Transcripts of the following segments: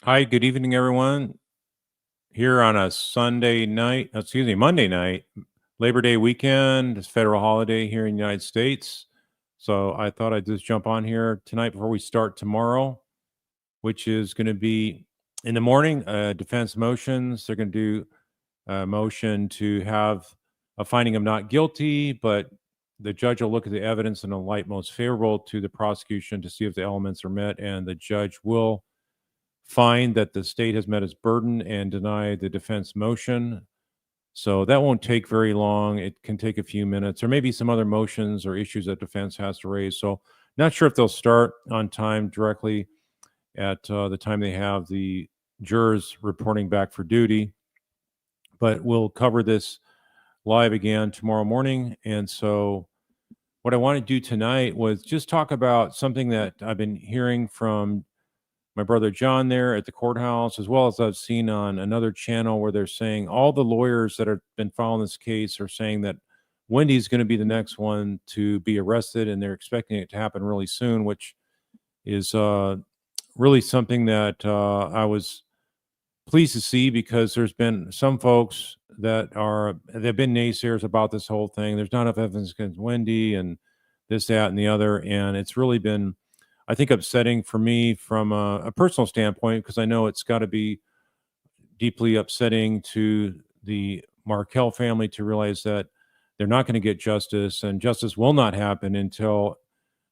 Hi, good evening, everyone. Here on a Monday night, Labor Day weekend, it's federal holiday here in the United States. So I thought I'd just jump on here tonight before we start tomorrow, which is going to be in the morning, defense motions. They're going to do a motion to have a finding of not guilty, but the judge will look at the evidence in a light most favorable to the prosecution to see if the elements are met, and the judge will find that the state has met its burden and deny the defense motion. So that won't take very long. It can take a few minutes, or maybe some other motions or issues that defense has to raise. So, not sure if they'll start on time directly at the time they have the jurors reporting back for duty, but we'll cover this live again tomorrow morning. And so, what I want to do tonight was just talk about something that I've been hearing from my brother John there at the courthouse, as well as I've seen on another channel where they're saying all the lawyers that have been following this case are saying that Wendy's going to be the next one to be arrested, and they're expecting it to happen really soon, which is really something that I was pleased to see, because there's been some folks that they've been naysayers about this whole thing. There's not enough evidence against Wendy and this, that, and the other, and it's really been, I think, upsetting for me from a personal standpoint, because I know it's got to be deeply upsetting to the Markel family to realize that they're not going to get justice, and justice will not happen until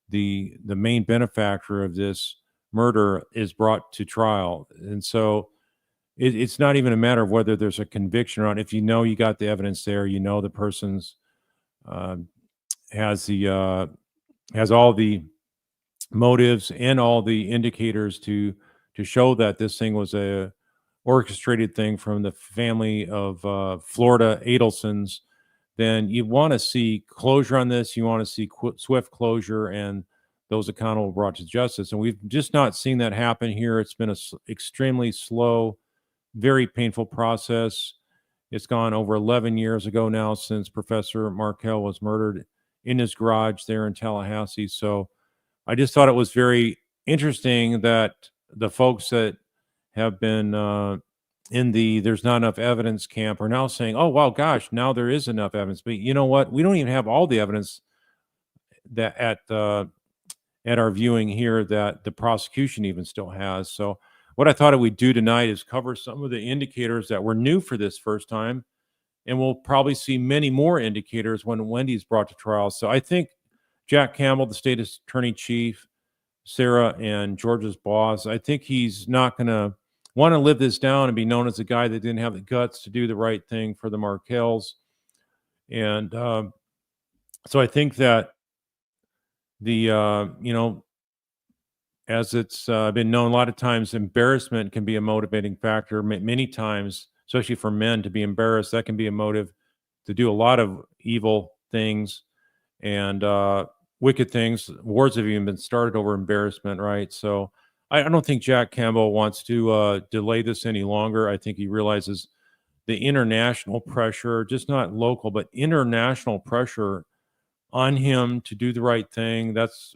the main benefactor of this murder is brought to trial. And so it's not even a matter of whether there's a conviction or not. If you know you got the evidence there, you know the person's uh, has the has all the motives and all the indicators to show that this thing was a orchestrated thing from the family of Florida Adelsons, then you want to see closure on this. You want to see swift closure and those accountable brought to justice. And we've just not seen that happen here. It's been a extremely slow, very painful process. It's gone over 11 years ago now since Professor Markel was murdered in his garage there in Tallahassee. So I just thought it was very interesting that the folks that have been in the there's not enough evidence camp are now saying, oh, wow, gosh, now there is enough evidence. But you know what? We don't even have all the evidence that at our viewing here that the prosecution even still has. So what I thought we'd do tonight is cover some of the indicators that were new for this first time, and we'll probably see many more indicators when Wendy's brought to trial. So I think Jack Campbell, the state attorney chief, Sarah and George's boss, I think he's not going to want to live this down and be known as the guy that didn't have the guts to do the right thing for the Markels. And so I think that as it's been known, a lot of times embarrassment can be a motivating factor. Many times, especially for men, to be embarrassed, that can be a motive to do a lot of evil things and wicked things. Wars have even been started over embarrassment, right? So I don't think Jack Campbell wants to delay this any longer. I think he realizes the international pressure, just not local, but international pressure on him to do the right thing. That's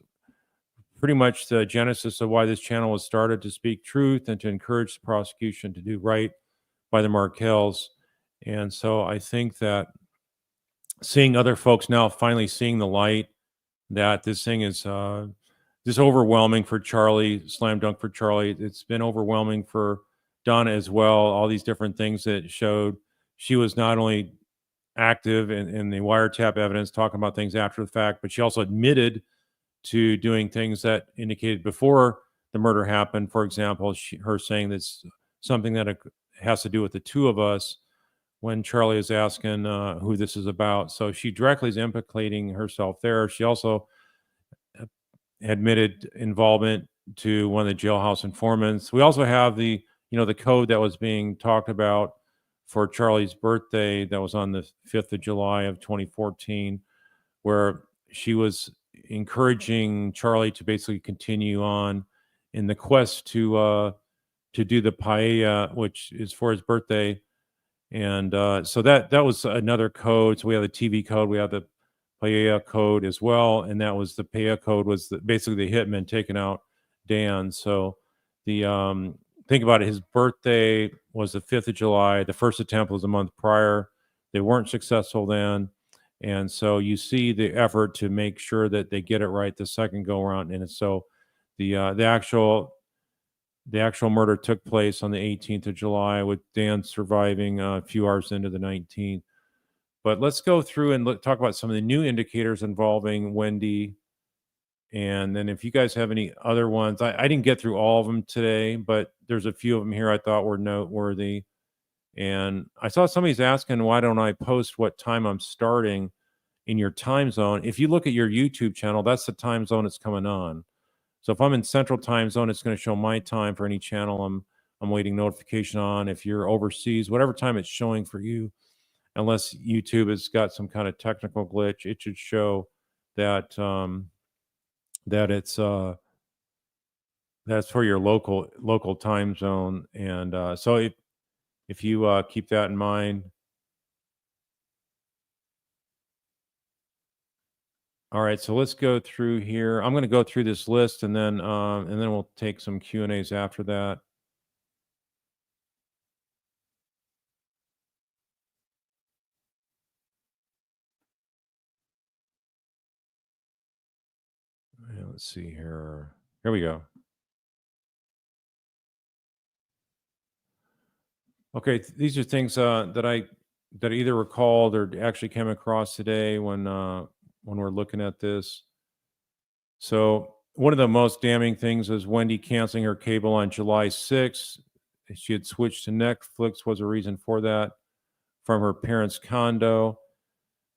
pretty much the genesis of why this channel was started, to speak truth and to encourage the prosecution to do right by the Markels. And so I think that seeing other folks now finally seeing the light, that this thing is just overwhelming for Charlie, slam dunk for Charlie. It's been overwhelming for Donna as well. All these different things that showed she was not only active in the wiretap evidence, talking about things after the fact, but she also admitted to doing things that indicated before the murder happened. For example, her saying that's something that has to do with the two of us when Charlie is asking who this is about. So she directly is implicating herself there. She also admitted involvement to one of the jailhouse informants. We also have the code that was being talked about for Charlie's birthday that was on the 5th of July of 2014, where she was encouraging Charlie to basically continue on in the quest to do the paella, which is for his birthday. And so that was another code. So we have the TV code, we have the paella code as well, and that was the paella code was basically the hitman taking out Dan. So the think about it. His birthday was the 5th of July. The first attempt was a month prior. They weren't successful then. And so you see the effort to make sure that they get it right the second go around. And so the actual murder took place on the 18th of July, with Dan surviving a few hours into the 19th. But let's go through and talk about some of the new indicators involving Wendy. And then if you guys have any other ones, I didn't get through all of them today, but there's a few of them here I thought were noteworthy. And I saw somebody's asking, why don't I post what time I'm starting in your time zone? If you look at your YouTube channel, that's the time zone it's coming on. So if I'm in Central Time Zone, it's going to show my time for any channel I'm waiting notification on. If you're overseas, whatever time it's showing for you, unless YouTube has got some kind of technical glitch, it should show that that it's that's for your local time zone. And so if you keep that in mind. All right, so let's go through here. I'm going to go through this list, and then we'll take some Q&As after that. Yeah, let's see here. Here we go. Okay, these are things that I either recalled or actually came across today when we're looking at this. So one of the most damning things is Wendy canceling her cable on July 6th. She had switched to Netflix, was a reason for that, from her parents' condo.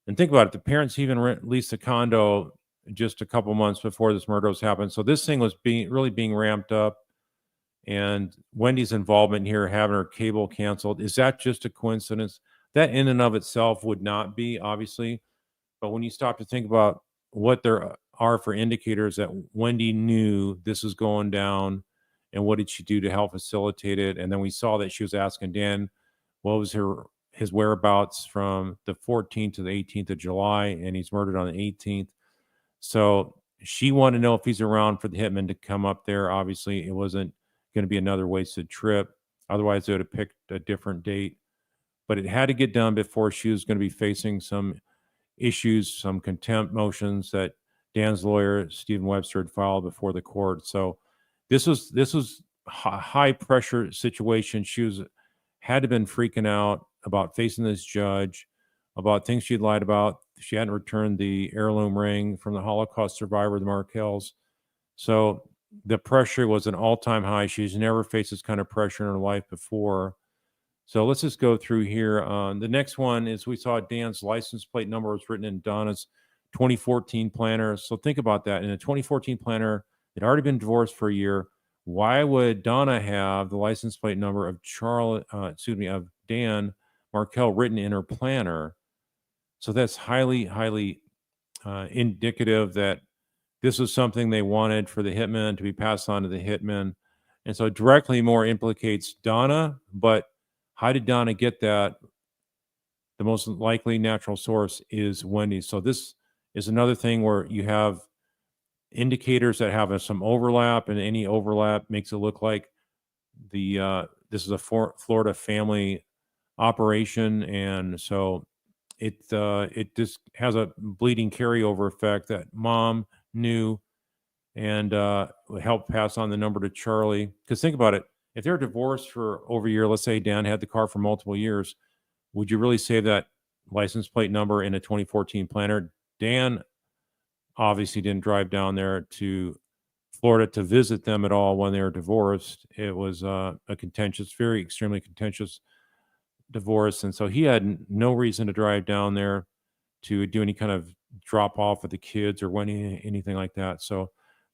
And think about it, the parents even leased the condo just a couple months before this murder was happened. So this thing was really being ramped up. And Wendy's involvement here, having her cable canceled, is that just a coincidence? That in and of itself would not be, obviously. But when you stop to think about what there are for indicators that Wendy knew this was going down, and what did she do to help facilitate it? And then we saw that she was asking Dan what was his whereabouts from the 14th to the 18th of July, and he's murdered on the 18th. So she wanted to know if he's around for the hitman to come up there. Obviously, it wasn't going to be another wasted trip. Otherwise, they would have picked a different date. But it had to get done before she was going to be facing some issues, some contempt motions that Dan's lawyer, Stephen Webster, had filed before the court. So this was a high pressure situation. She had to been freaking out about facing this judge, about things she'd lied about. She hadn't returned the heirloom ring from the Holocaust survivor, the Markels. So the pressure was an all-time high. She's never faced this kind of pressure in her life before. So let's just go through here. The next one is, we saw Dan's license plate number was written in Donna's 2014 planner. So think about that. In a 2014 planner, they'd already been divorced for a year. Why would Donna have the license plate number of of Dan Markel written in her planner? So that's highly, highly indicative that this was something they wanted for the hitman to be passed on to the hitman. And so it directly more implicates Donna, but how did Donna get that? The most likely natural source is Wendy. So this is another thing where you have indicators that have some overlap, and any overlap makes it look like this is a Florida family operation. And so it just has a bleeding carryover effect that mom knew and helped pass on the number to Charlie. Because think about it, if they're divorced for over a year, let's say Dan had the car for multiple years, would you really save that license plate number in a 2014 planner? Dan obviously didn't drive down there to Florida to visit them at all when they were divorced. It was a contentious, very extremely contentious divorce. And so he had no reason to drive down there to do any kind of drop off with the kids or anything like that. So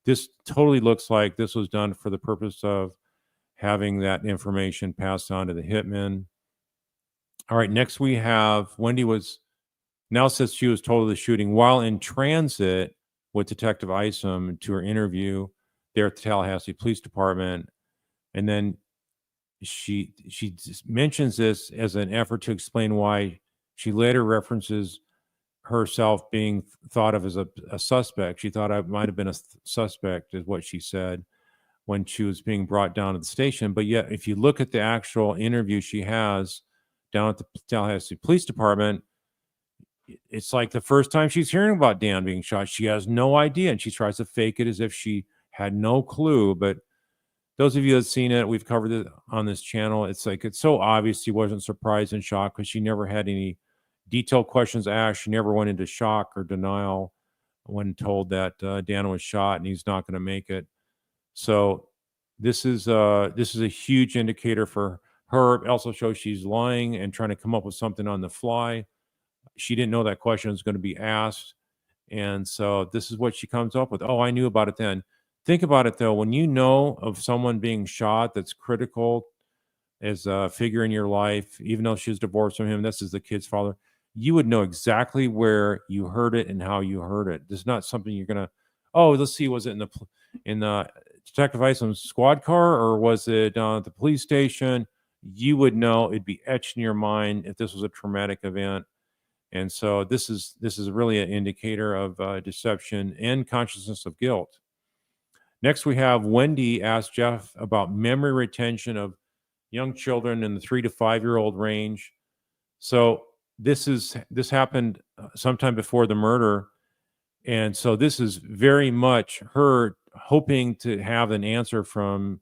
this totally looks like this was done for the purpose of having that information passed on to the hitman. All right, next we have Wendy now says she was told of the shooting while in transit with Detective Isom to her interview there at the Tallahassee Police Department. And then she mentions this as an effort to explain why she later references herself being thought of as a suspect. She thought I might have been a suspect, is what she said, when she was being brought down to the station. But yet, if you look at the actual interview she has down at the Tallahassee Police Department, it's like the first time she's hearing about Dan being shot. She has no idea, and she tries to fake it as if she had no clue. But those of you that have seen it, we've covered it on this channel. It's like it's so obvious she wasn't surprised and shocked because she never had any detailed questions asked. She never went into shock or denial when told that Dan was shot and he's not going to make it. So this is a huge indicator for her. It also shows she's lying and trying to come up with something on the fly. She didn't know that question was going to be asked. And so this is what she comes up with. Oh, I knew about it then. Think about it, though. When you know of someone being shot that's critical as a figure in your life, even though she's divorced from him, this is the kid's father, you would know exactly where you heard it and how you heard it. This is not something you're going to, oh, let's see, was it in the Detective Isom's squad car or was it at the police station? You would know. It'd be etched in your mind if this was a traumatic event. And so this is really an indicator of deception and consciousness of guilt. Next, we have Wendy asked Jeff about memory retention of young children in the 3 to 5 year old range. So this happened sometime before the murder, and so this is very much her hoping to have an answer from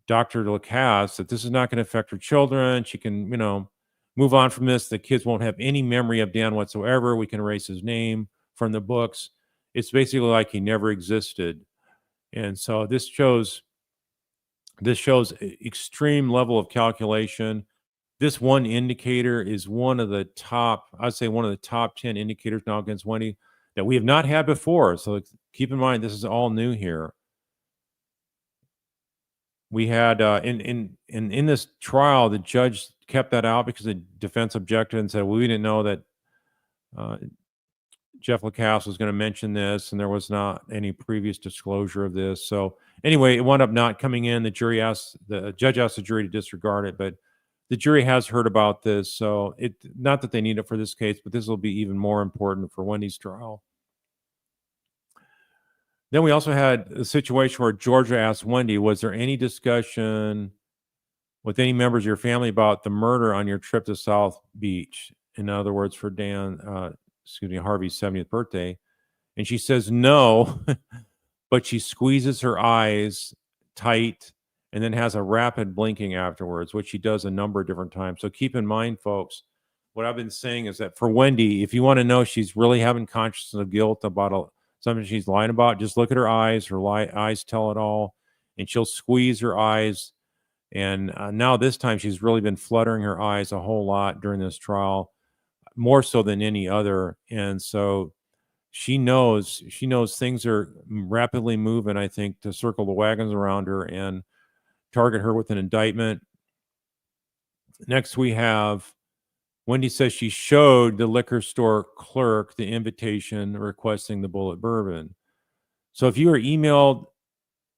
Dr. Lacasse that this is not going to affect her children. She can, move on from this. The kids won't have any memory of Dan whatsoever. We can erase his name from the books. It's basically like he never existed. And so this shows extreme level of calculation. This one indicator is one of the top 10 indicators now against Wendy that we have not had before. So keep in mind, this is all new here. We had in this trial, the judge kept that out because the defense objected and said, well, we didn't know that Jeff Lacasse was going to mention this, and there was not any previous disclosure of this. So anyway, it wound up not coming in. The judge asked the jury to disregard it, but the jury has heard about this. So not that they need it for this case, but this will be even more important for Wendy's trial. Then we also had a situation where Georgia asked Wendy, was there any discussion with any members of your family about the murder on your trip to South Beach? In other words, for Harvey's 70th birthday. And she says no, but she squeezes her eyes tight and then has a rapid blinking afterwards, which she does a number of different times. So keep in mind, folks, what I've been saying is that for Wendy, if you want to know she's really having consciousness of guilt about something she's lying about, just look at her eyes. Her eyes tell it all, and she'll squeeze her eyes. And now this time she's really been fluttering her eyes a whole lot during this trial, more so than any other. And so she knows things are rapidly moving, I think, to circle the wagons around her and target her with an indictment. Next, we have Wendy says she showed the liquor store clerk the invitation requesting the bullet bourbon. So if you were emailed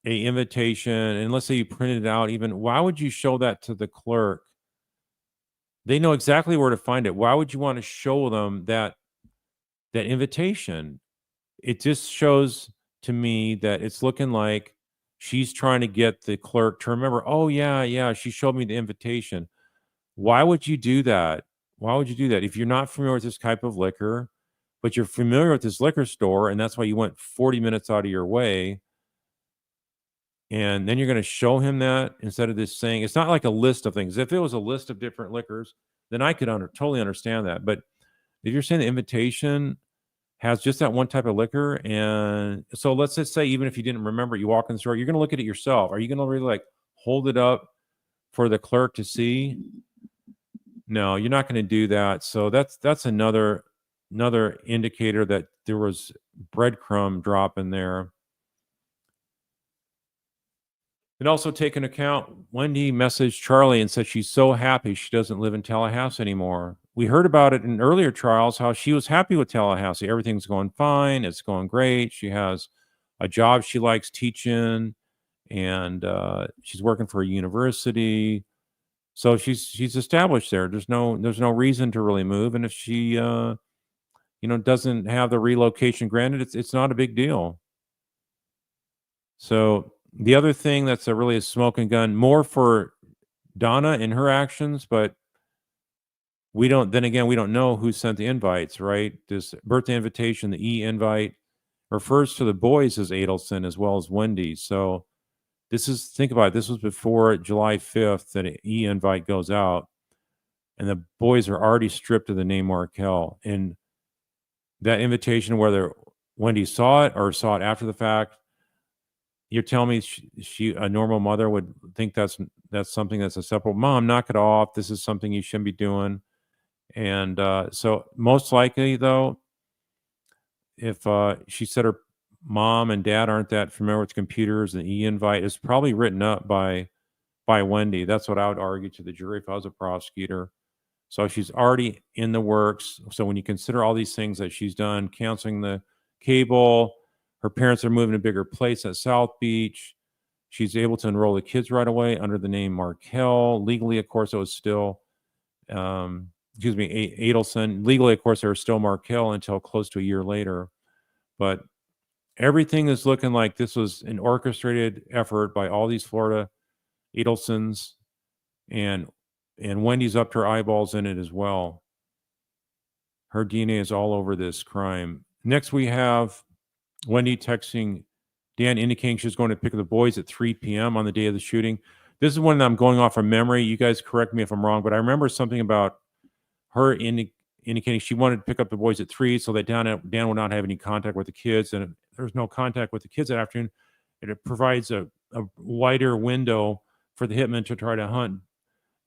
an invitation, and let's say you printed it out, even, why would you show that to the clerk? They know exactly where to find it. Why would you want to show them that invitation? It just shows to me that it's looking like she's trying to get the clerk to remember, oh, yeah, she showed me the invitation. Why would you do that? Why would you do that? If you're not familiar with this type of liquor, but you're familiar with this liquor store, and that's why you went 40 minutes out of your way, and then you're going to show him that instead of this saying, it's not like a list of things. If it was a list of different liquors, then I could totally understand that. But if you're saying the invitation has just that one type of liquor, and so let's just say, even if you didn't remember, you walk in the store, you're going to look at it yourself. Are you going to really hold it up for the clerk to see? No, you're not going to do that. So that's another indicator that there was breadcrumb drop in there. And also take into account, Wendy messaged Charlie and said she's so happy she doesn't live in Tallahassee anymore. We heard about it in earlier trials, how she was happy with Tallahassee. Everything's going fine. It's going great. She has a job she likes teaching, and she's working for a university. So she's established there. There's no reason to really move. And if she doesn't have the relocation granted, it's not a big deal. So The other thing that's really a smoking gun, more for Donna and her actions, but we don't. Then again, we don't know who sent the invites, right? This birthday invitation, the invite, refers to the boys as Adelson as well as Wendy. So think about it. This was before July 5th that an invite goes out, and the boys are already stripped of the name Markel. And that invitation, whether Wendy saw it or saw it after the fact, you're telling me she a normal mother would think that's something that's acceptable. Mom, knock it off. This is something you shouldn't be doing. And so most likely, though, if she said her mom and dad aren't that familiar with computers, the e-invite is probably written up by Wendy. That's what I would argue to the jury if I was a prosecutor. So she's already in the works. So when you consider all these things that she's done, canceling the cable, her parents are moving to a bigger place at South Beach. She's able to enroll the kids right away under the name Markel. Legally, of course, it was still, Adelson. Legally, of course, they were still Markel until close to a year later. But everything is looking like this was an orchestrated effort by all these Florida Adelsons, and Wendy's up to her eyeballs in it as well. Her DNA is all over this crime. Next, we have Wendy texting Dan indicating she's going to pick up the boys at 3 p.m. on the day of the shooting. This is one that I'm going off from memory. You guys correct me if I'm wrong, but I remember something about her indicating she wanted to pick up the boys at 3 so that Dan would not have any contact with the kids. And if there's no contact with the kids that afternoon, it provides a wider window for the hitman to try to hunt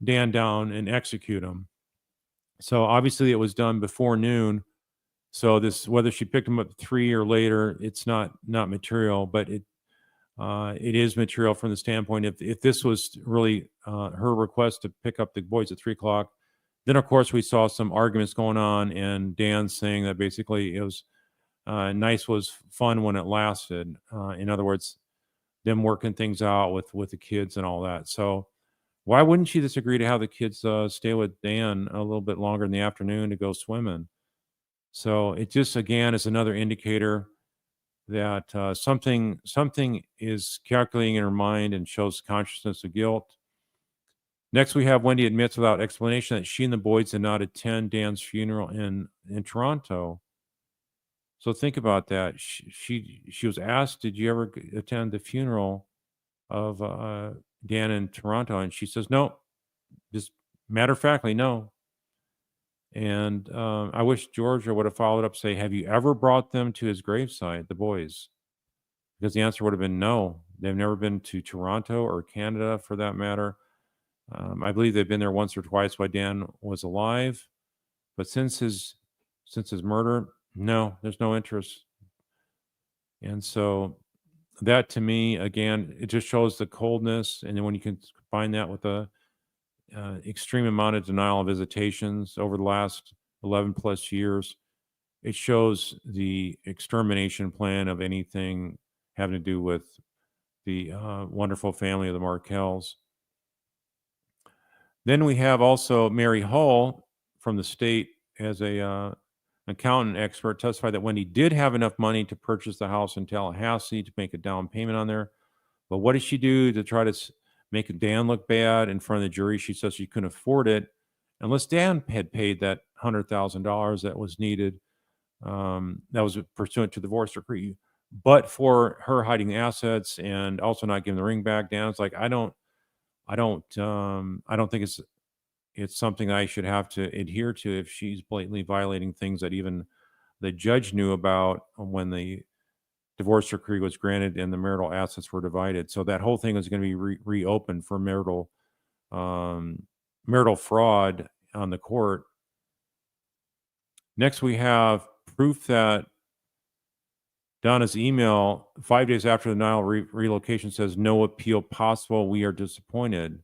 Dan down and execute him. So obviously it was done before noon. So this, whether she picked him up at 3 or later, it's not material, but it is material from the standpoint if this was really her request to pick up the boys at 3 o'clock. Then of course we saw some arguments going on, and Dan saying that basically it was nice was fun when it lasted. In other words, them working things out with the kids and all that. So why wouldn't she just agree to have the kids stay with Dan a little bit longer in the afternoon to go swimming? So it just again is another indicator that something is calculating in her mind and shows consciousness of guilt. Next, we have Wendy admits without explanation that she and the boys did not attend Dan's funeral in Toronto. So think about that. She was asked, "Did you ever attend the funeral of Dan in Toronto?" And she says, "No, just matter of factly, no." And I wish Georgia would have followed up, say, "Have you ever brought them to his gravesite, the boys?" Because the answer would have been no. They've never been to Toronto or Canada for that matter. I believe they've been there once or twice while Dan was alive, but since his murder, no, there's no interest. And so that to me, again, it just shows the coldness. And then when you can combine that with the extreme amount of denial of visitations over the last 11 plus years, it shows the extermination plan of anything having to do with the wonderful family of the Markels. Then we have also Mary Hull from the state as a accountant expert testified that Wendy did have enough money to purchase the house in Tallahassee to make a down payment on there. But what did she do to try to make Dan look bad in front of the jury? She says she couldn't afford it unless Dan had paid that $100,000 that was needed. That was pursuant to the divorce decree. But for her hiding assets and also not giving the ring back, Dan's like, I don't think it's something I should have to adhere to if she's blatantly violating things that even the judge knew about when the divorce decree was granted and the marital assets were divided. So that whole thing is going to be reopened for marital fraud on the court. Next, we have proof that Donna's email 5 days after the denial relocation says no appeal possible. We are disappointed.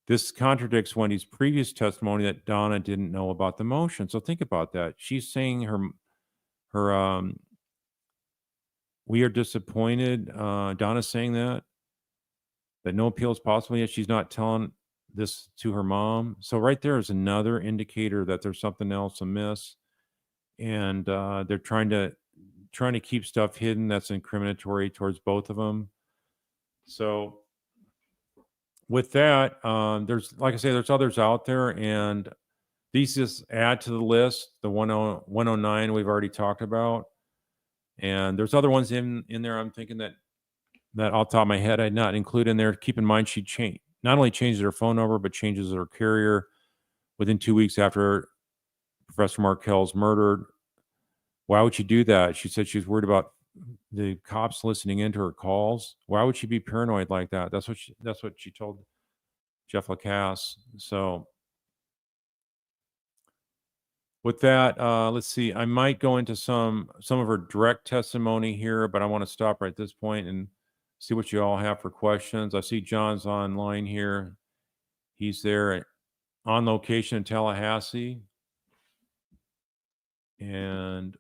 This contradicts Wendy's previous testimony that Donna didn't know about the motion. So think about that. She's saying her we are disappointed. Donna's saying that no appeal is possible yet. She's not telling this to her mom. So right there is another indicator that there's something else amiss, and they're trying to keep stuff hidden that's incriminatory towards both of them. So with that, there's, like I say, there's others out there, and these just add to the list. The 109 we've already talked about, and there's other ones in there. I'm thinking that off the top of my head, I'd not include in there. Keep in mind, she not only changes her phone number, but changes her carrier within 2 weeks after Professor Markel's murdered. Why would she do that? She said she was worried about the cops listening into her calls. Why would she be paranoid like that? That's what she told Jeff Lacasse. So with that, let's see. I might go into some of her direct testimony here, but I want to stop right at this point and see what you all have for questions. I see John's online here. He's there on location in Tallahassee. And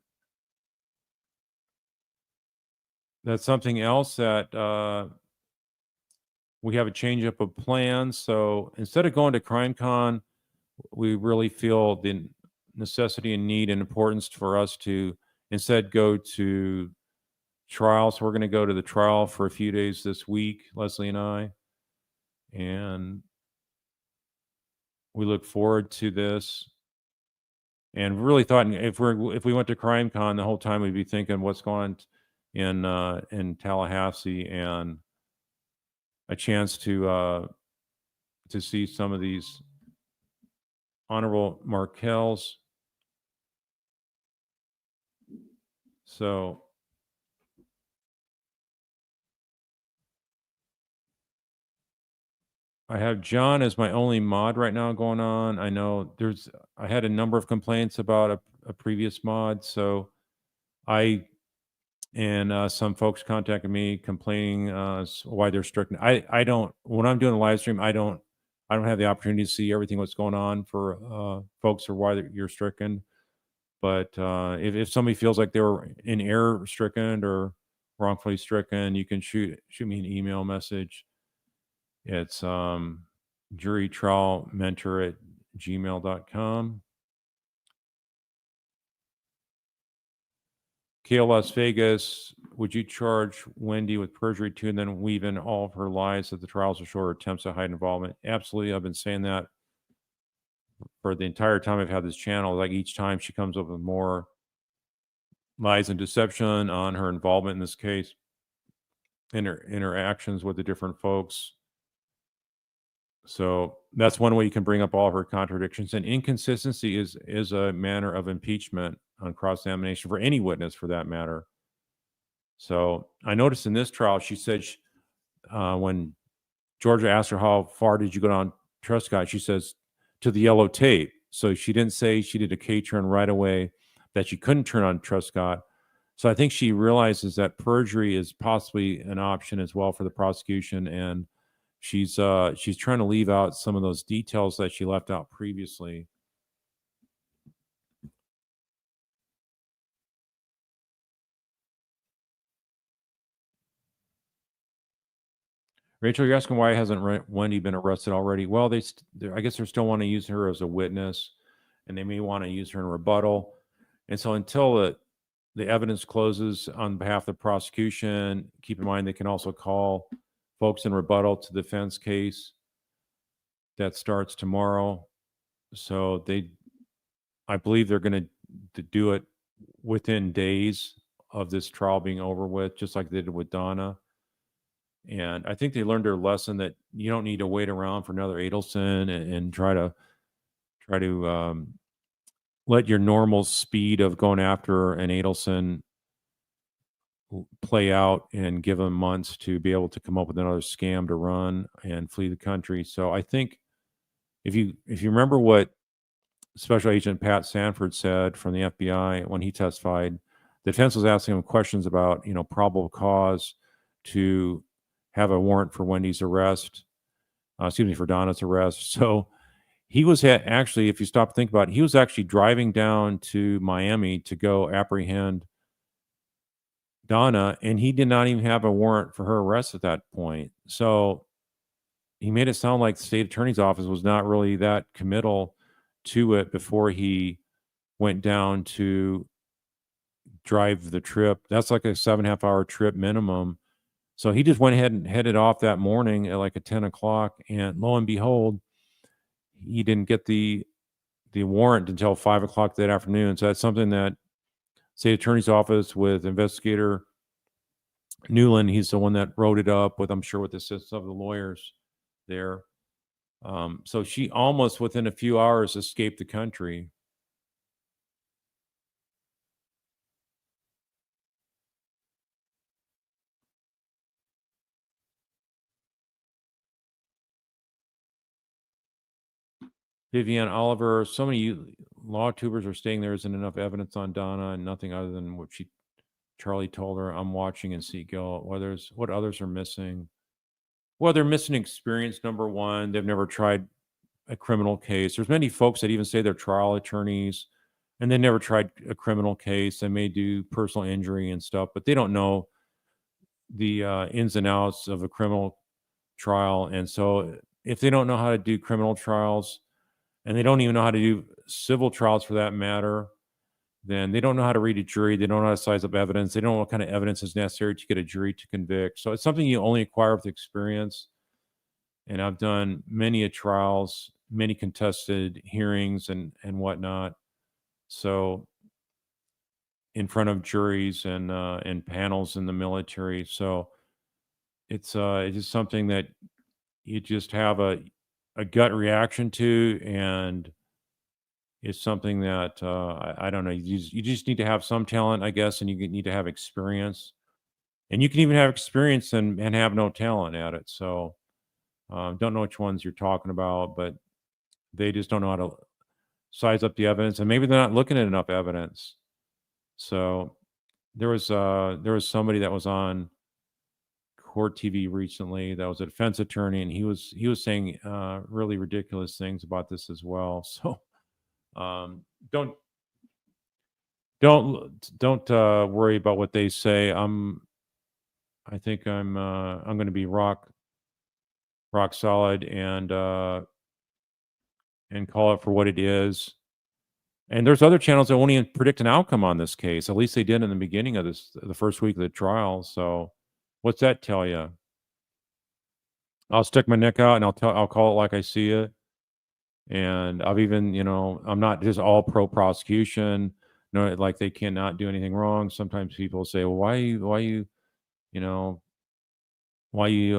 that's something else that we have a change up of plans. So instead of going to CrimeCon, we really feel the necessity and need and importance for us to instead go to trial. So we're going to go to the trial for a few days this week, Leslie and I. And we look forward to this. And really thought if we went to CrimeCon the whole time, we'd be thinking what's going on in Tallahassee, and a chance to see some of these honorable Markels. So I have John as my only mod right now going on. I know I had a number of complaints about a previous mod, so some folks contacted me complaining why they're stricken. I don't, when I'm doing a live stream, I don't have the opportunity to see everything what's going on for folks or why you're stricken. But if somebody feels like they were in error stricken or wrongfully stricken, you can shoot me an email message. It's jurytrialmentor@gmail.com. KL Las Vegas, would you charge Wendy with perjury too, and then weave in all of her lies at the trials or short attempts to hide involvement? Absolutely. I've been saying that for the entire time I've had this channel. Like each time she comes up with more lies and deception on her involvement in this case, in her interactions with the different folks. So that's one way you can bring up all of her contradictions. And inconsistency is a manner of impeachment on cross-examination for any witness, for that matter. So I noticed in this trial, she said when Georgia asked her how far did you go down Truscott, she says to the yellow tape. So she didn't say she did a K-turn right away, that she couldn't turn on Truscott. So I think she realizes that perjury is possibly an option as well for the prosecution, and she's trying to leave out some of those details that she left out previously. Rachel, you're asking why hasn't Wendy been arrested already? Well, I guess they still want to use her as a witness, and they may want to use her in rebuttal. And so until the evidence closes on behalf of the prosecution, keep in mind they can also call folks in rebuttal to the defense case. That starts tomorrow. So I believe they're going to do it within days of this trial being over with, just like they did with Donna. And I think they learned their lesson that you don't need to wait around for another Adelson and try to let your normal speed of going after an Adelson play out and give them months to be able to come up with another scam to run and flee the country. So I think if you remember what Special Agent Pat Sanford said from the FBI when he testified, the defense was asking him questions about, probable cause to have a warrant for Wendy's arrest, for Donna's arrest. So he was actually, if you stop to think about it, he was actually driving down to Miami to go apprehend Donna, and he did not even have a warrant for her arrest at that point. So he made it sound like the state attorney's office was not really that committal to it before he went down to drive the trip. That's like a 7.5 hour trip minimum. So he just went ahead and headed off that morning at like at 10 o'clock, and lo and behold, he didn't get the warrant until 5 o'clock that afternoon. So that's something that state attorney's office with investigator Newland, he's the one that wrote it up with, I'm sure, with the assistance of the lawyers there. So she almost within a few hours escaped the country. Vivian Oliver, so many law tubers are saying there isn't enough evidence on Donna and nothing other than what Charlie told her. I'm watching and see guilt. What others are missing. Well, they're missing experience, number one. They've never tried a criminal case. There's many folks that even say they're trial attorneys and they never tried a criminal case. They may do personal injury and stuff, but they don't know the ins and outs of a criminal trial. And so if they don't know how to do criminal trials and they don't even know how to do civil trials for that matter, then they don't know how to read a jury. They don't know how to size up evidence. They don't know what kind of evidence is necessary to get a jury to convict. So it's something you only acquire with experience. And I've done many trials, many contested hearings and whatnot. So in front of juries and panels in the military. So it's just something that you just have a gut reaction to, and it's something that I don't know. You just need to have some talent, I guess, and you need to have experience. And you can even have experience and have no talent at it. So don't know which ones you're talking about, but they just don't know how to size up the evidence, and maybe they're not looking at enough evidence. So there was somebody that was on court TV recently that was a defense attorney, and he was saying really ridiculous things about this as well. So um, don't don't worry about what they say. I think I'm going to be rock solid and call it for what it is. And there's other channels that won't even predict an outcome on this case. At least they did in the beginning of the first week of the trial. So, what's that tell you? I'll stick my neck out and I'll call it like I see it. And I've even, I'm not just all pro prosecution. No, like they cannot do anything wrong. Sometimes people say, "Well, you know, why you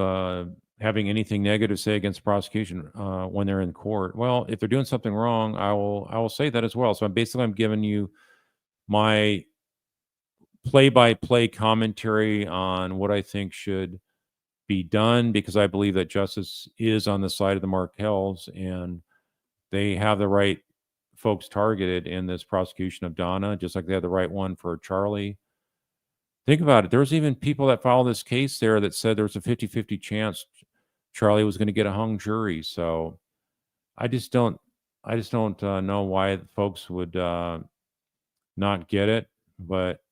having anything negative to say against prosecution when they're in court?" Well, if they're doing something wrong, I will say that as well. So I'm giving you my play-by-play commentary on what I think should be done, because I believe that justice is on the side of the Markels and they have the right folks targeted in this prosecution of Donna, just like they had the right one for Charlie. Think about it. There was even people that filed this case there that said there was a 50-50 chance Charlie was going to get a hung jury. So I just don't, know why folks would not get it. But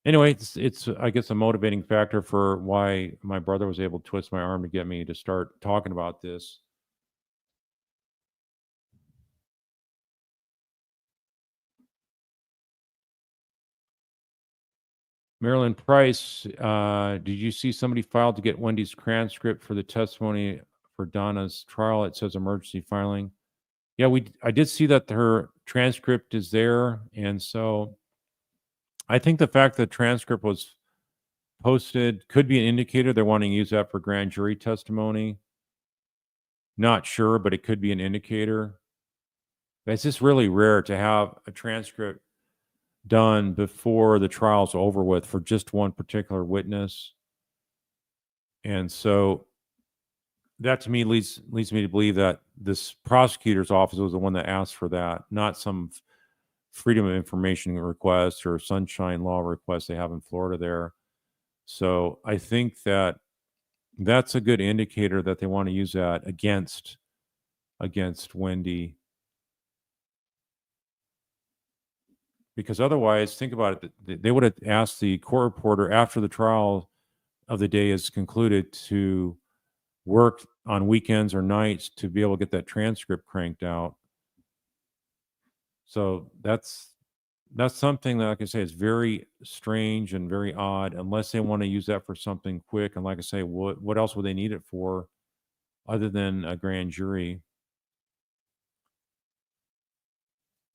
anyway, it's I guess a motivating factor for why my brother was able to twist my arm to get me to start talking about this. Marilyn Price, did you see somebody filed to get Wendy's transcript for the testimony for Donna's trial? It says emergency filing. Yeah, I did see that her transcript is there, and so I think the fact that the transcript was posted could be an indicator they're wanting to use that for grand jury testimony. Not sure, but it could be an indicator. It's just really rare to have a transcript done before the trial's over with for just one particular witness. And so that to me leads me to believe that this prosecutor's office was the one that asked for that, not some freedom of information request or sunshine law request they have in Florida there. So I think that that's a good indicator that they want to use that against Wendy. Because otherwise, think about it, they would have asked the court reporter after the trial of the day is concluded to work on weekends or nights to be able to get that transcript cranked out. So that's that's something that, like I say, is very strange and very odd, unless they want to use that for something quick. And like I say, what else would they need it for other than a grand jury?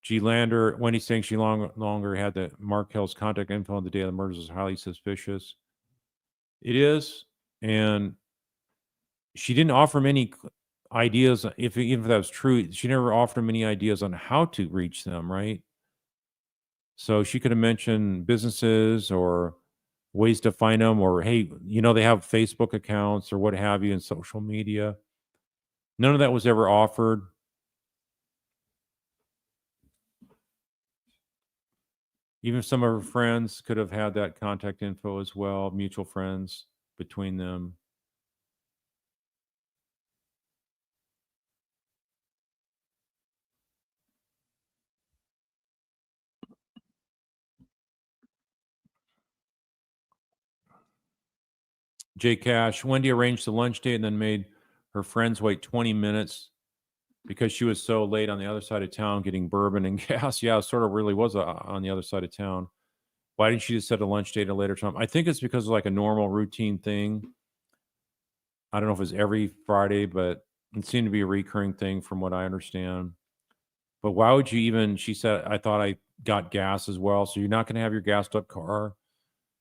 G. Lander, Wendy saying she longer had the Markel's contact info on the day of the murders is highly suspicious. It is, and she didn't offer many ideas. If even if that was true, she never offered many ideas on how to reach them. Right. So she could have mentioned businesses or ways to find them, or hey, they have Facebook accounts or what have you in social media. None of that was ever offered. Even some of her friends could have had that contact info as well, mutual friends between them. J Cash, Wendy arranged the lunch date and then made her friends wait 20 minutes because she was so late on the other side of town getting bourbon and gas. Yeah, it sort of really was on the other side of town. Why didn't she just set a lunch date at a later time? I think it's because of like a normal routine thing. I don't know if it's every Friday, but it seemed to be a recurring thing from what I understand. But why would you even? She said, I thought I got gas as well. So you're not going to have your gassed up car.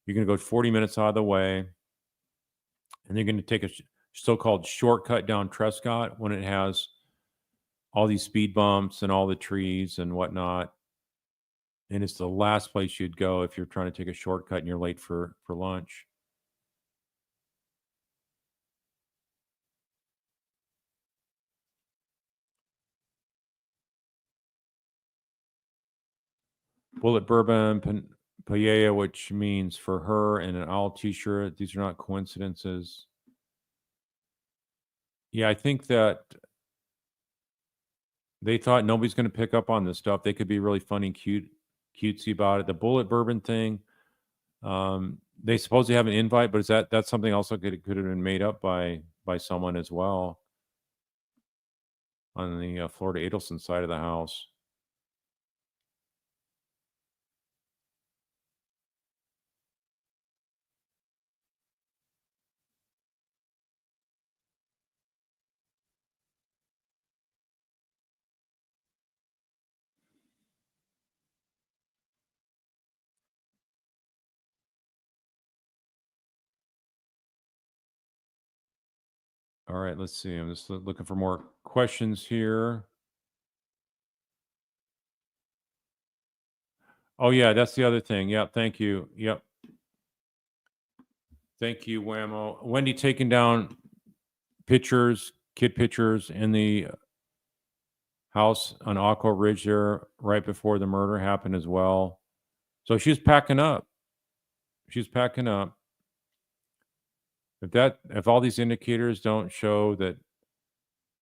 You're going to go 40 minutes out of the way, and you're going to take a so called shortcut down Trescott when it has all these speed bumps and all the trees and whatnot. And it's the last place you'd go if you're trying to take a shortcut and you're late for lunch. Bullet bourbon, paella, which means for her, and an owl t-shirt. These are not coincidences. Yeah, I think that they thought nobody's going to pick up on this stuff. They could be really funny, cutesy about it. The bullet bourbon thing. They supposedly have an invite, but that's something else that could have been made up by someone as well on the Florida Adelson side of the house. All right, let's see. I'm just looking for more questions here. Oh yeah, that's the other thing. Yeah, thank you. Yep, thank you, Whammo. Wendy taking down pictures, kid pictures in the house on Aqua Ridge there right before the murder happened as well. So she's packing up. She's packing up. If all these indicators don't show that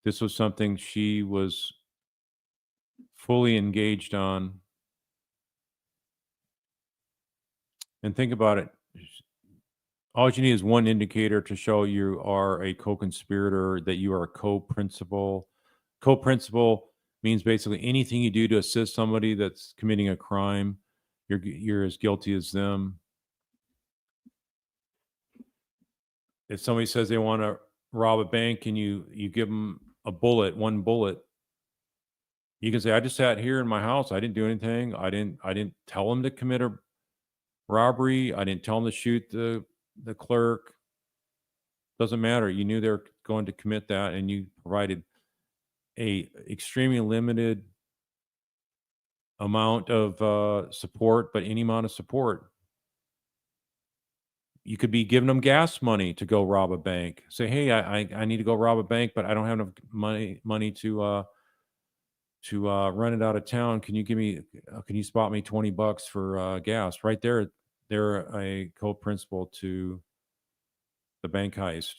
this was something she was fully engaged on, and think about it, all you need is one indicator to show you are a co-conspirator, that you are a co-principal. Co-principal means basically anything you do to assist somebody that's committing a crime, you're as guilty as them. If somebody says they want to rob a bank and you give them one bullet, you can say, I just sat here in my house, I didn't do anything, I didn't tell them to commit a robbery, I didn't tell them to shoot the clerk. Doesn't matter, you knew they were going to commit that, and you provided a extremely limited amount of support, but any amount of support. You could be giving them gas money to go rob a bank. Say, hey, I need to go rob a bank, but I don't have enough money to run it out of town. Can you spot me $20 for gas? Right there, they're a co-principal to the bank heist.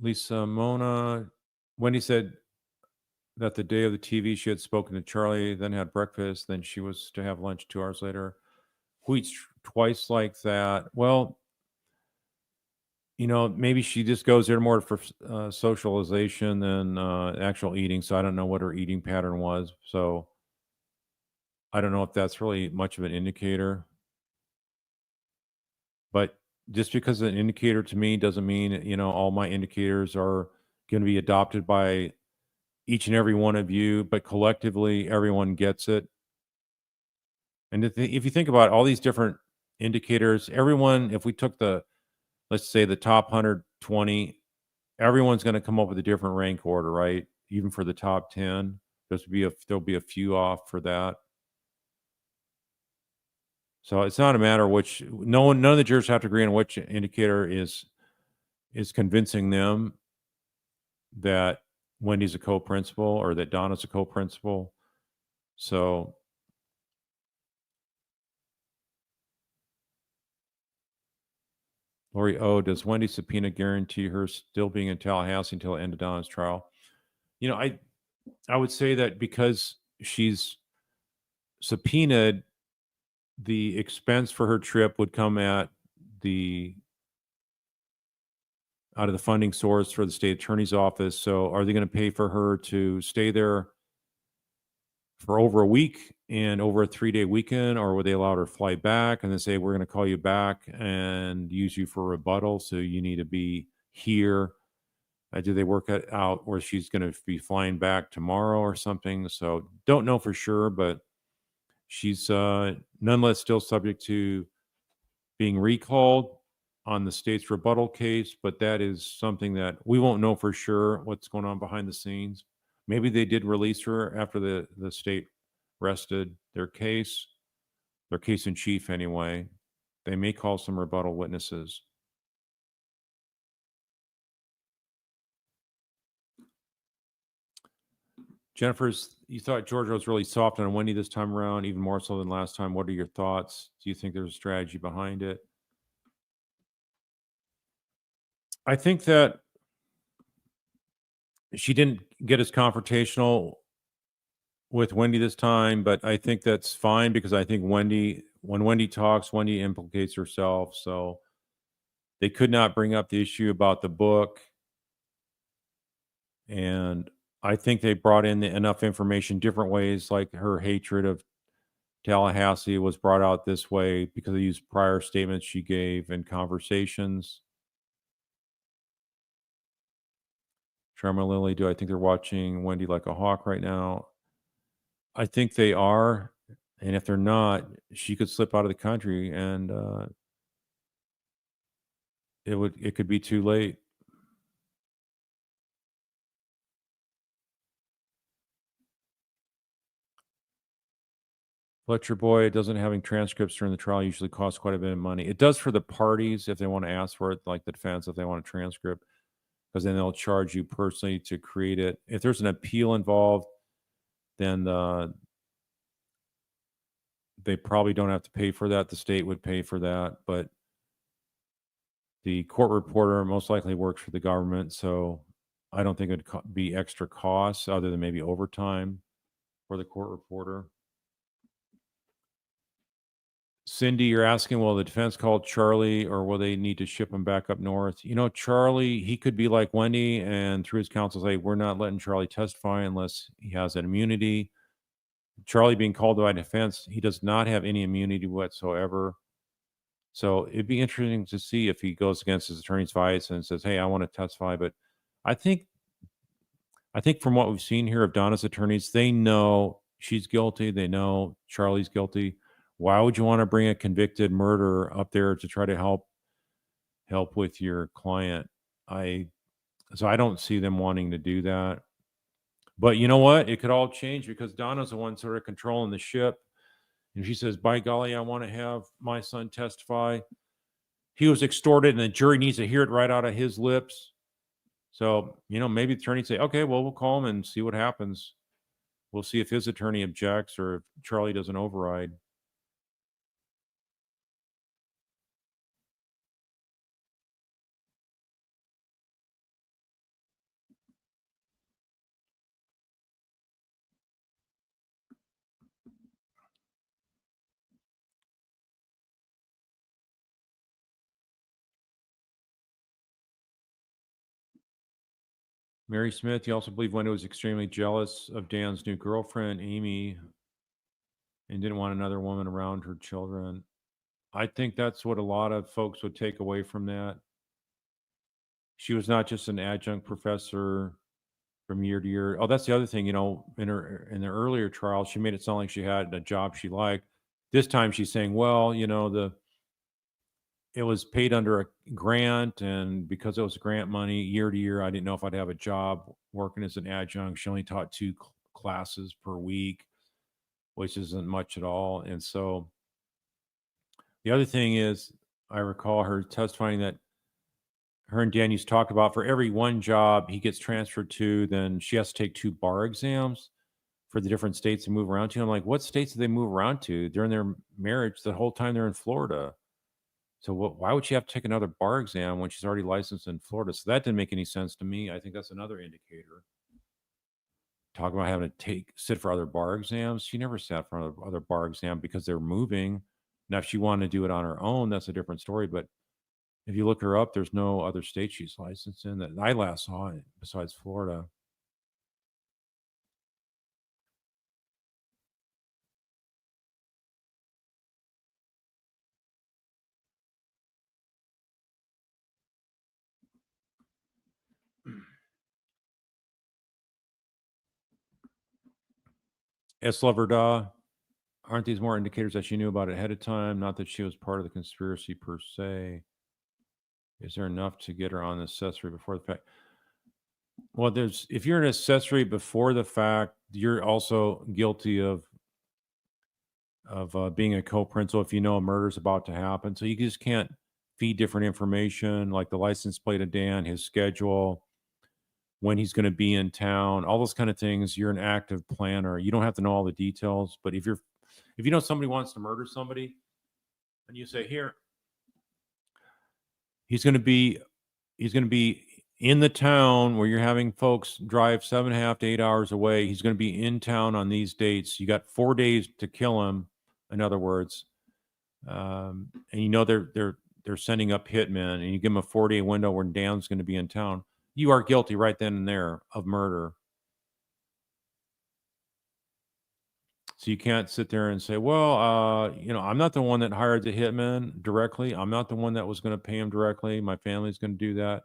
Lisa Mona, Wendy said that the day of the TV, she had spoken to Charlie, then had breakfast, then she was to have lunch 2 hours later. Who eats twice like that? Well, maybe she just goes there more for socialization than actual eating. So I don't know what her eating pattern was. So I don't know if that's really much of an indicator. But just because an indicator to me doesn't mean, all my indicators are going to be adopted by each and every one of you, but collectively everyone gets it. And if you think about all these different indicators, everyone, if we took let's say the top 120, everyone's going to come up with a different rank order, right? Even for the top 10, there'll be a few off for that. So it's not a matter of which, none of the jurors have to agree on which indicator is convincing them that Wendy's a co-principal or that Donna's a co-principal. So Lori O, does Wendy's subpoena guarantee her still being in Tallahassee until the end of Donna's trial? I would say that because she's subpoenaed, the expense for her trip would come the out of the funding source for the state attorney's office. So are they going to pay for her to stay there for over a week and over a 3-day weekend, or would they allow her to fly back and then say, we're going to call you back and use you for rebuttal, so you need to be here? Do they work it out where she's going to be flying back tomorrow or something? So don't know for sure, but she's nonetheless still subject to being recalled on the state's rebuttal case, but that is something that we won't know for sure what's going on behind the scenes. Maybe they did release her after the state rested their case in chief anyway. They may call some rebuttal witnesses. Jennifer's, you thought Georgia was really soft on Wendy this time around, even more so than last time. What are your thoughts? Do you think there's a strategy behind it? I think that she didn't get as confrontational with Wendy this time, but I think that's fine because I think when Wendy talks, Wendy implicates herself. So they could not bring up the issue about the book. And I think they brought in enough information different ways, like her hatred of Tallahassee was brought out this way because of these prior statements she gave in conversations. Sharma Lily, do I think they're watching Wendy like a hawk right now? I think they are. And if they're not, she could slip out of the country and it could be too late. Fletcher Boy, doesn't having transcripts during the trial usually costs quite a bit of money. It does for the parties if they want to ask for it, like the defense, if they want a transcript, because then they'll charge you personally to create it. If there's an appeal involved, then they probably don't have to pay for that. The state would pay for that, but the court reporter most likely works for the government, so I don't think it'd be extra costs other than maybe overtime for the court reporter. Cindy, you're asking, will the defense call Charlie or will they need to ship him back up north? Charlie, he could be like Wendy and through his counsel say, we're not letting Charlie testify unless he has an immunity. Charlie being called by defense, he does not have any immunity whatsoever. So it'd be interesting to see if he goes against his attorney's advice and says, hey, I want to testify. But I think from what we've seen here of Donna's attorneys, they know she's guilty. They know Charlie's guilty. Why would you want to bring a convicted murderer up there to try to help with your client? So I don't see them wanting to do that. But you know what? It could all change because Donna's the one sort of controlling the ship. And she says, by golly, I want to have my son testify. He was extorted and the jury needs to hear it right out of his lips. So, maybe the attorney say, okay, well, we'll call him and see what happens. We'll see if his attorney objects or if Charlie doesn't override. Mary Smith, you also believe Wendy was extremely jealous of Dan's new girlfriend, Amy, and didn't want another woman around her children. I think that's what a lot of folks would take away from that. She was not just an adjunct professor from year to year. Oh, that's the other thing, in the earlier trial, she made it sound like she had a job she liked. This time she's saying, well, the it was paid under a grant, and because it was grant money year to year, I didn't know if I'd have a job working as an adjunct. She only taught two classes per week, which isn't much at all. And so the other thing is, I recall her testifying that her and Dan used to talk about for every one job he gets transferred to, then she has to take two bar exams for the different states to move around to. I'm like, what states do they move around to during their marriage? The whole time they're in Florida. So why would she have to take another bar exam when she's already licensed in Florida? So that didn't make any sense to me. I think that's another indicator. Talking about having to sit for other bar exams. She never sat for other bar exam because they're moving. Now, if she wanted to do it on her own, that's a different story. But if you look her up, there's no other state she's licensed in that I last saw it besides Florida. Esloverda, aren't these more indicators that she knew about it ahead of time? Not that she was part of the conspiracy per se. Is there enough to get her on the accessory before the fact? Well, if you're an accessory before the fact, you're also guilty of being a co-principal if you know a murder's about to happen. So you just can't feed different information like the license plate of Dan, his schedule, when he's going to be in town, all those kind of things. You're an active planner. You don't have to know all the details, but if you know somebody wants to murder somebody, and you say, here, he's going to be in the town where you're having folks drive 7.5 to 8 hours away. He's going to be in town on these dates. You got 4 days to kill him. In other words, and they're sending up hitmen, and you give them a 4-day window when Dan's going to be in town. You are guilty right then and there of murder. So you can't sit there and say, well, I'm not the one that hired the hitman directly. I'm not the one that was going to pay him directly. My family's going to do that.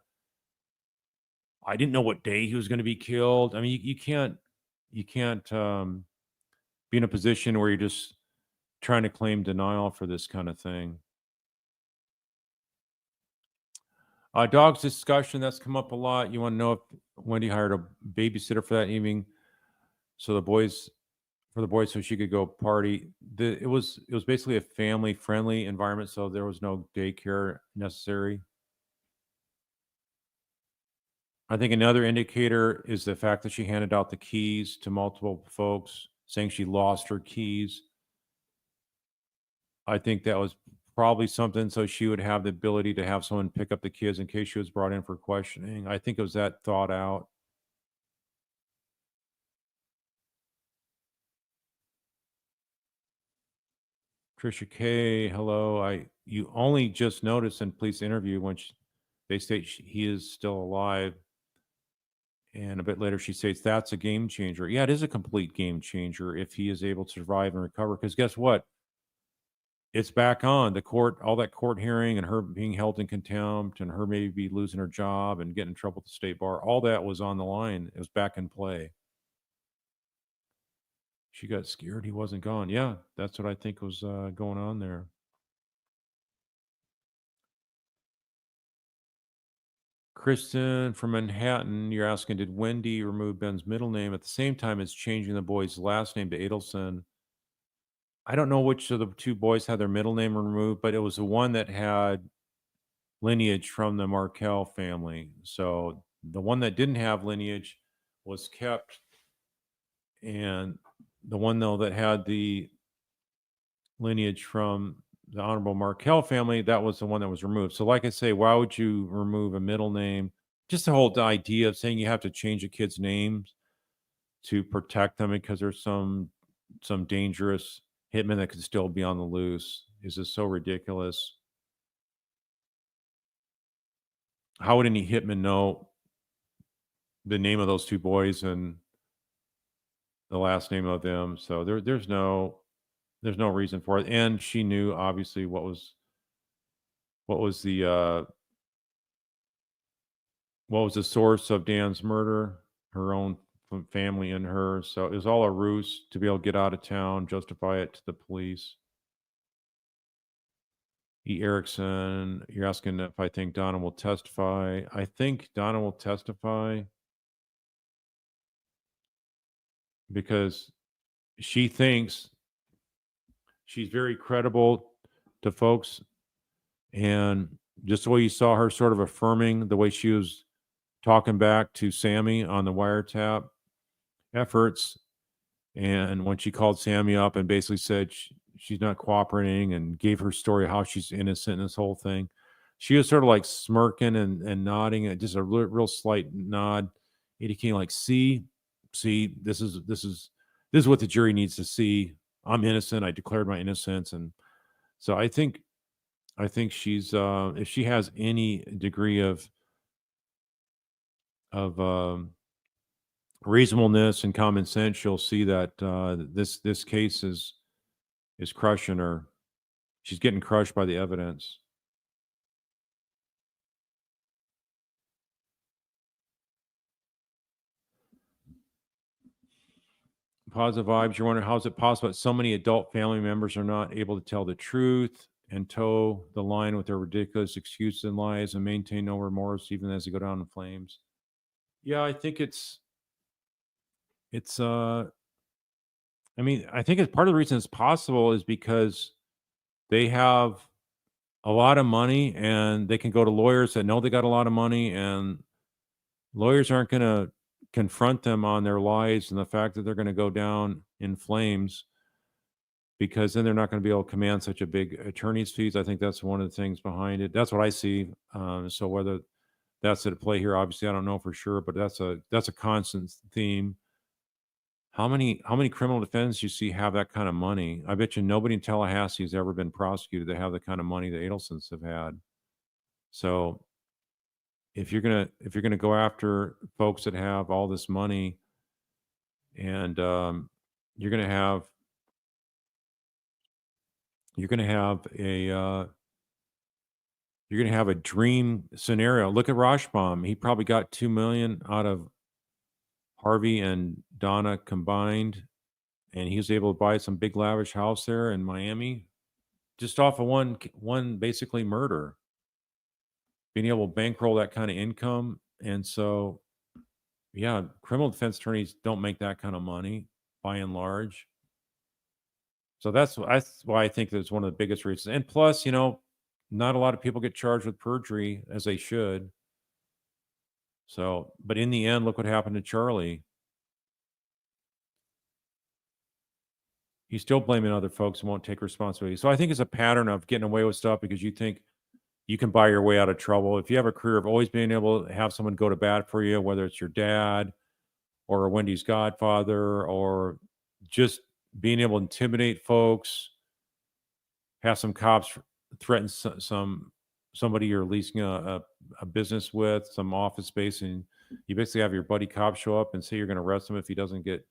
I didn't know what day he was going to be killed. I mean, you can't be in a position where you're just trying to claim denial for this kind of thing. Dogs discussion, that's come up a lot. You want to know if Wendy hired a babysitter for that evening, so for the boys, so she could go party. It was basically a family friendly environment, so there was no daycare necessary. I think another indicator is the fact that she handed out the keys to multiple folks, saying she lost her keys. I think that was probably something so she would have the ability to have someone pick up the kids in case she was brought in for questioning. I think it was that thought out. Trisha K, hello. You only just noticed in police interview when they state he is still alive. And a bit later, she states that's a game changer. Yeah, it is a complete game changer if he is able to survive and recover. Because guess what? It's back on the court, all that court hearing and her being held in contempt and her maybe losing her job and getting in trouble with the state bar. All that was on the line. It was back in play. She got scared he wasn't gone. Yeah, that's what I think was going on there. Kristen from Manhattan, you're asking, did Wendy remove Ben's middle name at the same time as changing the boy's last name to Adelson? I don't know which of the two boys had their middle name removed, but it was the one that had lineage from the Markel family. So the one that didn't have lineage was kept, and the one though that had the lineage from the Honorable Markel family, that was the one that was removed. So, like I say, why would you remove a middle name? Just the whole idea of saying you have to change a kid's names to protect them because there's some dangerous hitman that could still be on the loose is just so ridiculous. How would any hitman know the name of those two boys and the last name of them. So there's no reason for it. And she knew obviously what was the what was the source of Dan's murder, her own family and her. So it was all a ruse to be able to get out of town, justify it to the police. E. Erickson, you're asking if I think Donna will testify. I think Donna will testify because she thinks she's very credible to folks. And just the way you saw her sort of affirming the way she was talking back to Sammy on the wiretap efforts. And when she called Sammy up and basically said she's not cooperating and gave her story how she's innocent in this whole thing, she was sort of like smirking and nodding, and just a real slight nod, indicating like, see, this is what the jury needs to see. I'm innocent. I declared my innocence, and so I think she's if she has any degree of reasonableness and common sense, she'll see that this case is crushing her. She's getting crushed by the evidence. Positive vibes. You're wondering how is it possible that so many adult family members are not able to tell the truth and toe the line with their ridiculous excuses and lies and maintain no remorse even as they go down in flames? Yeah, I think it's I mean, I think it's part of the reason it's possible is because they have a lot of money and they can go to lawyers that know they got a lot of money, and lawyers aren't going to confront them on their lies and the fact that they're going to go down in flames, because then they're not going to be able to command such a big attorney's fees. I think that's one of the things behind it. That's what I see. So whether that's at play here, obviously I don't know for sure, but that's a constant theme. How many criminal defendants you see have that kind of money? I bet you nobody in Tallahassee has ever been prosecuted that have the kind of money the Adelsons have had. So if you're gonna go after folks that have all this money, and you're gonna have you're gonna have a you're gonna have a dream scenario. Look at Rashbaum. He probably got 2 million out of Harvey and Donna combined, and he was able to buy some big lavish house there in Miami, just off of one basically murder. Being able to bankroll that kind of income, and so yeah, criminal defense attorneys don't make that kind of money by and large. So that's why I think that's one of the biggest reasons. And plus, not a lot of people get charged with perjury as they should. So, but in the end, look what happened to Charlie. He's still blaming other folks and won't take responsibility. So I think it's a pattern of getting away with stuff because you think you can buy your way out of trouble. If you have a career of always being able to have someone go to bat for you, whether it's your dad or Wendy's godfather, or just being able to intimidate folks, have some cops threaten somebody you're leasing a business with, some office space, and you basically have your buddy cop show up and say you're going to arrest him if he doesn't get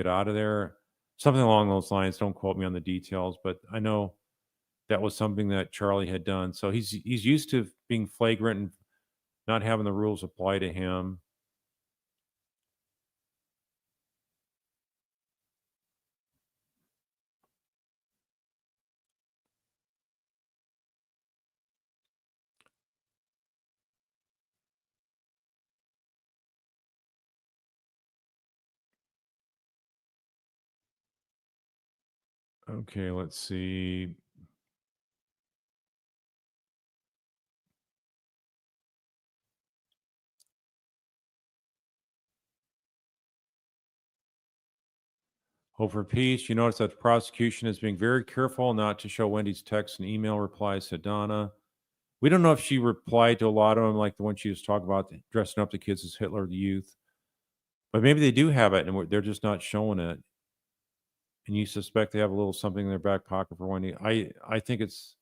out of there. Something along those lines. Don't quote me on the details, but I know that was something that Charlie had done. So he's used to being flagrant and not having the rules apply to him. Okay, let's see. Hope for peace. You notice that the prosecution is being very careful not to show Wendy's text and email replies to Donna. We don't know if she replied to a lot of them, like the one she was talking about, dressing up the kids as Hitler the youth. But maybe they do have it, and they're just not showing it. And you suspect they have a little something in their back pocket for Wendy. I think it's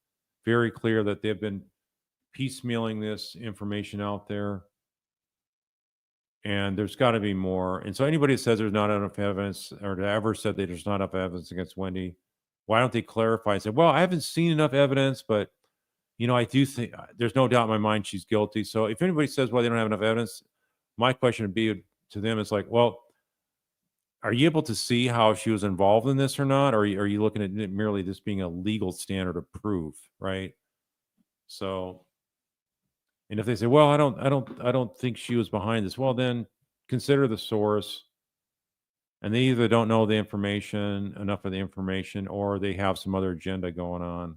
very clear that they've been piecemealing this information out there. and there's got to be more. And so anybody that says there's not enough evidence, or ever said that there's not enough evidence against Wendy, why don't they clarify and say, well, I haven't seen enough evidence, but I do think there's no doubt in my mind she's guilty. So if anybody says, well, they don't have enough evidence, my question would be to them is like, well, are you able to see how she was involved in this or not? Or are you looking at it merely this being a legal standard of proof, right? So, and if they say, well, I don't think she was behind this, well, then consider the source. And they either don't know the information, enough of the information, or they have some other agenda going on.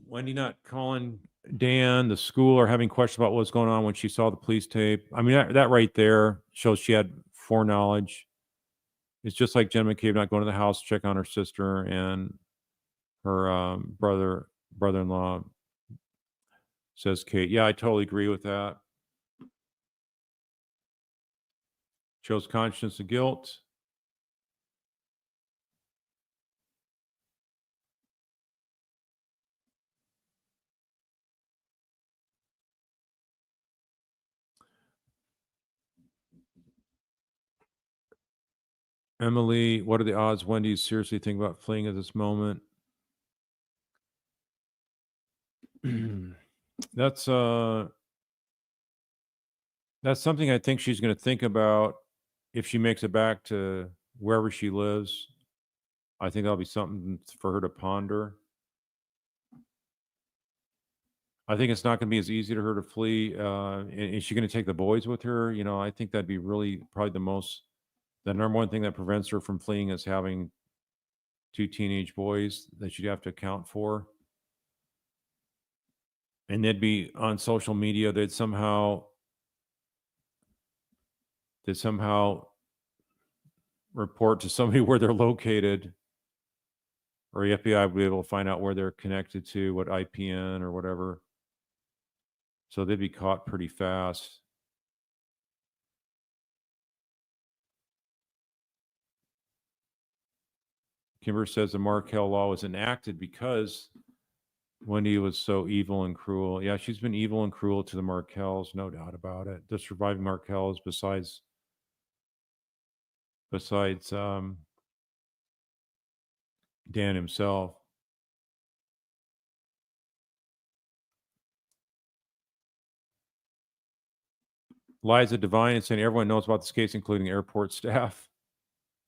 Wendy not calling Dan, the school, or having questions about what's going on when she saw the police tape. I mean, that right there shows she had foreknowledge. It's just like Jen McCabe not going to the house to check on her sister and her brother-in-law, says Kate. Yeah, I totally agree with that. Shows conscience of guilt. Emily, what are the odds Wendy is seriously thinking about fleeing at this moment? That's something I think she's going to think about if she makes it back to wherever she lives. I think that'll be something for her to ponder. I think it's not going to be as easy to her to flee. Is she going to take the boys with her? I think that'd be really probably the number one thing that prevents her from fleeing is having two teenage boys that she'd have to account for. And they'd be on social media. They'd somehow report to somebody where they're located, or the FBI would be able to find out where they're connected to, what IPN or whatever. So they'd be caught pretty fast. Kimber says the Markel law was enacted because Wendy was so evil and cruel. Yeah, she's been evil and cruel to the Markels, no doubt about it. The surviving Markels, besides Dan himself. Liza Devine is saying everyone knows about this case, including airport staff.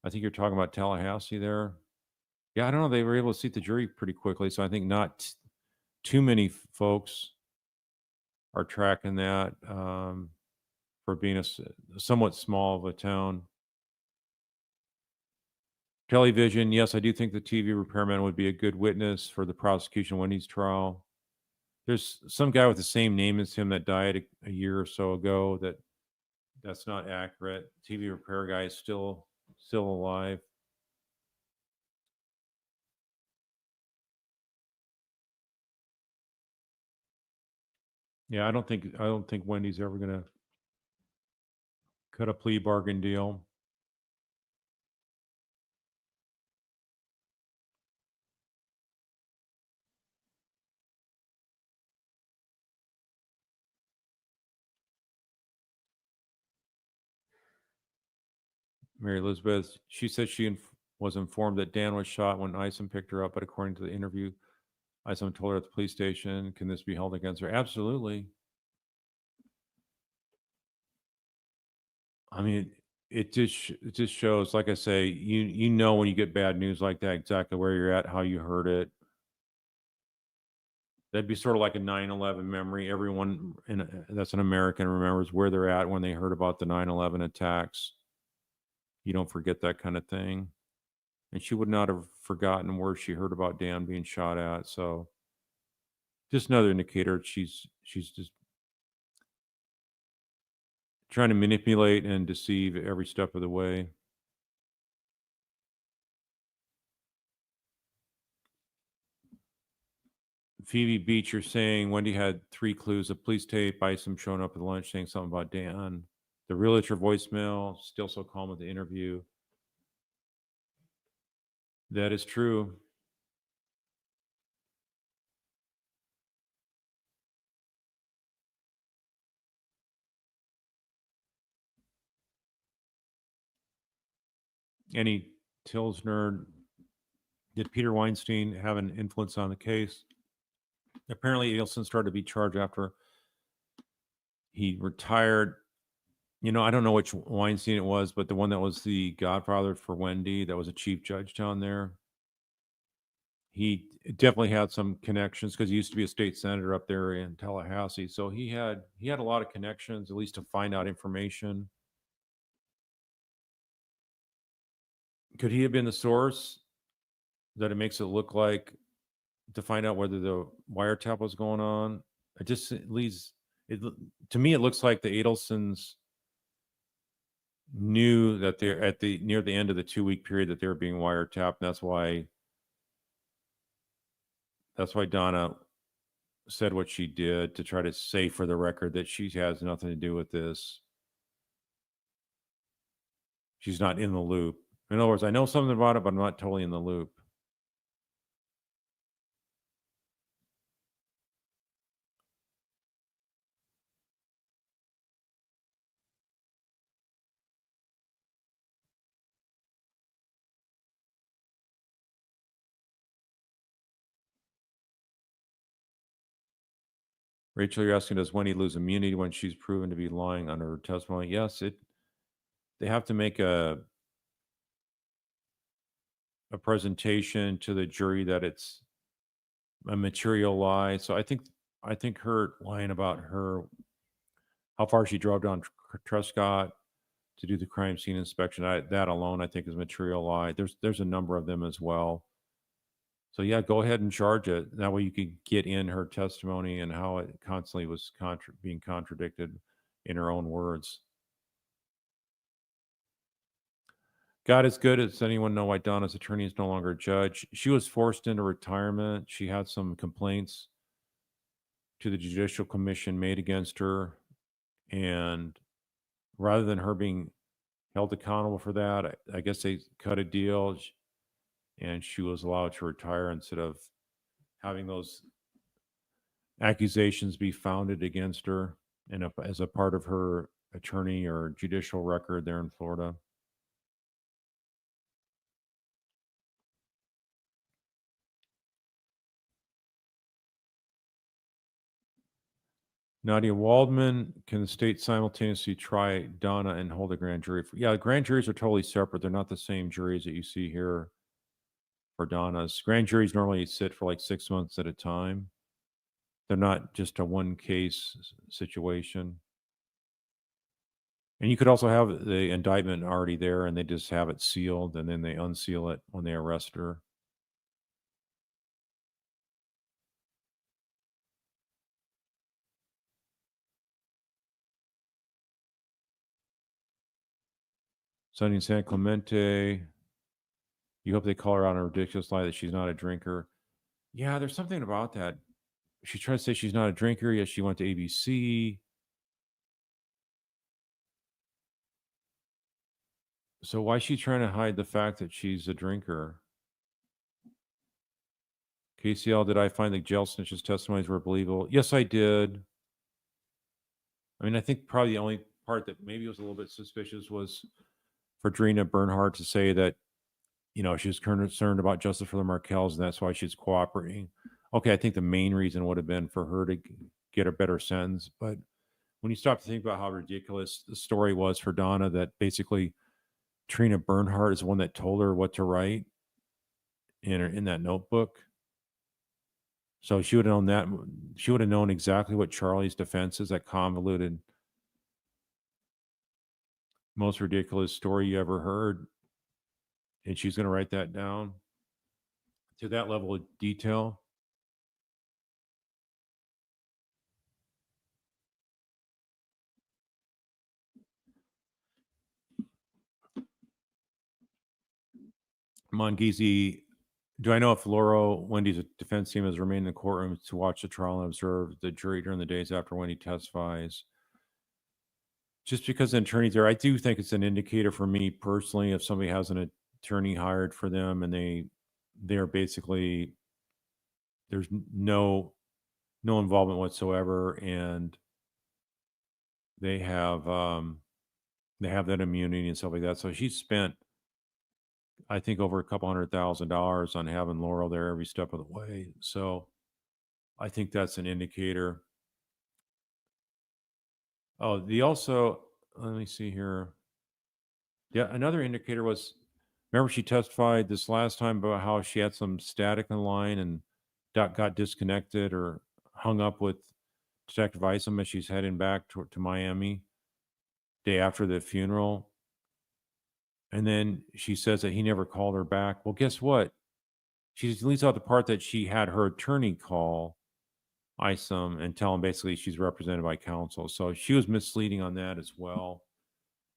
I think you're talking about Tallahassee there. Yeah, I don't know. They were able to seat the jury pretty quickly, so I think not too many folks are tracking that for being a somewhat small of a town. Television, yes, I do think the TV repairman would be a good witness for the prosecution Wendy's trial. There's some guy with the same name as him that died a year or so ago. That's not accurate. TV repair guy is still alive. Yeah, I don't think Wendy's ever gonna cut a plea bargain deal. Mary Elizabeth, she said she was informed that Dan was shot when Isom picked her up, but according to the interview, Isom told her at the police station. Can this be held against her? Absolutely. I mean, it just shows, like I say, you know when you get bad news like that exactly where you're at, how you heard it. That'd be sort of like a 9/11 memory. Everyone that's an American remembers where they're at when they heard about the 9/11 attacks. You don't forget that kind of thing. And she would not have forgotten where she heard about Dan being shot at. So just another indicator she's just trying to manipulate and deceive every step of the way. Phoebe Beach, you're saying Wendy had 3 clues: a police tape, Isom showing up at lunch saying something about Dan, the realtor voicemail, still so calm at the interview. That is true. Any Tilsner, did Peter Weinstein have an influence on the case? Apparently, Adelson started to be charged after he retired. I don't know which Weinstein it was, but the one that was the godfather for Wendy, that was a chief judge down there. He definitely had some connections because he used to be a state senator up there in Tallahassee. So he had a lot of connections, at least to find out information. Could he have been the source that it makes it look like, to find out whether the wiretap was going on? It just leads it to me. It looks like the Adelsons knew that they're at the near the end of the 2-week period that they were being wiretapped. And that's why Donna said what she did, to try to say for the record that she has nothing to do with this. She's not in the loop. In other words, I know something about it, but I'm not totally in the loop. Rachel, you're asking, does Wendy lose immunity when she's proven to be lying under her testimony? Yes, they have to make a presentation to the jury that it's a material lie. So I think her lying about how far she drove down Trescott to do the crime scene inspection, that alone I think is material lie. There's a number of them as well. So yeah, go ahead and charge it. That way you could get in her testimony and how it constantly was being contradicted in her own words. God is good. Does anyone know why Donna's attorney is no longer a judge? She was forced into retirement. She had some complaints to the Judicial Commission made against her. And rather than her being held accountable for that, I guess they cut a deal and she was allowed to retire instead of having those accusations be founded against her and as a part of her attorney or judicial record there in Florida. Nadia Waldman, can the state simultaneously try Donna and hold a grand jury? Yeah, grand juries are totally separate. They're not the same juries that you see here for Donna's. Grand juries normally sit for like 6 months at a time. They're not just a one case situation. And you could also have the indictment already there and they just have it sealed and then they unseal it when they arrest her. Sonny San Clemente, you hope they call her out on a ridiculous lie that she's not a drinker. Yeah, there's something about that. She tries to say she's not a drinker, yet she went to ABC. So why is she trying to hide the fact that she's a drinker? KCL, did I find the jail snitches' testimonies were believable? Yes, I did. I mean, I think probably the only part that maybe was a little bit suspicious was for Drina Bernhardt to say that, she was concerned about justice for the Markels and that's why she's cooperating. Okay, I think the main reason would have been for her to get a better sentence. But when you stop to think about how ridiculous the story was for Donna, that basically Trina Bernhardt is the one that told her what to write in that notebook. So she would have known that. She would have known exactly what Charlie's defense is, that convoluted, most ridiculous story you ever heard. And she's going to write that down to that level of detail. Mongeezy, do I know if Laura, Wendy's defense team, has remained in the courtroom to watch the trial and observe the jury during the days after Wendy testifies? Just because the attorney's there, I do think it's an indicator for me personally if somebody has an attorney hired for them and they they're basically, there's no involvement whatsoever, and they have that immunity and stuff like that. So she spent, I think, over a couple $100,000 on having Laurel there every step of the way. So I think that's an indicator. Oh, the also, let me see here. Yeah, another indicator was, remember she testified this last time about how she had some static in the line and got disconnected or hung up with Detective Isom as she's heading back to Miami day after the funeral. And then she says that he never called her back. Well, guess what? She leaves out the part that she had her attorney call Isom and tell him basically she's represented by counsel. So she was misleading on that as well.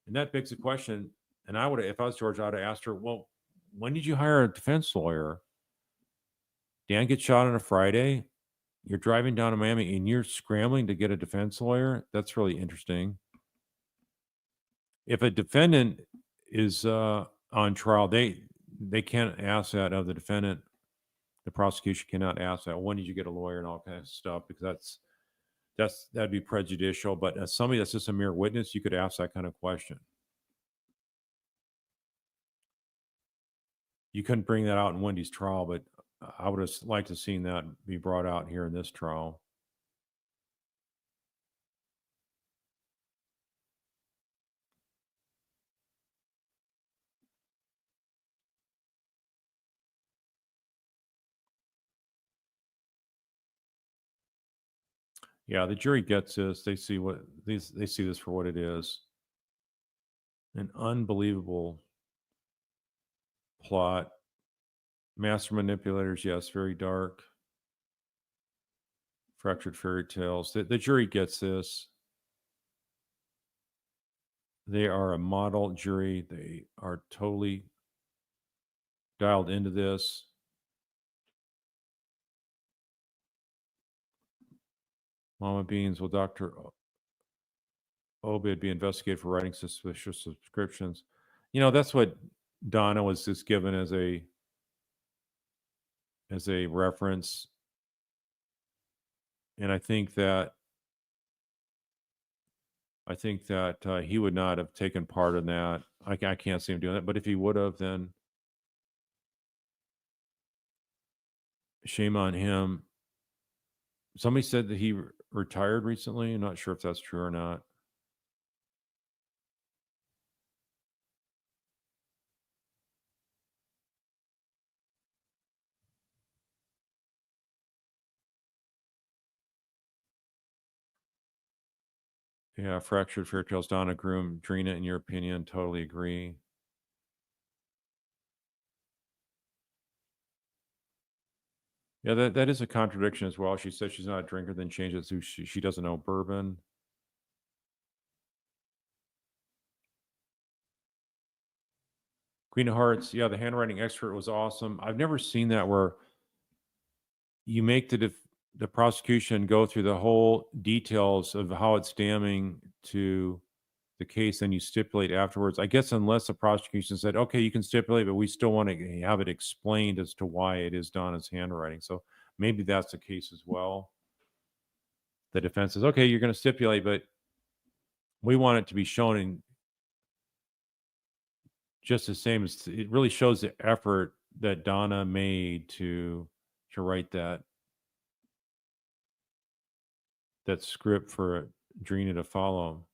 And that begs the question. And I would, if I was George, I'd have asked her, well, when did you hire a defense lawyer? Dan gets shot on a Friday. You're driving down to Miami and you're scrambling to get a defense lawyer. That's really interesting. If a defendant is on trial, they can't ask that of the defendant. The prosecution cannot ask that. When did you get a lawyer and all kind of stuff? Because that'd be prejudicial. But as somebody that's just a mere witness, you could ask that kind of question. You couldn't bring that out in Wendy's trial, but I would have liked to seen that be brought out here in this trial. Yeah, the jury gets this. They see they see this for what it is. An unbelievable plot. Master manipulators, yes, very dark. Fractured fairy tales. The jury gets this. They are a model jury. They are totally dialed into this. Mama Beans, will Dr. Obid be investigated for writing suspicious subscriptions? You know, that's what Donna was just given as a reference. And I think that he would not have taken part in that. I can't see him doing that. But if he would have, then shame on him. Somebody said that he retired recently. I'm not sure if that's true or not. Yeah, fractured fairy tales, Donna Groom, Drina, in your opinion, totally agree. Yeah, that is a contradiction as well. She says she's not a drinker, then changes to she doesn't know bourbon. Queen of Hearts, yeah, the handwriting expert was awesome. I've never seen that where you make the prosecution go through the whole details of how it's damning to the case, then you stipulate afterwards. I guess unless the prosecution said, okay, you can stipulate, but we still want to have it explained as to why it is Donna's handwriting. So maybe that's the case as well. The defense says, okay, you're going to stipulate, but we want it to be shown in just the same as it really shows the effort that Donna made to write that script for Drina to follow.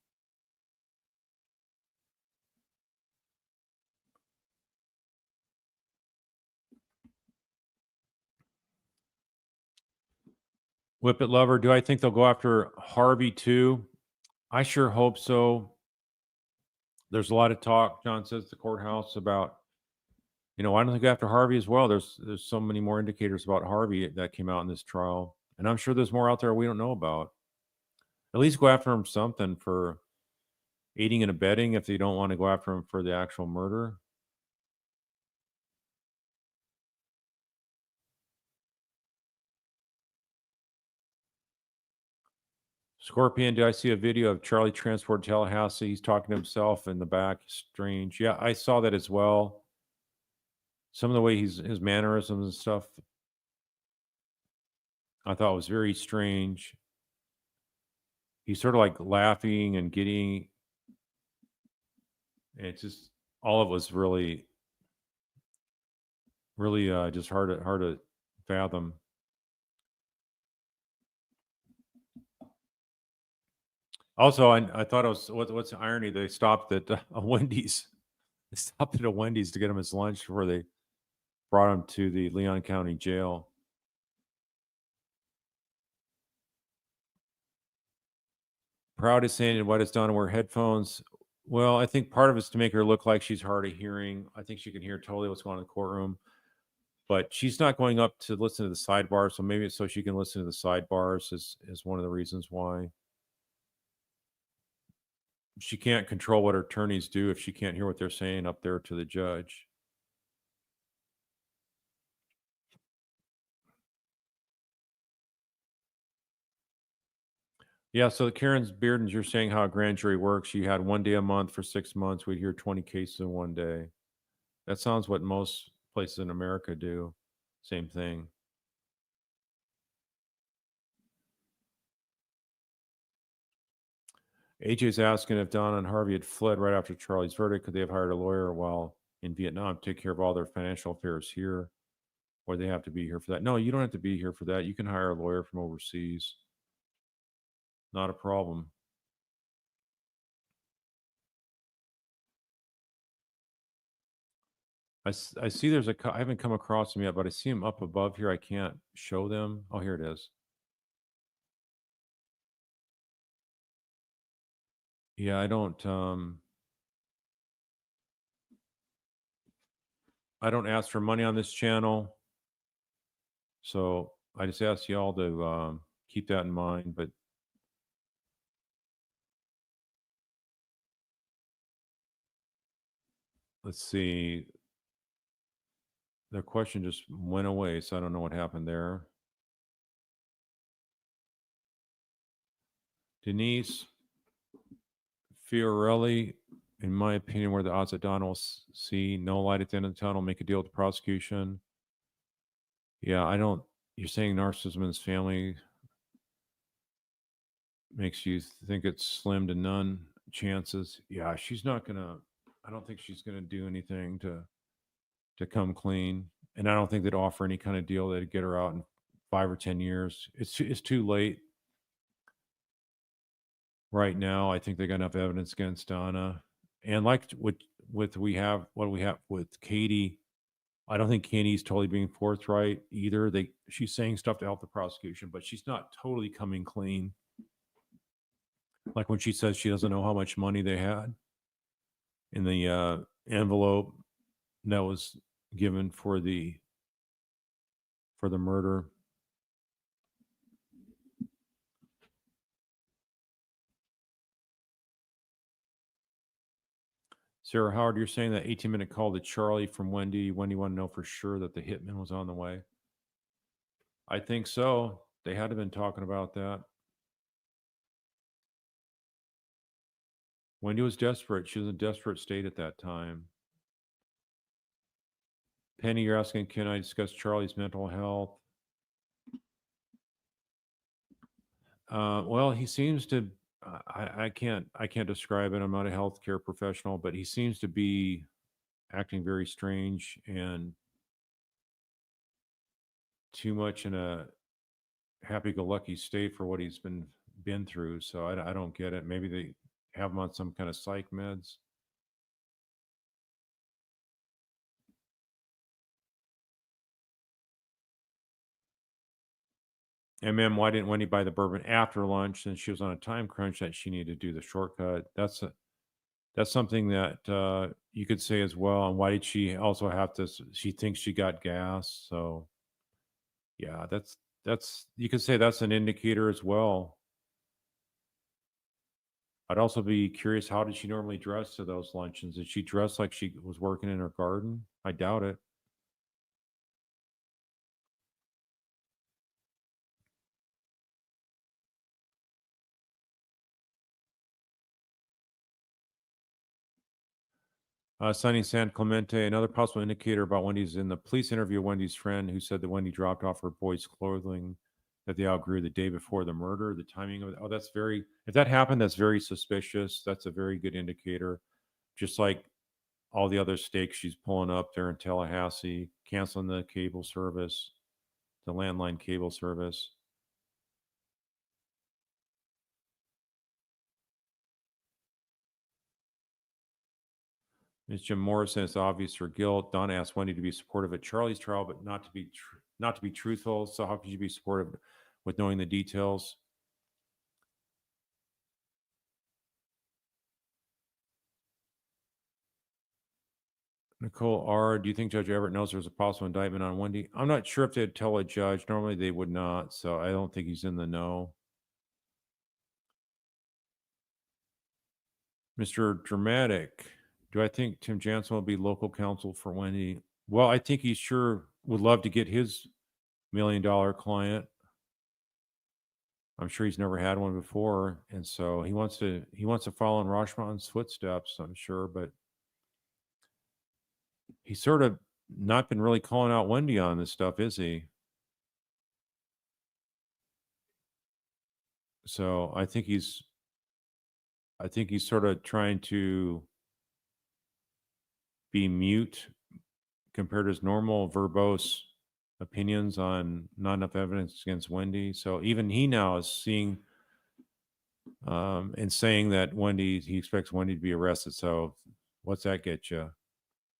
Whippet Lover, do I think they'll go after Harvey too? I sure hope so. There's a lot of talk, John says, the courthouse about, why don't they go after Harvey as well? There's so many more indicators about Harvey that came out in this trial. And I'm sure there's more out there we don't know about. At least go after him something for aiding and abetting if they don't want to go after him for the actual murder. Scorpion, do I see a video of Charlie transport Tallahassee? He's talking to himself in the back. Strange. Yeah, I saw that as well. some of the way his mannerisms and stuff, I thought was very strange. He's sort of like laughing and getting. It's just all of it was really, really just hard to fathom. Also, I thought it was what's the irony? They stopped at a Wendy's. They stopped at a Wendy's to get him his lunch before they brought him to the Leon County Jail. Proud is saying, "Why does Donna wear headphones?" Well, I think part of it's to make her look like she's hard of hearing. I think she can hear totally what's going on in the courtroom, but she's not going up to listen to the sidebar. So maybe it's so she can listen to the sidebars is one of the reasons why. She can't control what her attorneys do if she can't hear what they're saying up there to the judge. Yeah, so Karen's Beardens, you're saying how a grand jury works. You had 1 day a month for 6 months. We'd hear 20 cases in 1 day. That sounds what most places in America do. Same thing. AJ's asking if Donna and Harvey had fled right after Charlie's verdict. Could they have hired a lawyer while in Vietnam to take care of all their financial affairs here? Or they have to be here for that? No, you don't have to be here for that. You can hire a lawyer from overseas. Not a problem. I see there's I haven't come across them yet, but I see them up above here. I can't show them. Oh, here it is. Yeah, I don't ask for money on this channel. So I just ask y'all to keep that in mind. But let's see. The question just went away, so I don't know what happened there. Denise Fiorelli, in my opinion, where the odds that Donna will see no light at the end of the tunnel, make a deal with the prosecution. Yeah, I don't. You're saying narcissism in his family makes you think it's slim to none chances. Yeah, she's not gonna. I don't think she's gonna do anything to come clean, and I don't think they'd offer any kind of deal that'd get her out in 5 or 10 years. It's too late right now. I think they got enough evidence against Donna, and like with we have what we have with Katie. I don't think Katie's totally being forthright either. She's saying stuff to help the prosecution, but she's not totally coming clean. Like when she says she doesn't know how much money they had in the envelope that was given for the murder. Sarah Howard, you're saying that 18-minute call to Charlie from Wendy. Wendy wanted to know for sure that the hitman was on the way. I think so. They had to have been talking about that. Wendy was desperate. She was in a desperate state at that time. Penny, you're asking, can I discuss Charlie's mental health? Well, he seems to. I can't describe it. I'm not a healthcare professional, but he seems to be acting very strange and too much in a happy-go-lucky state for what he's been through. So I don't get it. Maybe they have him on some kind of psych meds. And then why didn't Wendy buy the bourbon after lunch? And she was on a time crunch that she needed to do the shortcut. That's something that you could say as well. And why did she also have to? She thinks she got gas. So yeah, that's you could say that's an indicator as well. I'd also be curious, how did she normally dress to those luncheons? Did she dress like she was working in her garden? I doubt it. Sonny San Clemente, another possible indicator about Wendy's in the police interview. Wendy's friend who said that Wendy dropped off her boy's clothing that they outgrew the day before the murder. The timing of it. Oh, that's very. If that happened, that's very suspicious. That's a very good indicator. Just like all the other stakes she's pulling up there in Tallahassee, canceling the cable service, the landline cable service. Ms. Jim Morrison, it's obvious her guilt. Donna asked Wendy to be supportive at Charlie's trial, but not to be truthful. So how could you be supportive with knowing the details? Nicole R., do you think Judge Everett knows there's a possible indictment on Wendy? I'm not sure if they'd tell a judge. Normally they would not, so I don't think he's in the know. Mr. Dramatic, do I think Tim Jansen will be local counsel for Wendy? Well, I think he sure would love to get his $1 million client. I'm sure he's never had one before, and so he wants to follow in Rashomoni's footsteps, I'm sure, but he's sort of not been really calling out Wendy on this stuff, is he? So I think he's sort of trying to be mute compared to his normal verbose opinions on not enough evidence against Wendy. So even he now is seeing and saying that he expects Wendy to be arrested. So what's that get you?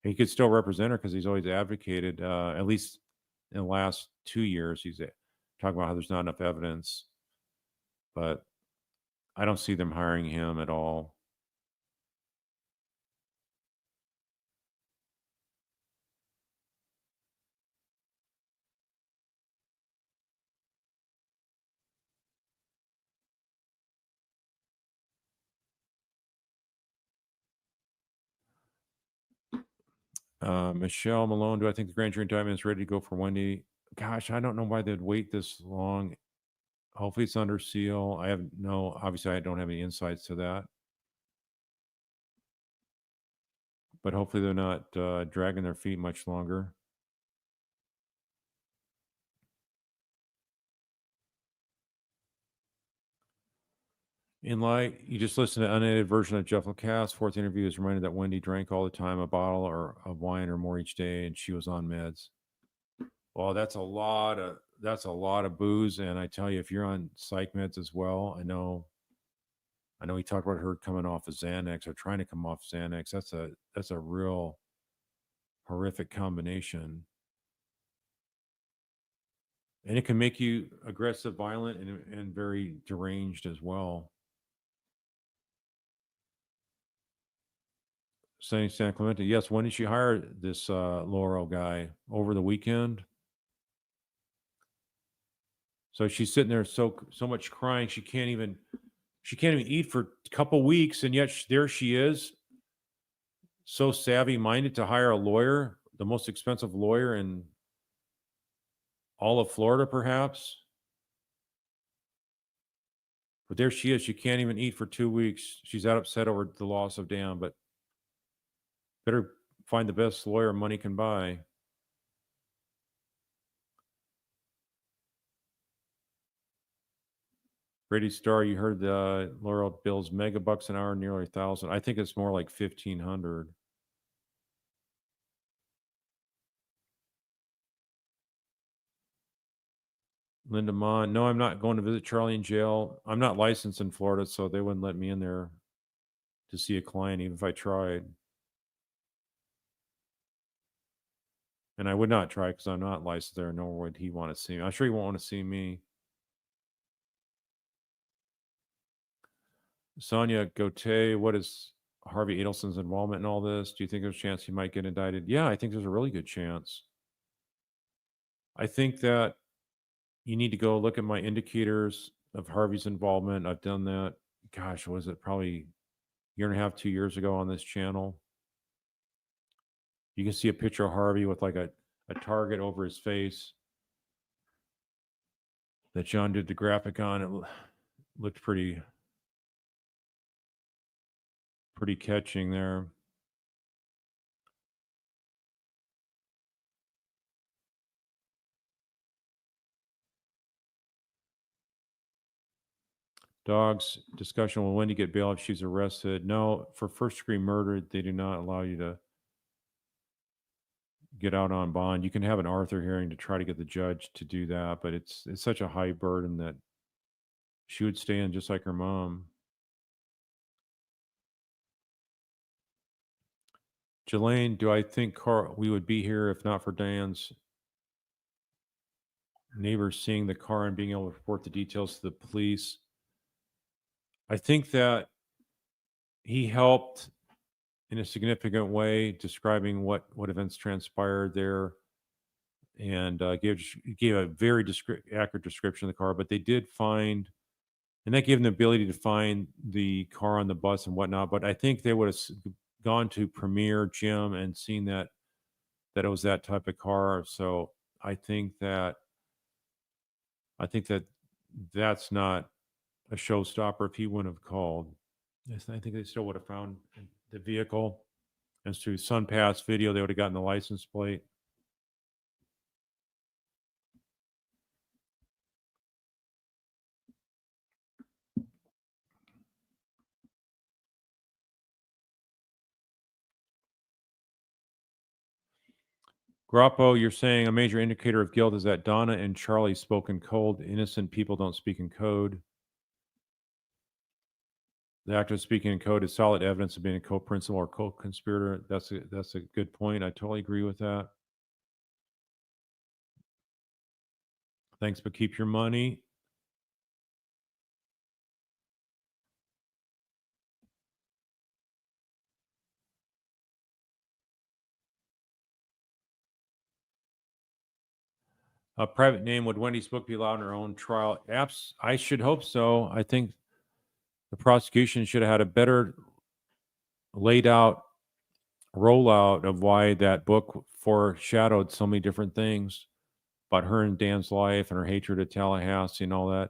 He could still represent her because he's always advocated, at least in the last 2 years, he's talking about how there's not enough evidence. But I don't see them hiring him at all. Michelle Malone, do I think the grand jury indictment is ready to go for Wendy? Gosh, I don't know why they'd wait this long. Hopefully it's under seal. Obviously I don't have any insights to that, but hopefully they're not dragging their feet much longer. In light, you just listened to an unedited version of Jeff LeCass. Fourth interview is reminded that Wendy drank all the time, a bottle or of wine or more each day, and she was on meds. Well, that's a lot of booze, and I tell you, if you're on psych meds as well, I know he talked about her coming off of Xanax or trying to come off Xanax. That's a real horrific combination, and it can make you aggressive, violent, and very deranged as well. Saying San Clemente, yes. When did she hire this Laurel guy over the weekend? So she's sitting there so much crying she can't even eat for a couple weeks, and yet there she is, so savvy minded to hire a lawyer, the most expensive lawyer in all of Florida, perhaps. But there she is. She can't even eat for 2 weeks. She's that upset over the loss of Dan, but better find the best lawyer money can buy. Brady Star, you heard the Laurel bills mega bucks an hour, nearly 1,000. I think it's more like 1,500. Linda Mon, no, I'm not going to visit Charlie in jail. I'm not licensed in Florida, so they wouldn't let me in there to see a client, even if I tried. And I would not try because I'm not licensed there, nor would he want to see me. I'm sure he won't want to see me. Sonia Gautier, what is Harvey Adelson's involvement in all this? Do you think there's a chance he might get indicted? Yeah, I think there's a really good chance. I think that you need to go look at my indicators of Harvey's involvement. I've done that. Gosh, was it probably a year and a half, 2 years ago on this channel? You can see a picture of Harvey with like a target over his face that John did the graphic on. It looked pretty catching there. Dogs, discussion, will Wendy get bail if she's arrested? No, for first degree murder, they do not allow you to get out on bond. You can have an Arthur hearing to try to get the judge to do that, but it's such a high burden that she would stay in just like her mom. Jelaine, do I think we would be here if not for Diane's neighbors seeing the car and being able to report the details to the police? I think that he helped in a significant way describing what events transpired there, and gave a very accurate description of the car. But they did find, and that gave them the ability to find the car on the bus and whatnot. But I think they would have gone to Premier Jim and seen that it was that type of car. So I think that that's not a showstopper if he wouldn't have called. Yes, I think they still would have found the vehicle. As to SunPass video, they would have gotten the license plate. Grappo, you're saying a major indicator of guilt is that Donna and Charlie spoke in code. Innocent people don't speak in code. The act of speaking in code is solid evidence of being a co-principal or co-conspirator. That's a good point. I totally agree with that. Thanks, but keep your money. A private name, would Wendy's book be allowed in her own trial? I should hope so. I think the prosecution should have had a better laid out rollout of why that book foreshadowed so many different things about her and Dan's life and her hatred of Tallahassee and all that.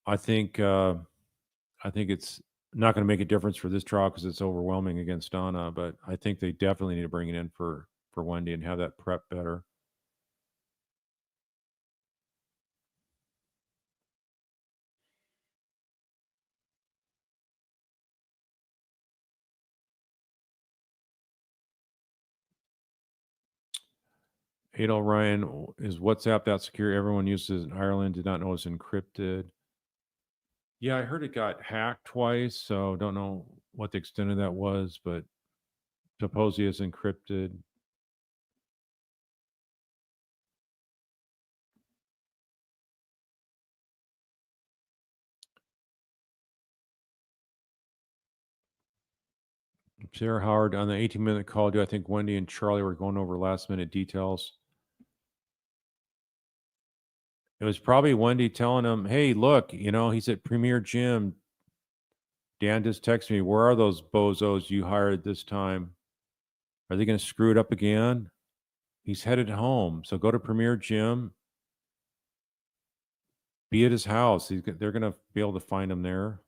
I think it's not going to make a difference for this trial because it's overwhelming against Donna. But I think they definitely need to bring it in for Wendy and have that prep better. Adol Ryan, is WhatsApp that secure? Everyone uses it in Ireland. Did not know it was encrypted. Yeah, I heard it got hacked twice, so don't know what the extent of that was, but supposedly it's encrypted. Sarah Howard, on the 18-minute call, do I think Wendy and Charlie were going over last-minute details? It was probably Wendy telling him, "Hey, look, he's at Premier Gym. Dan just texted me. Where are those bozos you hired this time? Are they going to screw it up again? He's headed home. So go to Premier Gym. Be at his house. They're going to be able to find him there."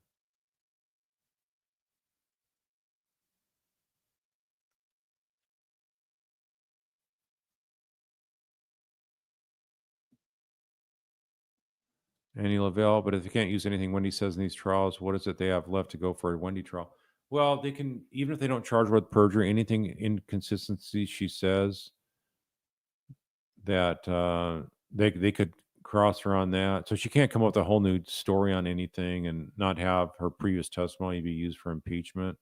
Annie Lavelle, but if they can't use anything Wendy says in these trials, what is it they have left to go for a Wendy trial? Well, they can, even if they don't charge her with perjury, anything inconsistency she says, that they could cross her on that. So she can't come up with a whole new story on anything and not have her previous testimony be used for impeachment.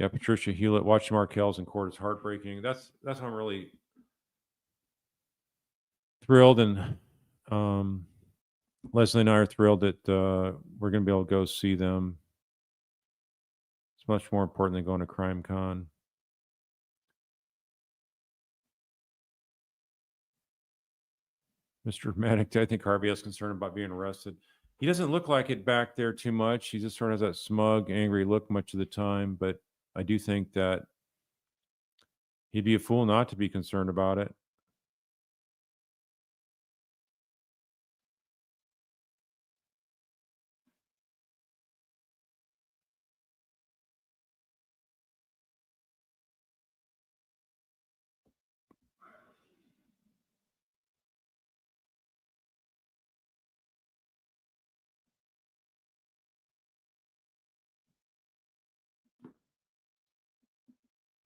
Yeah, Patricia Hewlett, watching Markel's in court is heartbreaking. That's why I'm really thrilled, and Leslie and I are thrilled that we're going to be able to go see them. It's much more important than going to Crime Con. Mr. Dramatic, I think Harvey is concerned about being arrested. He doesn't look like it back there too much. He just sort of has that smug, angry look much of the time. But I do think that he'd be a fool not to be concerned about it.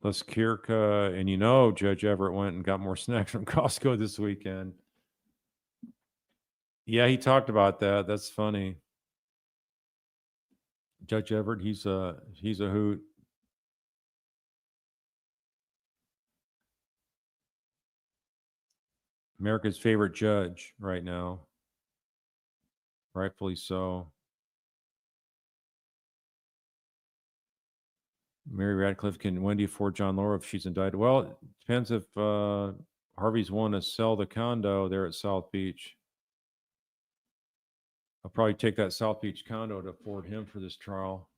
Les Kirka, and Judge Everett went and got more snacks from Costco this weekend. Yeah, he talked about that. That's funny. Judge Everett, he's a hoot. America's favorite judge right now. Rightfully so. Mary Radcliffe, can Wendy afford John Laura if she's indicted? Well, it depends if Harvey's willing to sell the condo there at South Beach. I'll probably take that South Beach condo to afford him for this trial.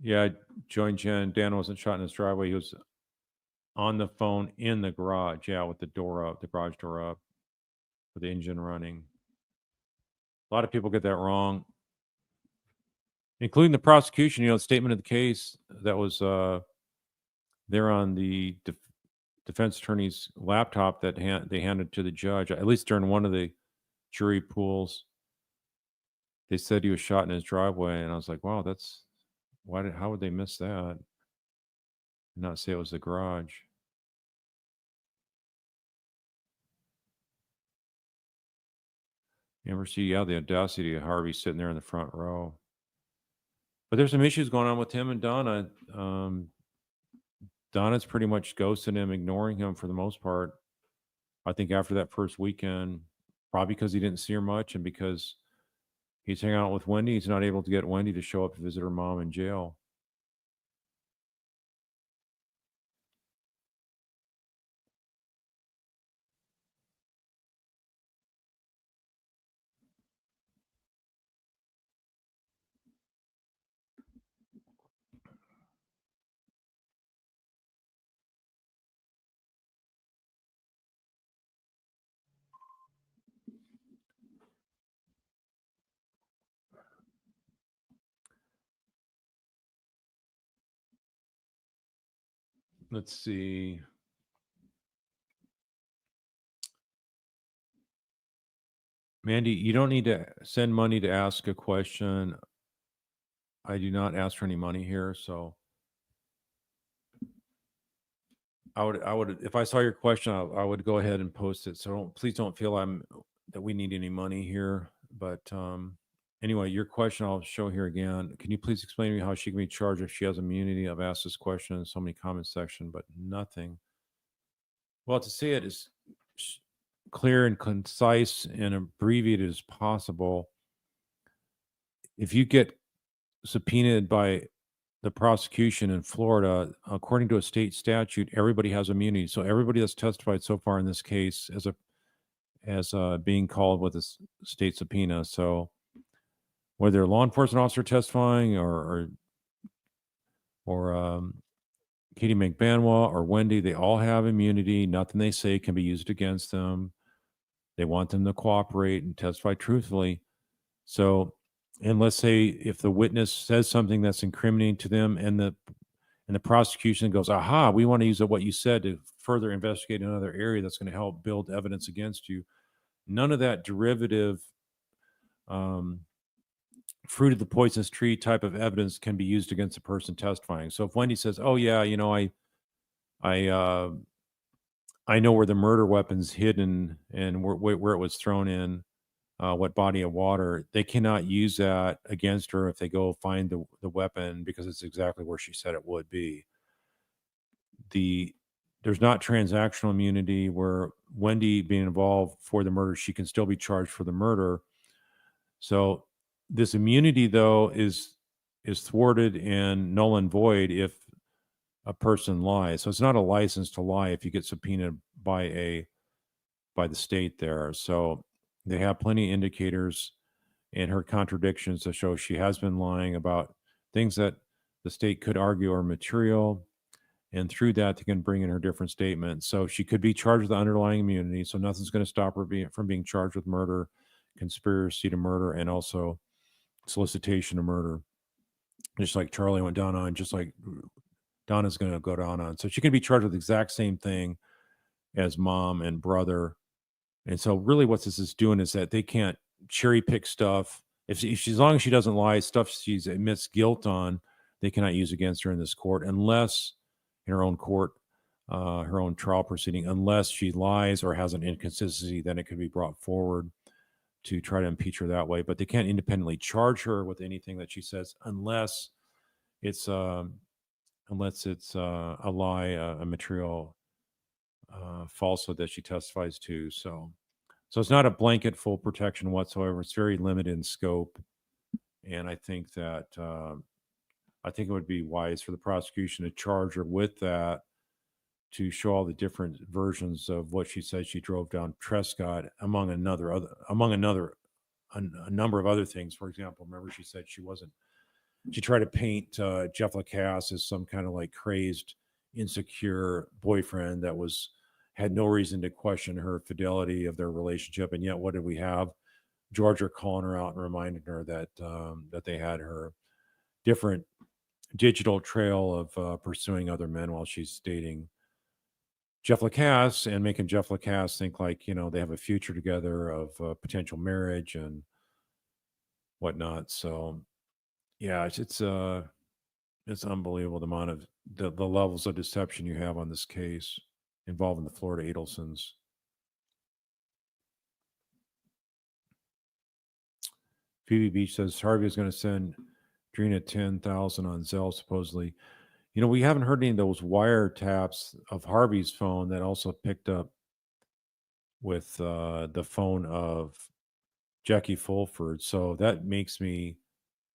Yeah, I joined Jen. Dan wasn't shot in his driveway. He was on the phone in the garage. Yeah, with the door up, the garage door up, with the engine running. A lot of people get that wrong, including the prosecution. Statement of the case that was there on the defense attorney's laptop that they handed to the judge. At least during one of the jury pools, they said he was shot in his driveway, and I was like, "Wow, that's how would they miss that? Not say it was the garage." You ever see, the audacity of Harvey sitting there in the front row. But there's some issues going on with him and Donna. Donna's pretty much ghosting him, ignoring him for the most part. I think after that first weekend, probably because he didn't see her much and because he's hanging out with Wendy, he's not able to get Wendy to show up to visit her mom in jail. Let's see. Mandy, you don't need to send money to ask a question. I do not ask for any money here, so I would, if I saw your question, I would go ahead and post it. So please don't feel that we need any money here. But anyway, your question I'll show here again. Can you please explain to me how she can be charged if she has immunity? I've asked this question in so many comment section, but nothing. Well, to say it as clear and concise and abbreviated as possible, if you get subpoenaed by the prosecution in Florida, according to a state statute, everybody has immunity. So everybody that's testified so far in this case as being called with a state subpoena. So whether a law enforcement officer testifying or Katie McBanwa or Wendy, they all have immunity. Nothing they say can be used against them. They want them to cooperate and testify truthfully. So, and let's say if the witness says something that's incriminating to them, and the prosecution goes, "Aha, we want to use what you said to further investigate another area that's going to help build evidence against you." None of that derivative, fruit of the poisonous tree type of evidence can be used against the person testifying. So if Wendy says, "Oh yeah, I I know where the murder weapon's hidden and where it was thrown in, what body of water," they cannot use that against her if they go find the weapon, because it's exactly where she said it would be. There's not transactional immunity where Wendy being involved for the murder, she can still be charged for the murder. So this immunity, though, is thwarted and null and void if a person lies. So it's not a license to lie if you get subpoenaed by the state there. So they have plenty of indicators in her contradictions to show she has been lying about things that the state could argue are material. And through that, they can bring in her different statements. So she could be charged with the underlying immunity. So nothing's going to stop her from being charged with murder, conspiracy to murder, and also solicitation to murder. Just like Charlie went down on, just like Donna's going to go down on. So she can be charged with the exact same thing. as mom and brother. And so really what this is doing is that they can't cherry pick stuff. As long as she doesn't lie, stuff she admits guilt on, they cannot use against her in this court unless in her own court, her own trial proceeding, unless she lies or has an inconsistency, then it could be brought forward to try to impeach her that way. But they can't independently charge her with anything that she says it's unless it's a lie, a material falsehood that she testifies to. So it's not a blanket full protection whatsoever. It's very limited in scope, and I think it would be wise for the prosecution to charge her with that to show all the different versions of what she said she drove down Trescott, among a number of other things. For example, remember she said she tried to paint Jeff Lacasse as some kind of like crazed, insecure boyfriend that had no reason to question her fidelity of their relationship. And yet, what did we have? Georgia calling her out and reminding her that they had her different digital trail of pursuing other men while she's dating Jeff Lacasse, and making Jeff Lacasse think like, they have a future together of potential marriage and whatnot. So yeah, it's unbelievable the amount of the levels of deception you have on this case involving the Florida Adelsons. Phoebe Beach says Harvey is going to send Drina 10,000 on Zelle, supposedly. We haven't heard any of those wiretaps of Harvey's phone that also picked up with the phone of Jackie Fulford. So that makes me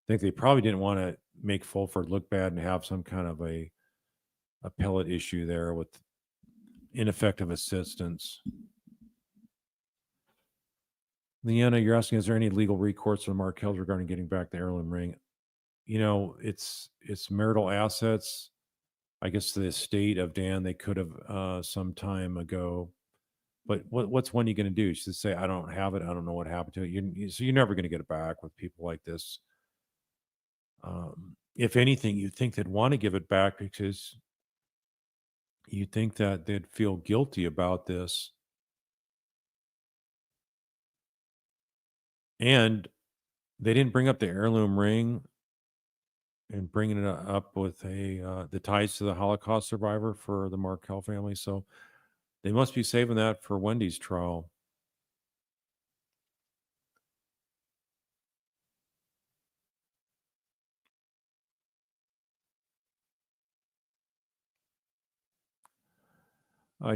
think they probably didn't want to make Fulford look bad and have some kind of a appellate issue there with ineffective assistance. Leanna, you're asking, is there any legal recourse for the Markels regarding getting back the heirloom ring? It's marital assets. I guess the estate of Dan, they could have some time ago. But what's one you going to do? Just say, I don't have it. I don't know what happened to it. So you're never going to get it back with people like this. If anything, you think they'd want to give it back because you think that they'd feel guilty about this. And they didn't bring up the heirloom ring and bringing it up with the ties to the Holocaust survivor for the Markel family. So they must be saving that for Wendy's trial.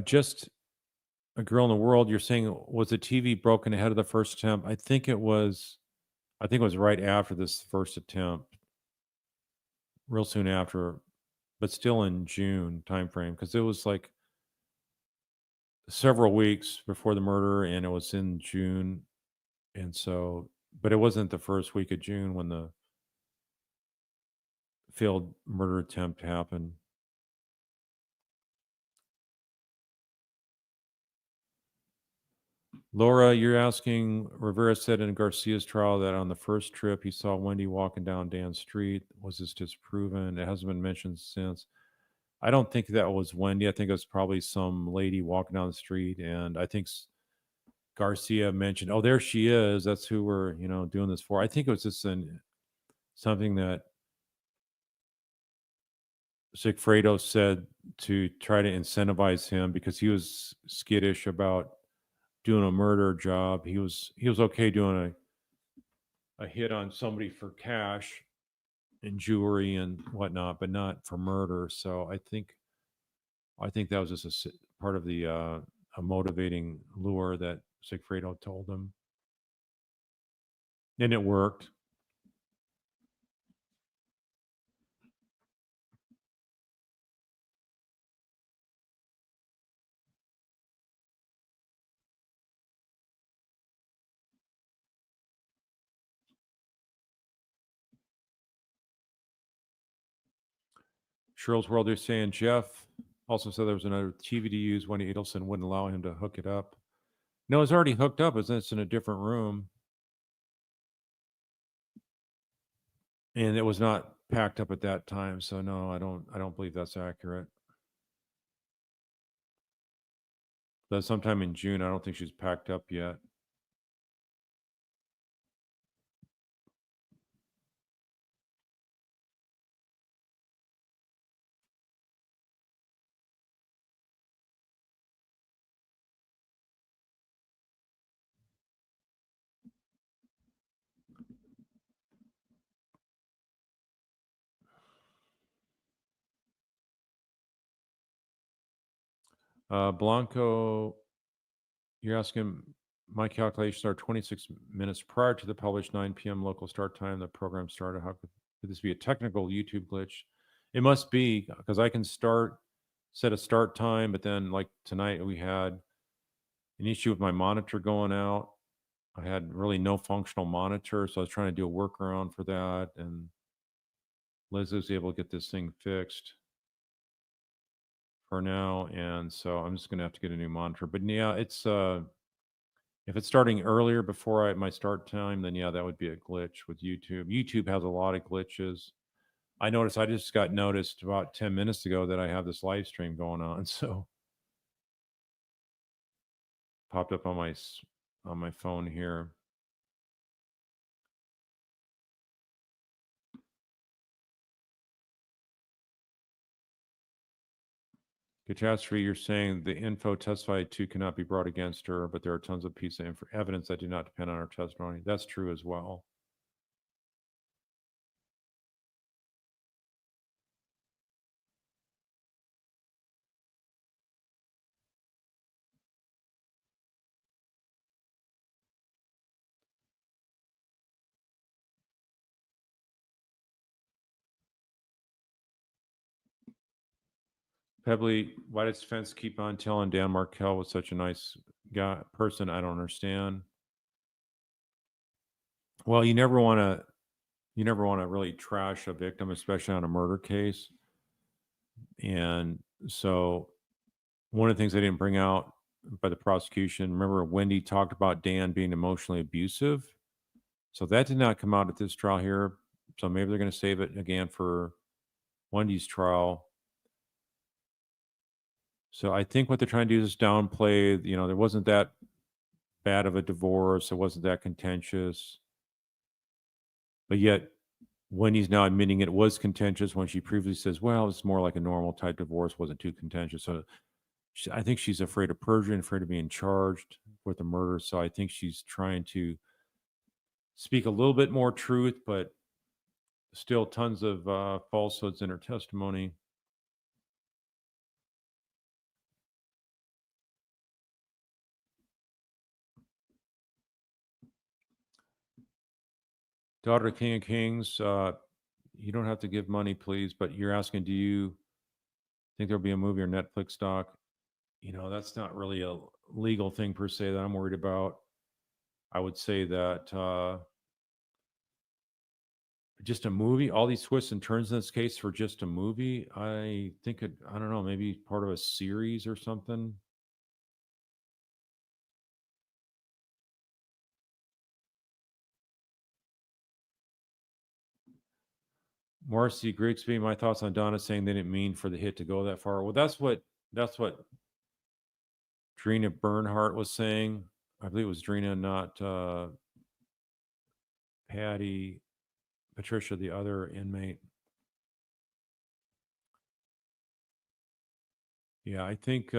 Just a girl in the world. You're saying, was the TV broken ahead of the first attempt? I think it was right after this first attempt, real soon after, but still in June timeframe, because it was like several weeks before the murder, and it was in June, and so, but it wasn't the first week of June when the failed murder attempt happened. Laura, you're asking, Rivera said in Garcia's trial that on the first trip he saw Wendy walking down Dan Street. Was this disproven? It hasn't been mentioned since. I don't think that was Wendy. I think it was probably some lady walking down the street. And I think Garcia mentioned, oh, there she is. That's who we're, doing this for. I think it was just something that Sigfredo said to try to incentivize him because he was skittish about doing a murder job. He was okay doing a hit on somebody for cash and jewelry and whatnot, but not for murder. So I think that was just a part of the a motivating lure that Sigfredo told him, and it worked. Cheryl's World, they're saying Jeff also said there was another TV to use. Wendi Adelson wouldn't allow him to hook it up. No, it's already hooked up. It's in a different room. And it was not packed up at that time. So no, I don't believe that's accurate. That's sometime in June. I don't think she's packed up yet. Blanco, you're asking, my calculations are 26 minutes prior to the published 9 p.m. local start time. The program started. How could this be a technical YouTube glitch? It must be, because I can set a start time, but then like tonight we had an issue with my monitor going out. I had really no functional monitor, so I was trying to do a workaround for that, and Liz was able to get this thing fixed for now, and so I'm just gonna have to get a new monitor. But yeah, it's if it's starting earlier before my start time, then yeah, that would be a glitch with YouTube. YouTube has a lot of glitches. I just got noticed about 10 minutes ago that I have this live stream going on, so popped up on my phone here. Catastrophe, you're saying the info testified to cannot be brought against her, but there are tons of pieces of evidence that do not depend on her testimony. That's true as well. Pebbly, why does defense keep on telling Dan Markel was such a nice person? I don't understand. Well, you never want to really trash a victim, especially on a murder case. And so one of the things I didn't bring out by the prosecution, remember Wendy talked about Dan being emotionally abusive. So that did not come out at this trial here. So maybe they're going to save it again for Wendy's trial. So I think what they're trying to do is downplay, there wasn't that bad of a divorce. It wasn't that contentious. But yet Wendy's now admitting it was contentious when she previously says, well, it's more like a normal type divorce, wasn't too contentious. So I think she's afraid of perjury and afraid of being charged with the murder. So I think she's trying to speak a little bit more truth, but still tons of falsehoods in her testimony. Daughter of King of Kings, you don't have to give money, please, but you're asking, do you think there'll be a movie or Netflix doc? That's not really a legal thing per se that I'm worried about. I would say that just a movie, all these twists and turns in this case for just a movie, I think I don't know, maybe part of a series or something. Marcy Grigsby, my thoughts on Donna saying they didn't mean for the hit to go that far. Well, that's what Drina Bernhardt was saying. I believe it was Drina, not Patty, Patricia, the other inmate. Yeah, I think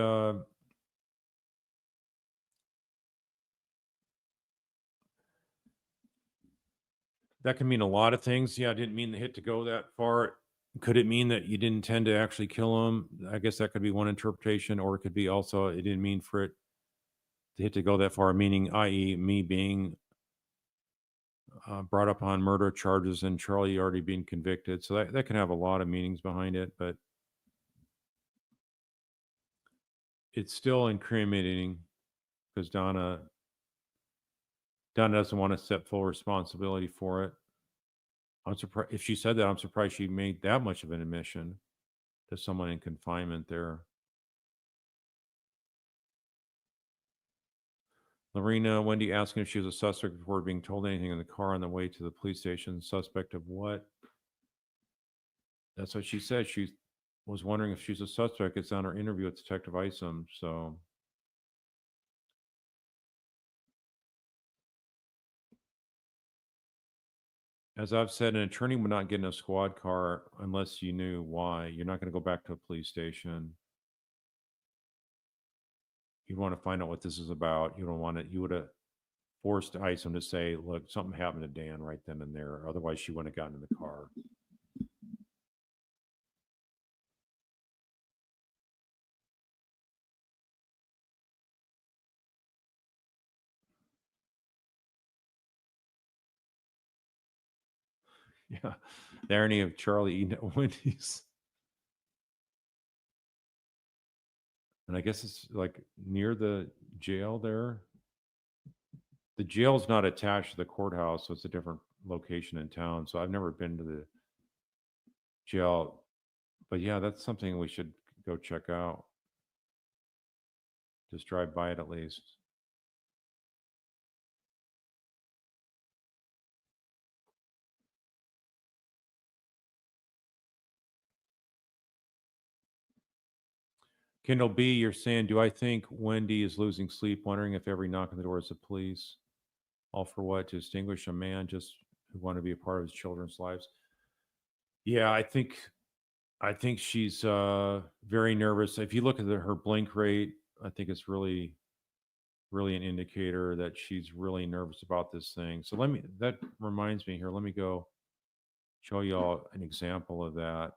that can mean a lot of things. Yeah, I didn't mean the hit to go that far. Could it mean that you didn't intend to actually kill him? I guess that could be one interpretation, or it could be also it didn't mean for it to hit to go that far, meaning, i.e., me being brought up on murder charges and Charlie already being convicted. So that can have a lot of meanings behind it, but it's still incriminating because Donna doesn't want to accept full responsibility for it. I'm surprised if she said that. I'm surprised she made that much of an admission to someone in confinement there. Lorena, Wendy asking if she was a suspect before being told anything in the car on the way to the police station. Suspect of what? That's what she said. She was wondering if she's a suspect. It's on her interview with Detective Isom. So As I've said, an attorney would not get in a squad car unless you knew why. You're not going to go back to a police station. You want to find out what this is about. You don't want it. You would have forced Isom to say, "Look, something happened to Dan right then and there." Otherwise, she wouldn't have gotten in the car. Yeah, the irony of Charlie eating at Wendy's. And I guess it's like near the jail there. The jail's not attached to the courthouse, so it's a different location in town. So I've never been to the jail, but yeah, that's something we should go check out. Just drive by it at least. Kendall B, you're saying, do I think Wendy is losing sleep, wondering if every knock on the door is the police? All for what? To distinguish a man just who want to be a part of his children's lives? Yeah, I think she's very nervous. If you look at her blink rate, I think it's really an indicator that she's really nervous about this thing. So that reminds me here. Let me go show y'all an example of that.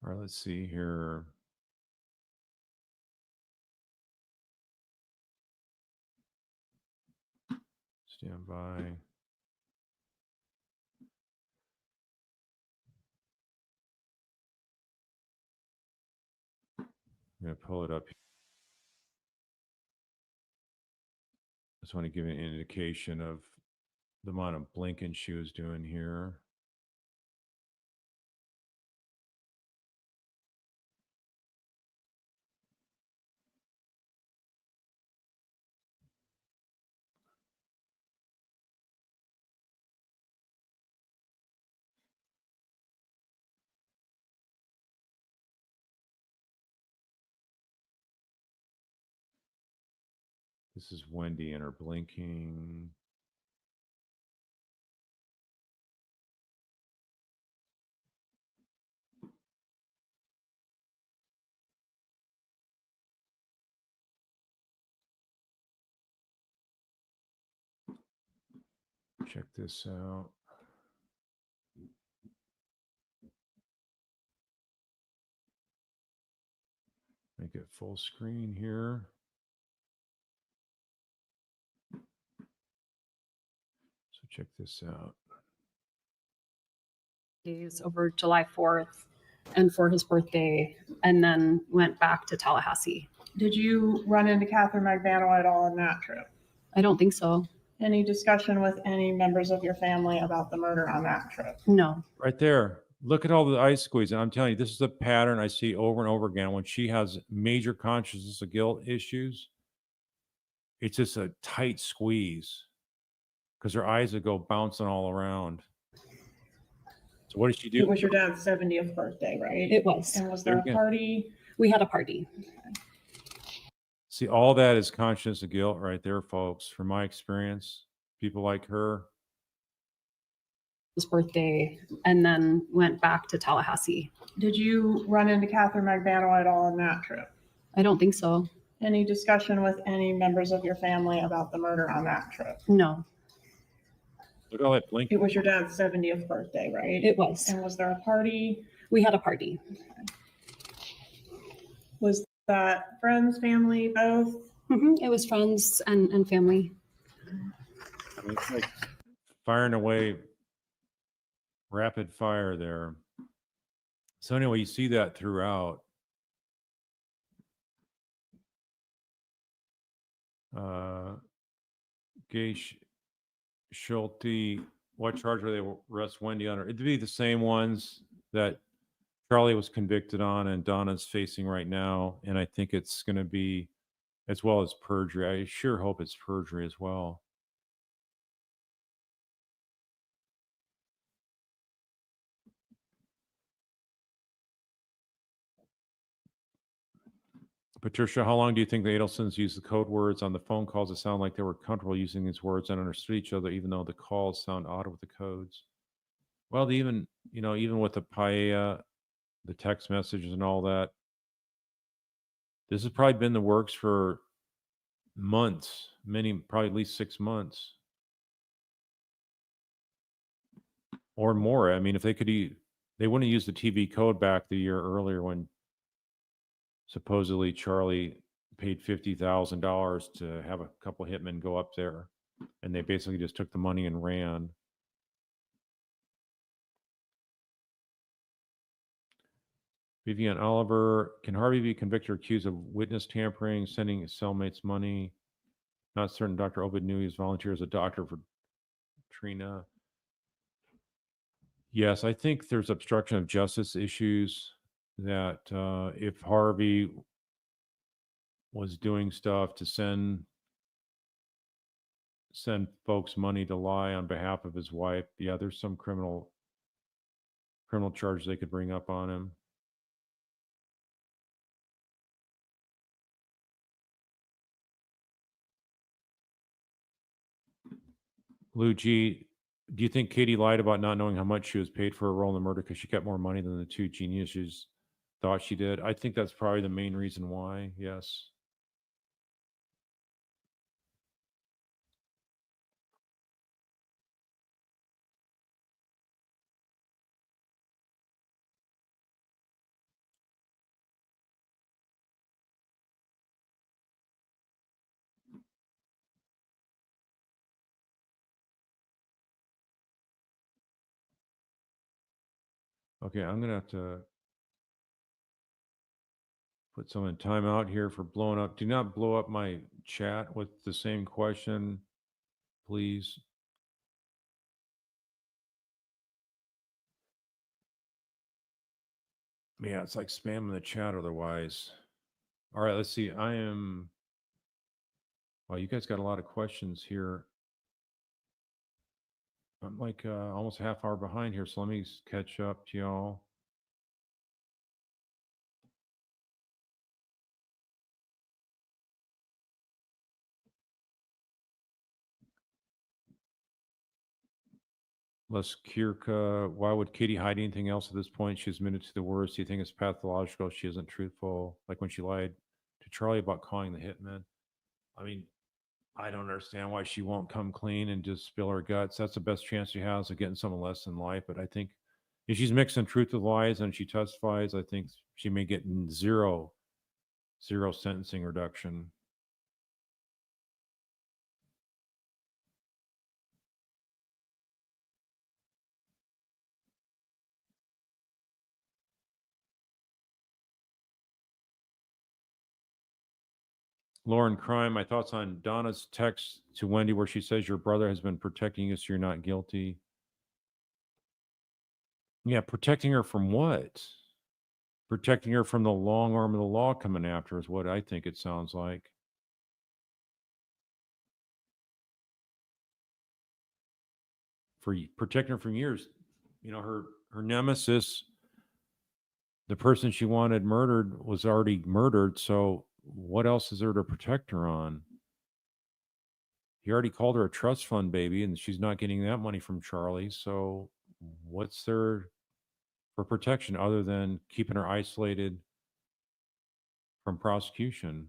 All right, let's see here. Stand by. I'm going to pull it up. Just want to give you an indication of the amount of blinking she was doing here. This is Wendy and her blinking. Check this out. Make it full screen here. So check this out. Days over July 4th and for his birthday, and then went back to Tallahassee. Did you run into Catherine Magvano at all on that trip? I don't think so. Any discussion with any members of your family about the murder on that trip? No. Right there. Look at all the ice squeeze. And I'm telling you, this is a pattern I see over and over again. When she has major consciousness of guilt issues, it's just a tight squeeze because her eyes would go bouncing all around. So what did she do? It was your dad's 70th birthday, right? It was. And was there a party? We had a party. See, all that is consciousness of guilt right there, folks. From my experience, people like her. His birthday, and then went back to Tallahassee. Did you run into Catherine Magvano at all on that trip? I don't think so. Any discussion with any members of your family about the murder on that trip? No. Look at all that blinking. It was your dad's 70th birthday, right? It was. And was there a party? We had a party. Was that friends, family, both? It was friends and family. I mean, it's like firing away rapid fire there. So anyway, you see that throughout. Gage Schulte, what charge are they arrest Wendy on? It'd be the same ones that Charlie was convicted on and Donna's facing right now. And I think it's going to be, as well as perjury. I sure hope it's perjury as well. Patricia, how long do you think the Adelsons used the code words on the phone calls? It sounded like they were comfortable using these words and understood each other, even though the calls sound odd with the codes. Well, they even, even with the paella, the text messages and all that, this has probably been the works for months, probably at least 6 months or more. I mean, if they could, they wouldn't use the TV code back the year earlier when supposedly Charlie paid $50,000 to have a couple hitmen go up there, and they basically just took the money and ran. Vivian Oliver, can Harvey be convicted or accused of witness tampering, sending his cellmates money? Not certain. Dr. Obed knew he was volunteer as a doctor for Trina. Yes, I think there's obstruction of justice issues that if Harvey was doing stuff to send folks money to lie on behalf of his wife, yeah, there's some criminal charges they could bring up on him. Lou G, do you think Katie lied about not knowing how much she was paid for her role in the murder because she kept more money than the two geniuses thought she did? I think that's probably the main reason why, yes. Okay, I'm going to have to put some in timeout here for blowing up. Do not blow up my chat with the same question, please. Yeah, it's like spamming the chat otherwise. All right, let's see. Wow, you guys got a lot of questions here. I'm like almost a half hour behind here, so let me catch up to y'all. Les Kirka, why would Katie hide anything else at this point? She's admitted to the worst. Do you think it's pathological? She isn't truthful, like when she lied to Charlie about calling the hitman. I mean, I don't understand why she won't come clean and just spill her guts. That's the best chance she has of getting someone less in life. But I think if she's mixing truth with lies and she testifies, I think she may get zero sentencing reduction. Lauren Crime, my thoughts on Donna's text to Wendy where she says your brother has been protecting you so you're not guilty. Yeah, protecting her from what? Protecting her from the long arm of the law coming after her is what I think it sounds like. For protecting her from years, her nemesis, the person she wanted murdered, was already murdered. So what else is there to protect her on? He already called her a trust fund baby, and she's not getting that money from Charlie. So what's there for protection other than keeping her isolated from prosecution?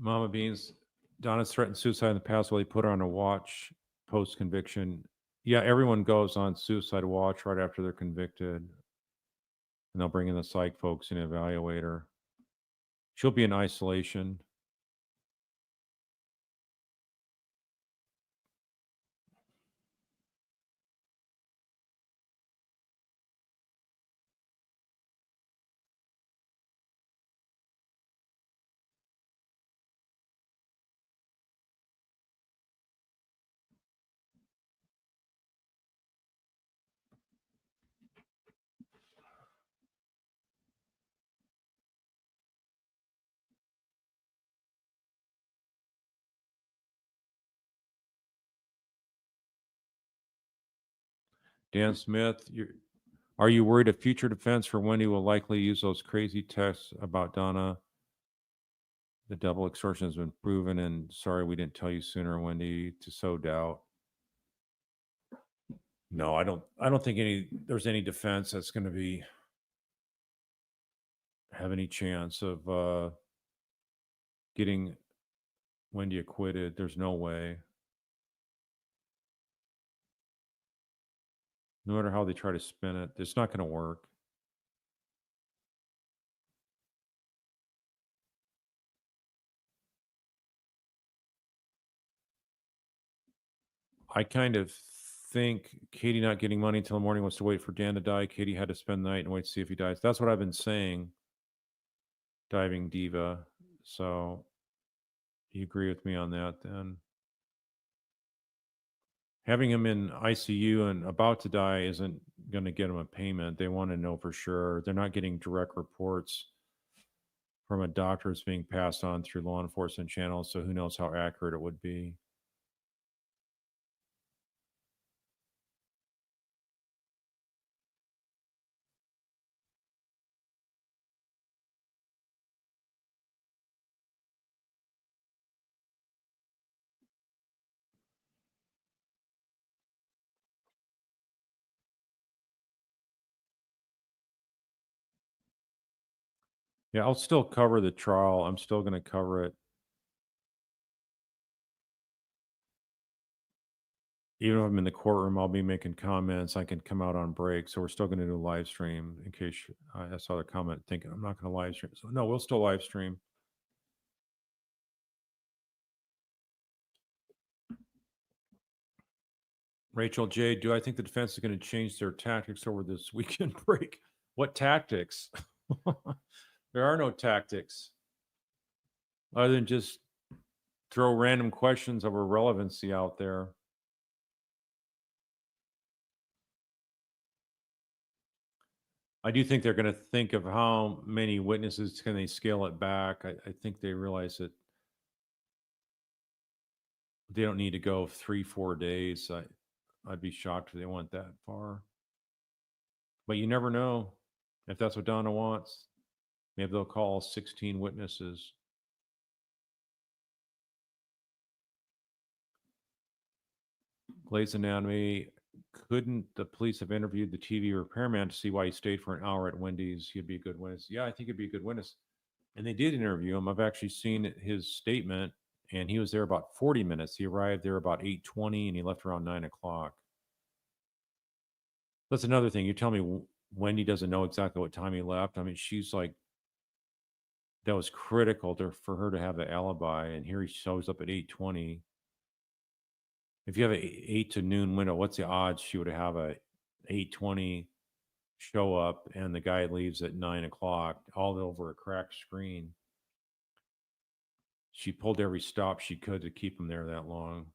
Mama Beans, Donna's threatened suicide in the past while he put her on a watch post conviction. Yeah, everyone goes on suicide watch right after they're convicted. And they'll bring in the psych folks and evaluate her. She'll be in isolation. Dan Smith, are you worried a future defense for Wendy will likely use those crazy texts about Donna? The double extortion has been proven, and sorry we didn't tell you sooner, Wendy, to sow doubt. No, I don't think there's any defense that's going to have any chance of getting Wendy acquitted. There's no way. No matter how they try to spin it, it's not going to work. I kind of think Katie not getting money until the morning was to wait for Dan to die. Katie had to spend the night and wait to see if he dies. That's what I've been saying, Diving Diva. So you agree with me on that then? Having him in ICU and about to die isn't going to get him a payment. They want to know for sure. They're not getting direct reports from a doctor that's being passed on through law enforcement channels, so who knows how accurate it would be. Yeah, I'll still cover the trial. I'm still going to cover it. Even if I'm in the courtroom, I'll be making comments. I can come out on break. So we're still going to do a live stream in case I saw the comment thinking I'm not going to live stream. So no, we'll still live stream. Rachel J, do I think the defense is going to change their tactics over this weekend break? What tactics? There are no tactics other than just throw random questions of irrelevancy out there. I do think they're going to think of how many witnesses can they scale it back. I think they realize that they don't need to go 3-4 days. I'd be shocked if they went that far. But you never know if that's what Donna wants. Maybe they'll call 16 witnesses. Glaze Anatomy, couldn't the police have interviewed the TV repairman to see why he stayed for an hour at Wendy's? He'd be a good witness. Yeah, I think he'd be a good witness. And they did interview him. I've actually seen his statement, and he was there about 40 minutes. He arrived there about 8:20, and he left around 9 o'clock. That's another thing. You tell me Wendy doesn't know exactly what time he left. I mean, she's like, that was critical for her to have the alibi, and here he shows up at 8:20. If you have an 8 to noon window, what's the odds she would have a 8:20 show up and the guy leaves at 9 o'clock, all over a cracked screen? She pulled every stop she could to keep him there that long.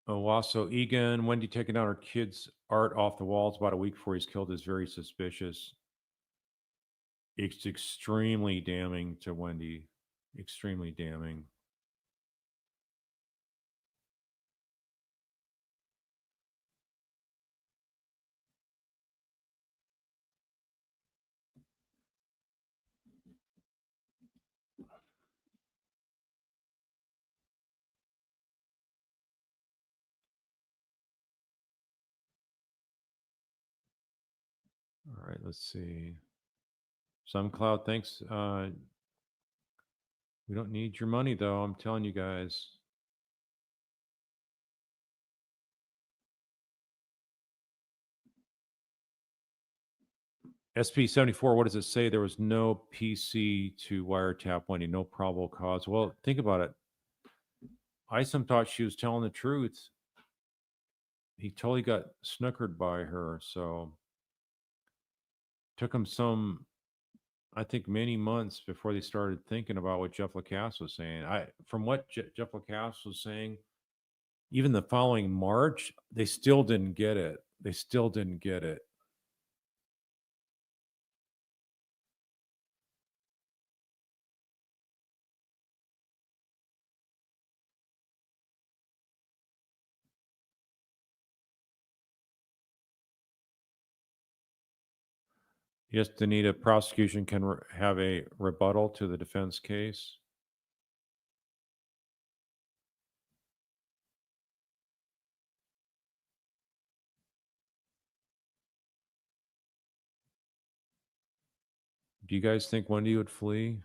Owasso Egan, Wendy taking down her kids' art off the walls about a week before he's killed is very suspicious. It's extremely damning to Wendy. Extremely damning. All right, let's see. SoundCloud, thanks. We don't need your money, though. I'm telling you guys. SP74, what does it say? There was no PC to wiretap Wendy, no probable cause. Well, think about it. Isom thought she was telling the truth. He totally got snookered by her. So took him I think many months before they started thinking about what Jeff Lacasse was saying. From what Jeff Lacasse was saying, even the following March, they still didn't get it. They still didn't get it. Yes, Danita, prosecution can have a rebuttal to the defense case. Do you guys think Wendy would flee?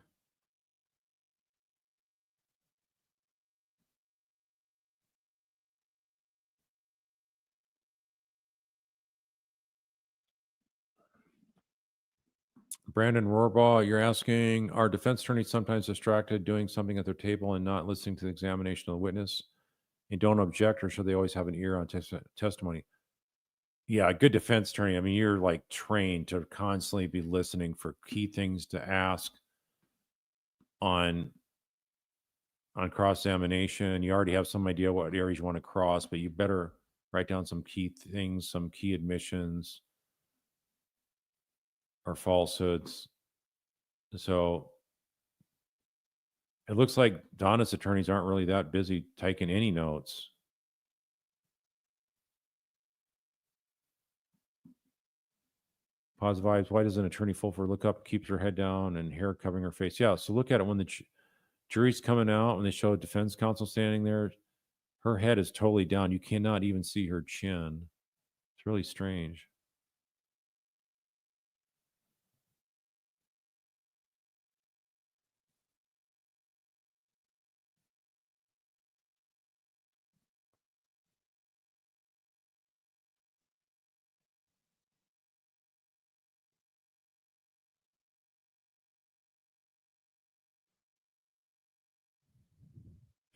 Brandon Rohrbaugh, you're asking, are defense attorneys sometimes distracted doing something at their table and not listening to the examination of the witness and don't object, or should they always have an ear on testimony? Yeah, a good defense attorney, I mean, you're like trained to constantly be listening for key things to ask on cross-examination. You already have some idea what areas you want to cross, but you better write down some key things, some key admissions or falsehoods. So it looks like Donna's attorneys aren't really that busy taking any notes. Positive vibes. Why does an attorney Fulford look up, keeps her head down, and hair covering her face? Yeah. So look at it when the jury's coming out, when they show a defense counsel standing there, her head is totally down. You cannot even see her chin. It's really strange.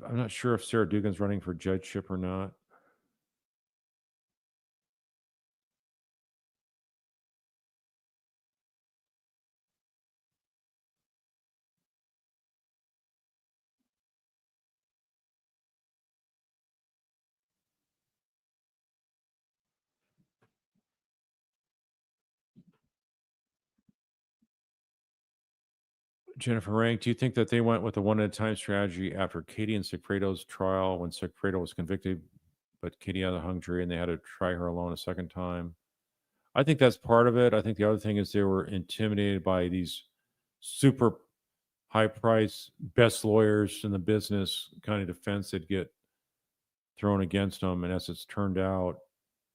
I'm not sure if Sarah Dugan's running for judgeship or not. Jennifer Rank, do you think that they went with a one at a time strategy after Katie and Sigfredo's trial when Sigfredo was convicted, but Katie had a hung jury and they had to try her alone a second time? I think that's part of it. I think the other thing is they were intimidated by these super high price, best lawyers in the business kind of defense that get thrown against them. And as it's turned out,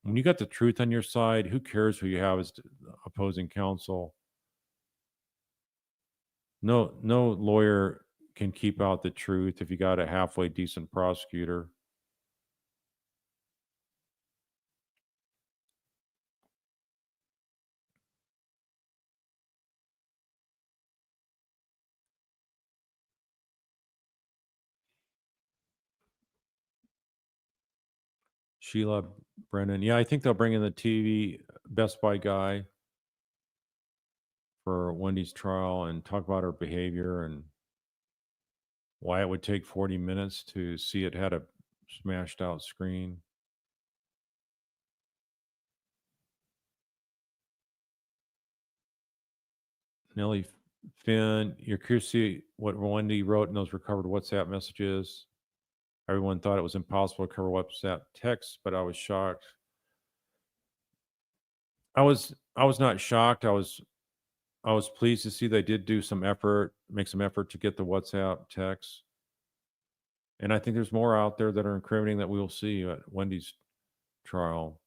when you got the truth on your side, who cares who you have as opposing counsel? No lawyer can keep out the truth if you got a halfway decent prosecutor. Sheila Brennan. Yeah, I think they'll bring in the TV Best Buy guy for Wendy's trial and talk about her behavior and why it would take 40 minutes to see it had a smashed out screen. Nellie Finn, you're curious to see what Wendy wrote in those recovered WhatsApp messages. Everyone thought it was impossible to cover WhatsApp text, but I was shocked. I was not shocked. I was pleased to see they did do some effort, make some effort to get the WhatsApp text. And I think there's more out there that are incriminating that we will see at Wendy's trial.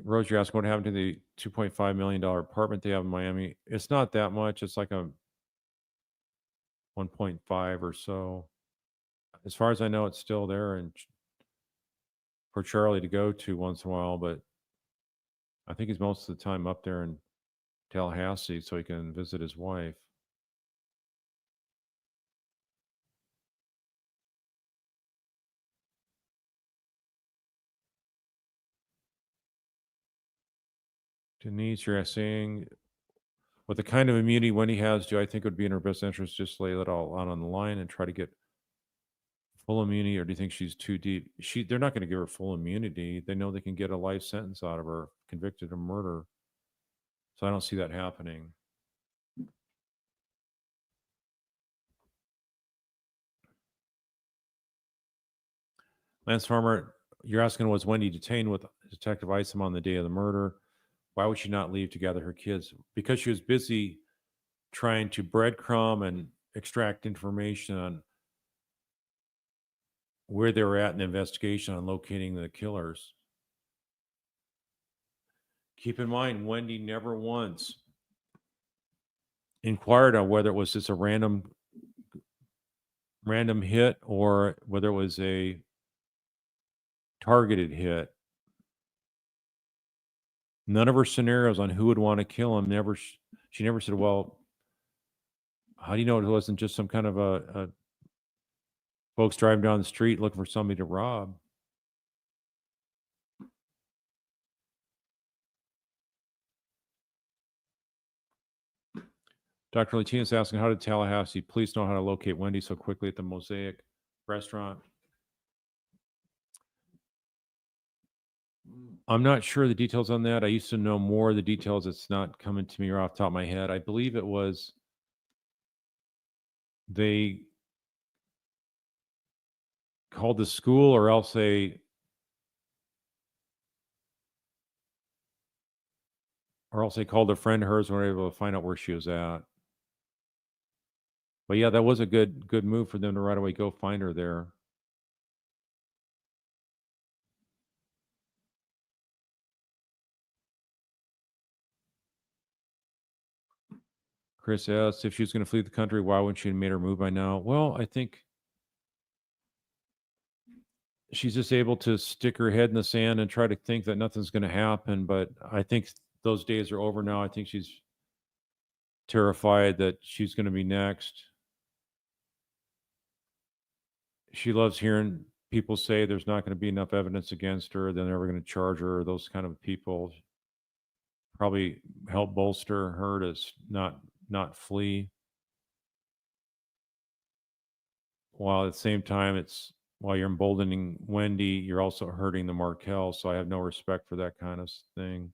Rose, you're asking what happened to the $2.5 million apartment they have in Miami. It's not that much. It's like a 1.5 or so. As far as I know, it's still there and for Charlie to go to once in a while, but I think he's most of the time up there in Tallahassee so he can visit his wife. Denise, you're saying, with the kind of immunity Wendy has, do I think it would be in her best interest just to lay that all out on the line and try to get full immunity, or do you think she's too deep? They're not going to give her full immunity. They know they can get a life sentence out of her, convicted of murder. So I don't see that happening. Lance Farmer, you're asking, was Wendy detained with Detective Isom on the day of the murder? Why would she not leave to gather her kids? Because she was busy trying to breadcrumb and extract information on where they were at in the investigation on locating the killers. Keep in mind, Wendy never once inquired on whether it was just a random hit or whether it was a targeted hit. None of her scenarios on who would want to kill him she never said, well, how do you know it wasn't just some kind of a folks driving down the street looking for somebody to rob? Dr. Latina's asking, how did Tallahassee police know how to locate Wendy so quickly at the Mosaic restaurant? I'm not sure the details on that. I used to know more of the details. It's not coming to me right off the top of my head. I believe it was they called the school, or else they called a friend of hers and were able to find out where she was at. But yeah, that was a good move for them to right away go find her there. Chris asked if she was going to flee the country, why wouldn't she have made her move by now? Well, I think she's just able to stick her head in the sand and try to think that nothing's going to happen. But I think those days are over now. I think she's terrified that she's going to be next. She loves hearing people say there's not going to be enough evidence against her, they're never going to charge her. Those kind of people probably help bolster her to not flee. While at the same time, while you're emboldening Wendy, you're also hurting the Markel. So I have no respect for that kind of thing.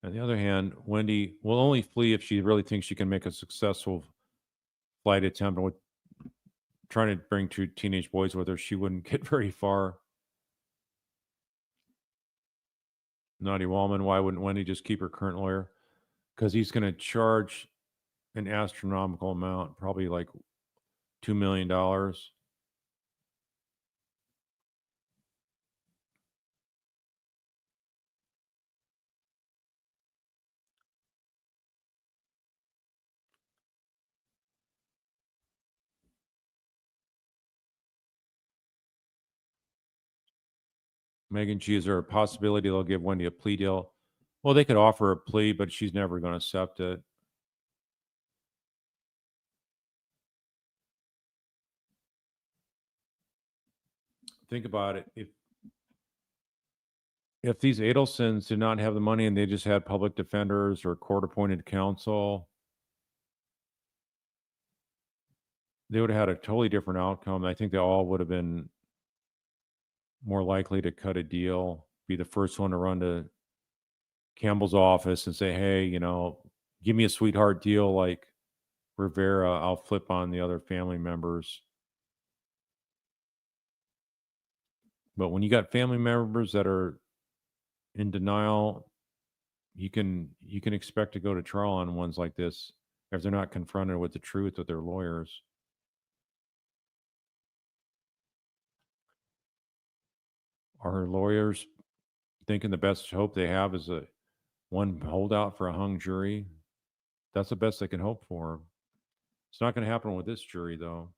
On the other hand, Wendy will only flee if she really thinks she can make a successful flight attempt. And trying to bring two teenage boys with her, she wouldn't get very far. Naughty Wallman, why wouldn't Wendy just keep her current lawyer? Because he's going to charge an astronomical amount, probably like $2 million. Megan G, is there a possibility they'll give Wendy a plea deal? Well, they could offer a plea, but she's never going to accept it. Think about it. If these Adelsons did not have the money and they just had public defenders or court-appointed counsel, they would have had a totally different outcome. I think they all would have been more likely to cut a deal, be the first one to run to Campbell's office and say, hey, give me a sweetheart deal like Rivera. I'll flip on the other family members. But when you got family members that are in denial, you can expect to go to trial on ones like this if they're not confronted with the truth with their lawyers. Are her lawyers thinking the best hope they have is one holdout for a hung jury? That's the best they can hope for. It's not going to happen with this jury, though.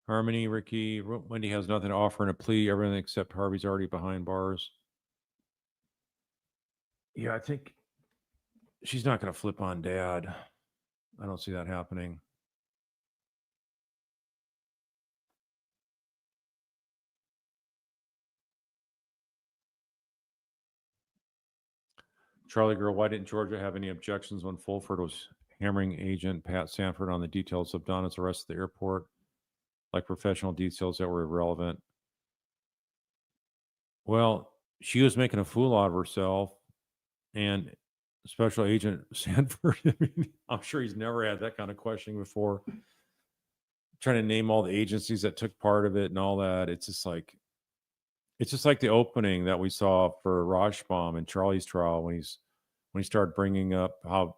Harmony, Ricky, Wendy has nothing to offer in a plea, everything except Harvey's already behind bars. Yeah, I think she's not going to flip on Dad. I don't see that happening. Charlie girl, why didn't Georgia have any objections when Fulford was hammering agent Pat Sanford on the details of Donna's arrest at the airport, like professional details that were irrelevant? Well, she was making a fool out of herself, and Special Agent Sanford, I mean, I'm sure he's never had that kind of questioning before. Trying to name all the agencies that took part of it and all that. It's just like the opening that we saw for Rashbaum in Charlie's trial when he started bringing up how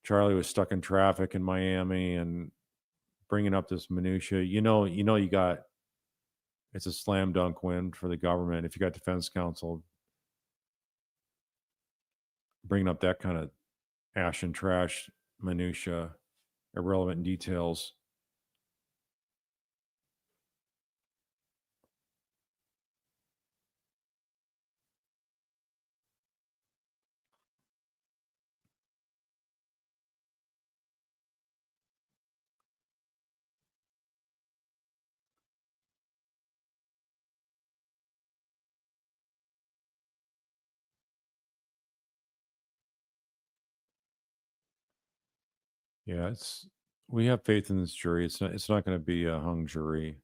Charlie was stuck in traffic in Miami and bringing up this minutia. You got, it's a slam dunk win for the government if you got defense counsel bringing up that kind of ash and trash minutia, irrelevant details. Yeah, we have faith in this jury. It's not going to be a hung jury.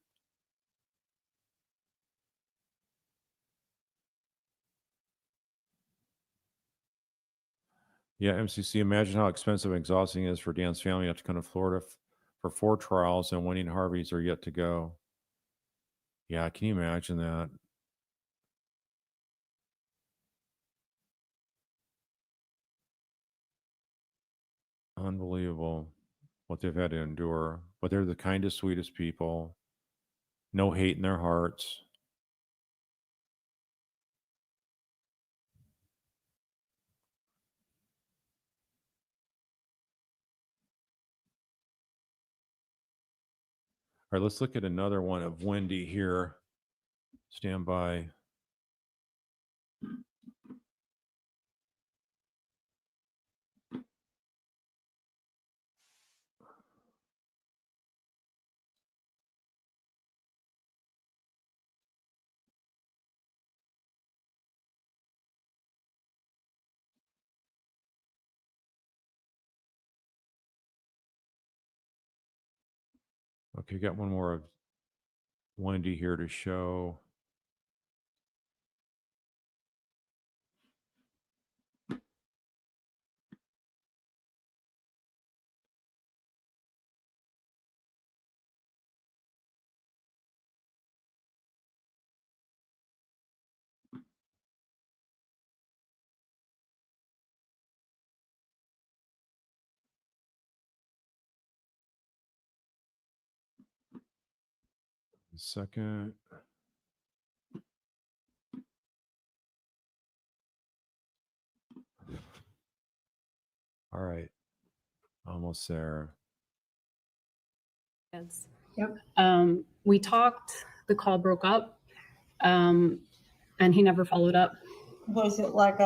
Yeah, MCC, imagine how expensive and exhausting it is for Dan's family. You have to come to Florida for 4 trials, and Wendy and Harvey's are yet to go. Yeah, can you imagine that? Unbelievable what they've had to endure. But they're the kindest, sweetest people. No hate in their hearts. All right, let's look at another one of Wendy here. Stand by. Okay, got one more of Wendy here to show. A second. All right, almost there. Kids. Yep. We talked, the call broke up, and he never followed up. Was it like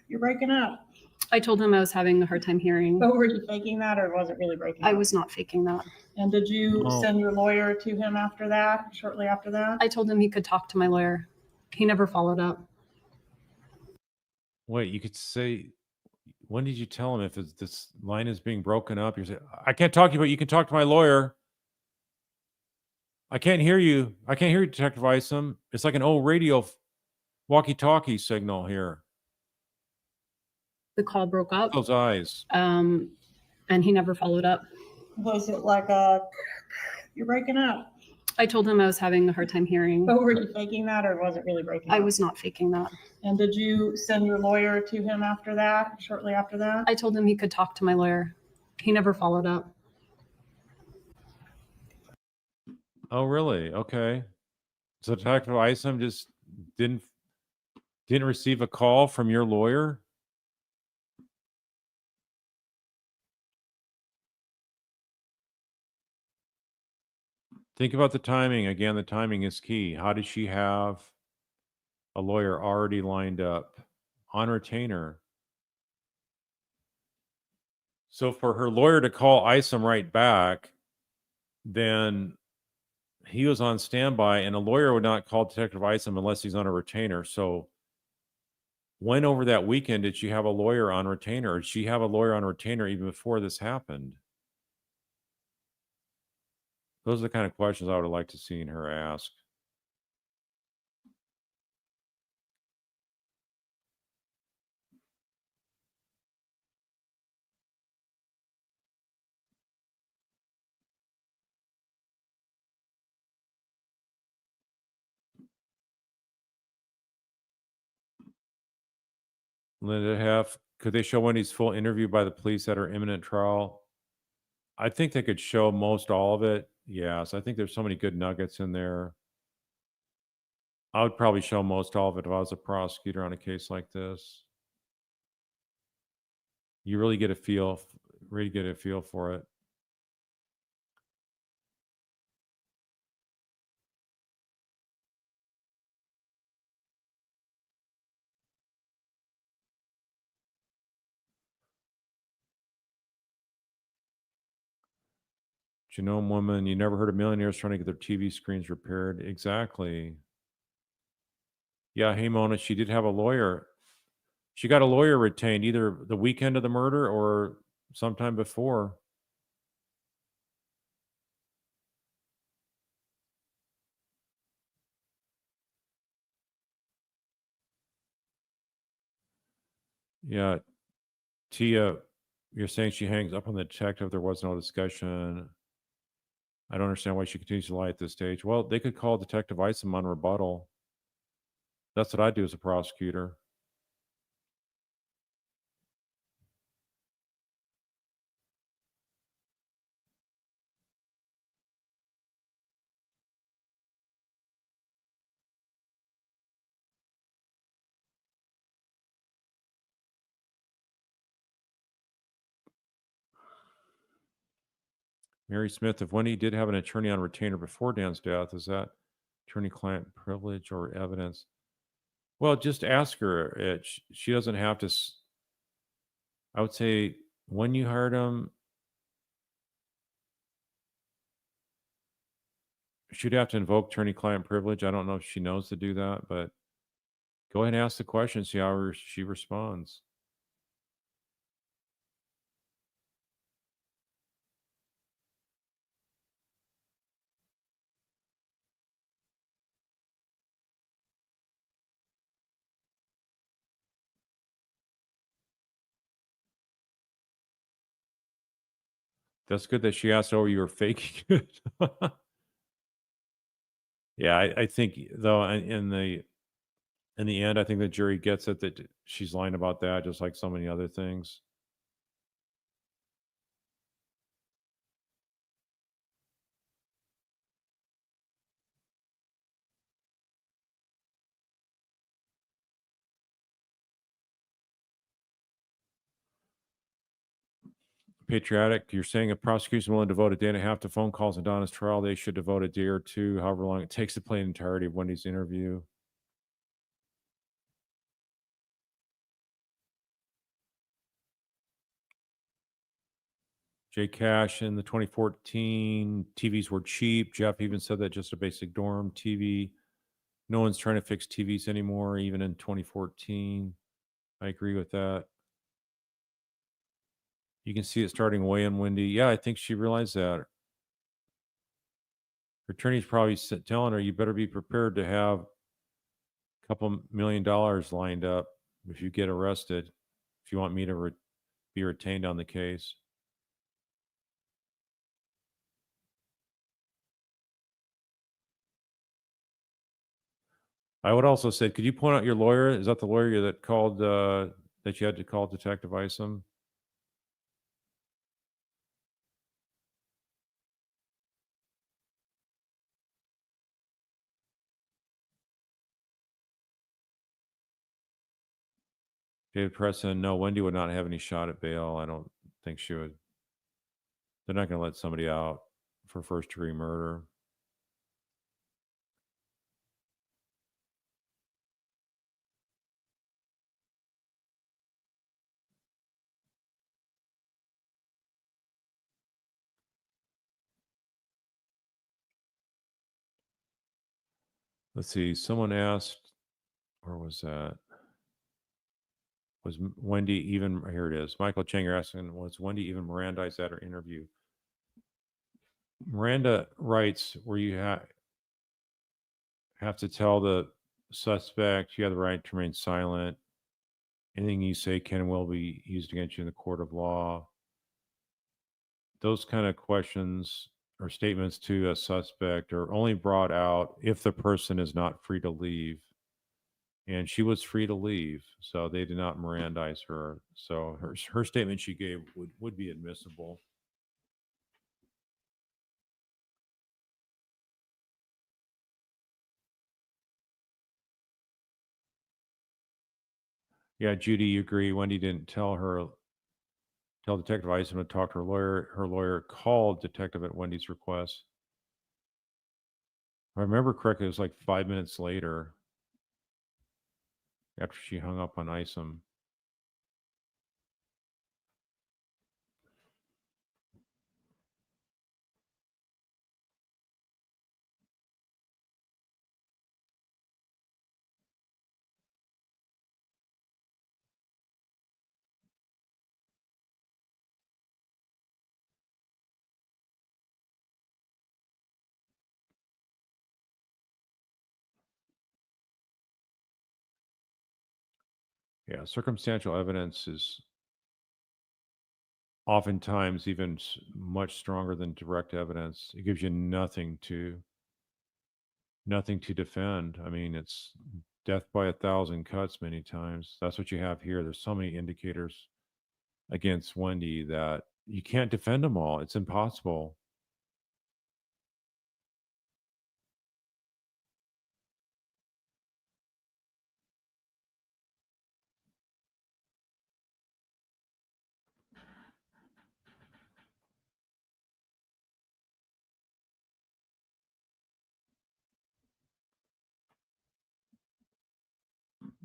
you're breaking up? I told him I was having a hard time hearing. But were you faking that or was it really breaking I up? was not faking that. And did you Oh. send your lawyer to him after that, shortly after that? I told him he could talk to my lawyer. He never followed up. Wait, you could say, when did you tell him if this line is being broken up? You say, I can't talk to you, but you can talk to my lawyer. I can't hear you. I can't hear you, Detective Isom. It's like an old radio walkie-talkie signal here. The call broke up, Those eyes. and he never followed up. Was it like you're breaking up? I told him I was having a hard time hearing. But were you faking that or was it really breaking up? I was not faking that. And did you send your lawyer to him after that, shortly after that? I told him he could talk to my lawyer. He never followed up. Oh, really? Okay. So Detective Isom just didn't receive a call from your lawyer? Think about the timing. Again, the timing is key. How did she have a lawyer already lined up on retainer? So for her lawyer to call Isom right back, then he was on standby, and a lawyer would not call Detective Isom unless he's on a retainer. So when over that weekend did she have a lawyer on retainer? Or did she have a lawyer on retainer even before this happened? Those are the kind of questions I would have liked to see her ask. Linda could they show Wendy's full interview by the police at her imminent trial? I think they could show most all of it. Yes, I think there's so many good nuggets in there. I would probably show most all of it if I was a prosecutor on a case like this. You really get a feel for it. Genome woman, you never heard of millionaires trying to get their TV screens repaired. Exactly. Yeah, hey Mona, she did have a lawyer. She got a lawyer retained either the weekend of the murder or sometime before. Yeah, Tia, you're saying she hangs up on the detective. There was no discussion. I don't understand why she continues to lie at this stage. Well, they could call Detective Isom on rebuttal. That's what I do as a prosecutor. Mary Smith, if Wendy did have an attorney on retainer before Dan's death, is that attorney-client privilege or evidence? Well, just ask her. She doesn't have to. I would say when you hired him, she'd have to invoke attorney-client privilege. I don't know if she knows to do that, but go ahead and ask the question, see how she responds. That's good that she asked, "Oh, you were faking it." Yeah, I think though, in the end, I think the jury gets it that she's lying about that, just like so many other things. Patriotic, you're saying if prosecution willing to devote a day and a half to phone calls and Donna's trial, they should devote a day or two, however long it takes to play an entirety of Wendy's interview. Jay Cash in the 2014 TVs were cheap. Jeff even said that just a basic dorm TV. No one's trying to fix TVs anymore, even in 2014. I agree with that. You can see it starting way in Wendy. Yeah, I think she realized that. Her attorney's probably telling her, you better be prepared to have a couple $1 million lined up if you get arrested, if you want me to be retained on the case. I would also say, could you point out your lawyer? Is that the lawyer that called, that you had to call Detective Isom? David Preston, no, Wendy would not have any shot at bail. I don't think she would. They're not going to let somebody out for first degree murder. Let's see. Someone asked, where was that? Was Wendy even, here it is. Michael Changer asking, was Wendy even Mirandized at her interview? Miranda writes where you have to tell the suspect you have the right to remain silent. Anything you say can and will be used against you in the court of law. Those kind of questions or statements to a suspect are only brought out if the person is not free to leave. And she was free to leave, so they did not Mirandize her. So her statement she gave would be admissible. Yeah, Judy, you agree. Wendy didn't tell Detective Isom to talk to her lawyer. Her lawyer called Detective at Wendy's request. If I remember correctly, it was like 5 minutes later after she hung up on Isom. Yeah, circumstantial evidence is oftentimes even much stronger than direct evidence. It gives you nothing to defend. I mean, it's death by a thousand cuts many times. That's what you have here. There's so many indicators against Wendy that you can't defend them all. It's impossible.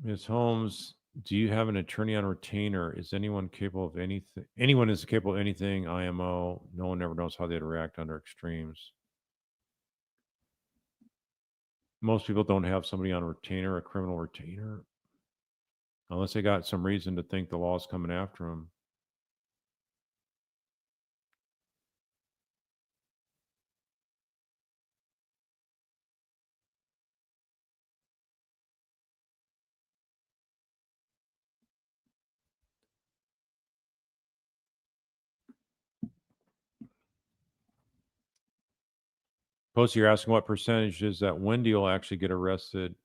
Ms. Holmes, do you have an attorney on retainer? Is anyone capable of anything? Anyone is capable of anything, IMO. No one ever knows how they'd react under extremes. Most people don't have somebody on retainer, a criminal retainer, unless they got some reason to think the law's coming after them. Posty, you're asking what percentage is that Wendy will actually get arrested.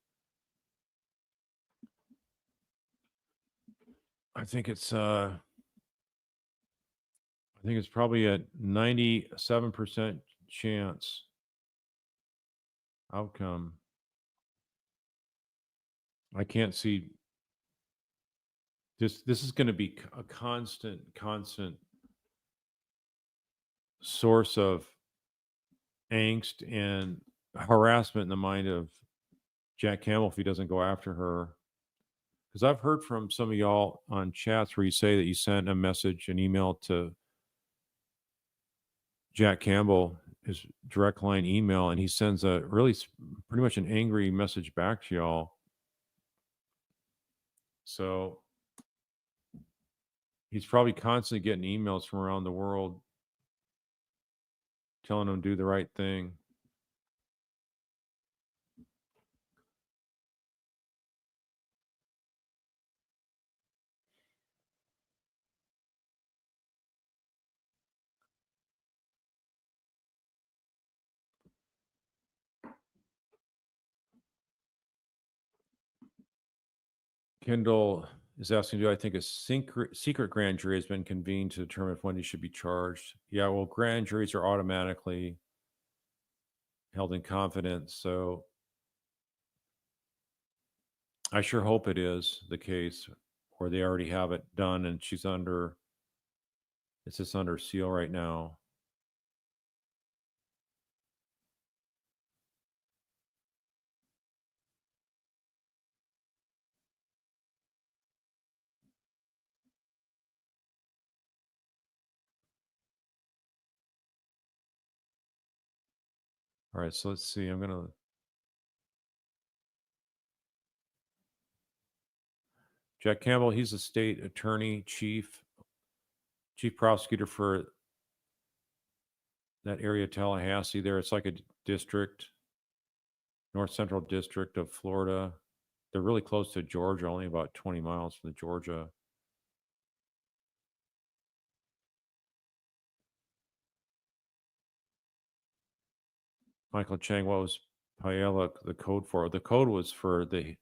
I think it's probably a 97% chance outcome. I can't see this is going to be a constant source of angst and harassment in the mind of Jack Campbell if he doesn't go after her. Because I've heard from some of y'all on chats where you say that you sent a message, an email to Jack Campbell, his direct line email, and he sends a really pretty much an angry message back to y'all. So he's probably constantly getting emails from around the world telling him to do the right thing. Kendall is asking, do I think a secret grand jury has been convened to determine if Wendy should be charged? Yeah, well, grand juries are automatically held in confidence. So I sure hope it is the case, or they already have it done and it's just under seal right now. All right, so let's see. I'm going to Jack Campbell, he's the state attorney, chief prosecutor for that area of Tallahassee there. It's like a district, North Central District of Florida. They're really close to Georgia, only about 20 miles from the Georgia. Michael Chang, what was Paella the code for? The code was for the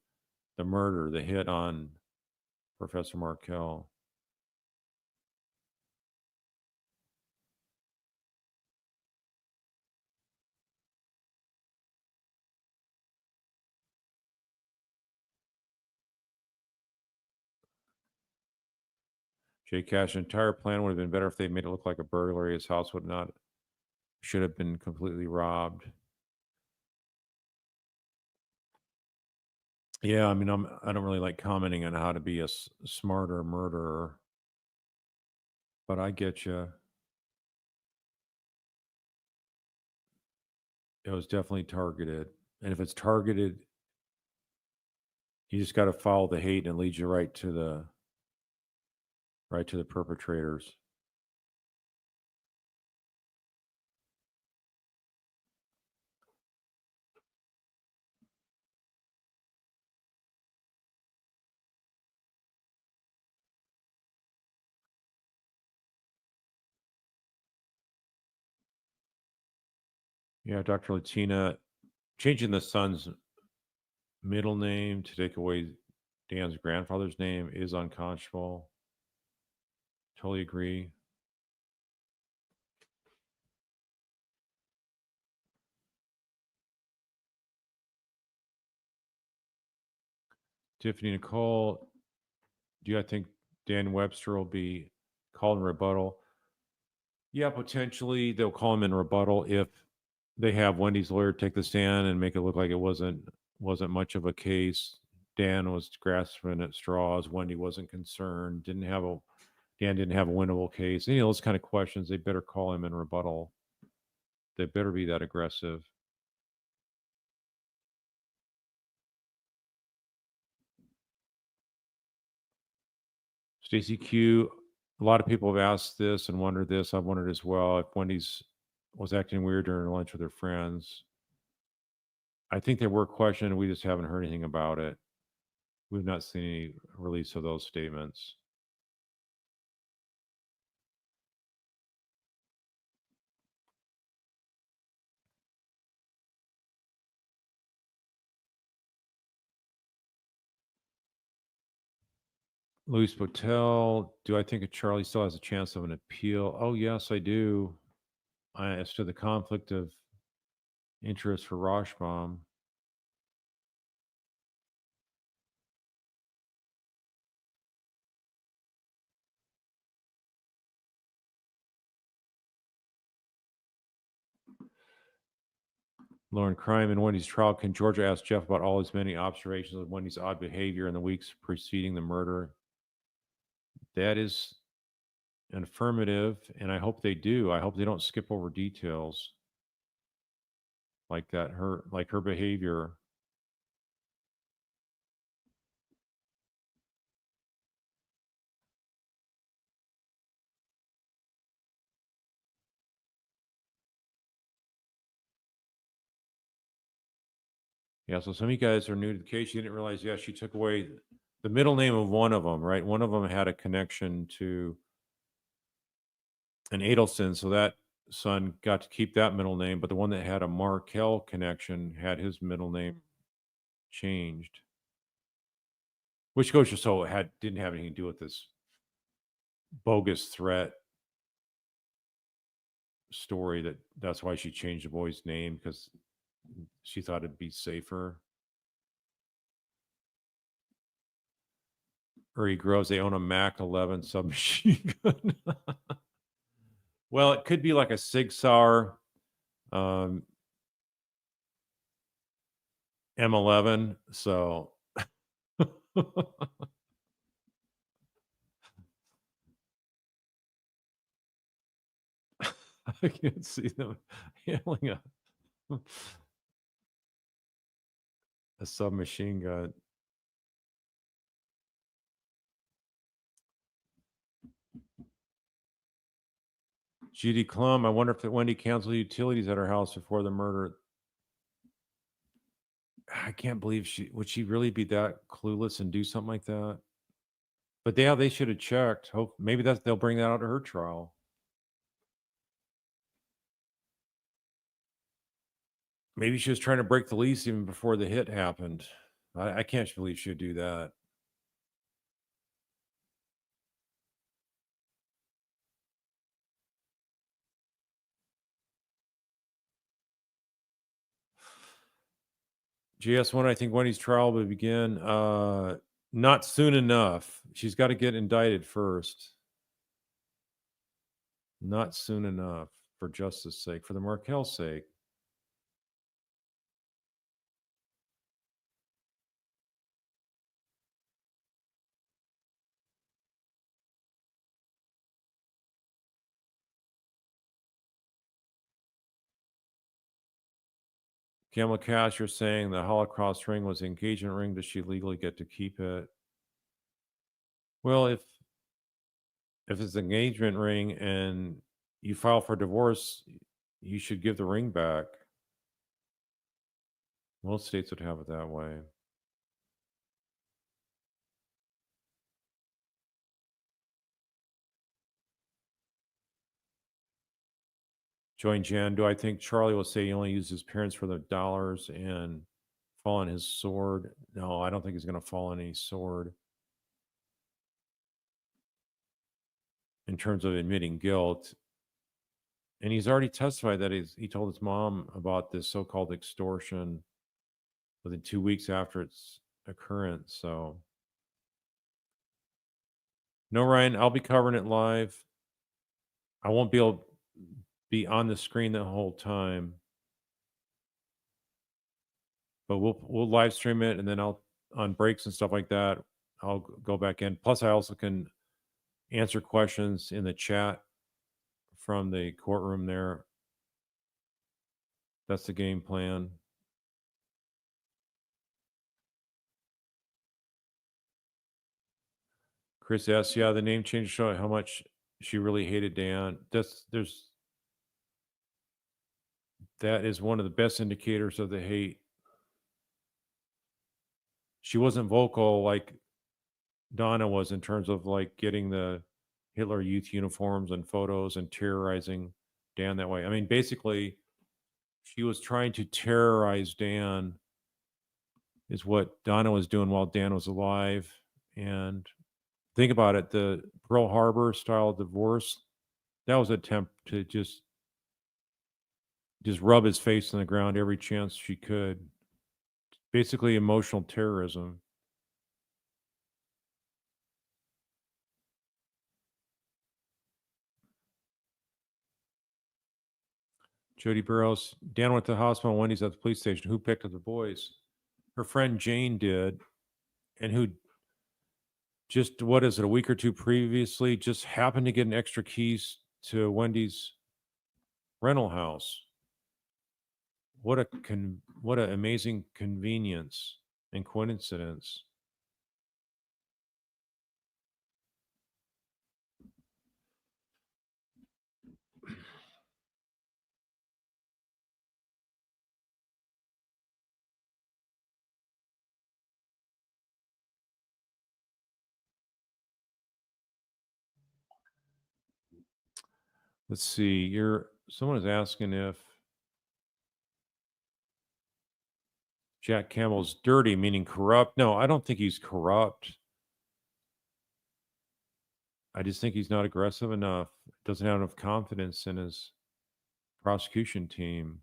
murder, the hit on Professor Markel. Jay Cash, entire plan would have been better if they made it look like a burglary. His house should have been completely robbed. Yeah, I mean, I don't really like commenting on how to be a smarter murderer, but I get you. It was definitely targeted, and if it's targeted, you just got to follow the hate, and it leads you right to the perpetrators. Yeah, Dr. Latina, changing the son's middle name to take away Dan's grandfather's name is unconscionable. Totally agree. Tiffany Nicole, do you think Dan Webster will be called in rebuttal? Yeah, potentially they'll call him in rebuttal if they have Wendy's lawyer take the stand and make it look like it wasn't much of a case. Dan was grasping at straws. Wendy wasn't concerned. Dan didn't have a winnable case. You know, those kind of questions. They better call him in rebuttal. They better be that aggressive. Stacy Q, a lot of people have asked this and wondered this. I've wondered as well if Wendy's was acting weird during lunch with her friends. I think they were questioned. We just haven't heard anything about it. We've not seen any release of those statements. Luis Botel, do I think Charlie still has a chance of an appeal? Oh, yes, I do. As to the conflict of interest for Rashbaum. Lauren Crime in Wendy's trial. Can Georgia ask Jeff about all his many observations of Wendy's odd behavior in the weeks preceding the murder? That is an affirmative, and I hope they do. I hope they don't skip over details like that. Her behavior. Yeah, so some of you guys are new to the case. You didn't realize, yeah, she took away the middle name of one of them, right? One of them had a connection to an Adelson, so that son got to keep that middle name, but the one that had a Markel connection had his middle name changed. Which goes to show it didn't have anything to do with this bogus threat story. That's why she changed the boy's name, because she thought it'd be safer. Uri Groves, they own a Mac 11 submachine gun. Well, it could be like a Sig Sauer M11. So I can't see them handling a submachine gun. Judy Klum, I wonder if Wendy canceled utilities at her house before the murder. I can't believe would she really be that clueless and do something like that? But they should have checked. Hope maybe they'll bring that out at her trial. Maybe she was trying to break the lease even before the hit happened. I can't believe she'd do that. GS1, I think Wendy's trial will begin not soon enough. She's got to get indicted first. Not soon enough, for justice sake, for the Markel's sake. Campbell Cash, you're saying the Holocaust ring was the engagement ring. Does she legally get to keep it? Well, if it's an engagement ring and you file for divorce, you should give the ring back. Most states would have it that way. Join Jan. Do I think Charlie will say he only used his parents for the dollars and fall on his sword? No, I don't think he's going to fall on any sword. In terms of admitting guilt. And he's already testified that he told his mom about this so-called extortion within 2 weeks after its occurrence. So no, Ryan, I'll be covering it live. I won't be able to be on the screen the whole time, but we'll live stream it, and then I'll, on breaks and stuff like that, I'll go back in. Plus, I also can answer questions in the chat from the courtroom there. That's the game plan. Chris asks, yeah, the name change showing how much she really hated Dan. That is one of the best indicators of the hate. She wasn't vocal like Donna was in terms of like getting the Hitler Youth uniforms and photos and terrorizing Dan that way. I mean, basically, she was trying to terrorize Dan, is what Donna was doing while Dan was alive. And think about it, the Pearl Harbor style divorce, that was an attempt to just rub his face on the ground every chance she could. Basically emotional terrorism. Jody Burrows, Dan went to the hospital, Wendy's at the police station. Who picked up the boys? Her friend Jane did, and who just, what is it, a week or two previously, just happened to get an extra keys to Wendy's rental house. What an amazing convenience and coincidence. Let's see. Someone is asking if Jack Campbell's dirty, meaning corrupt. No, I don't think he's corrupt. I just think he's not aggressive enough. Doesn't have enough confidence in his prosecution team.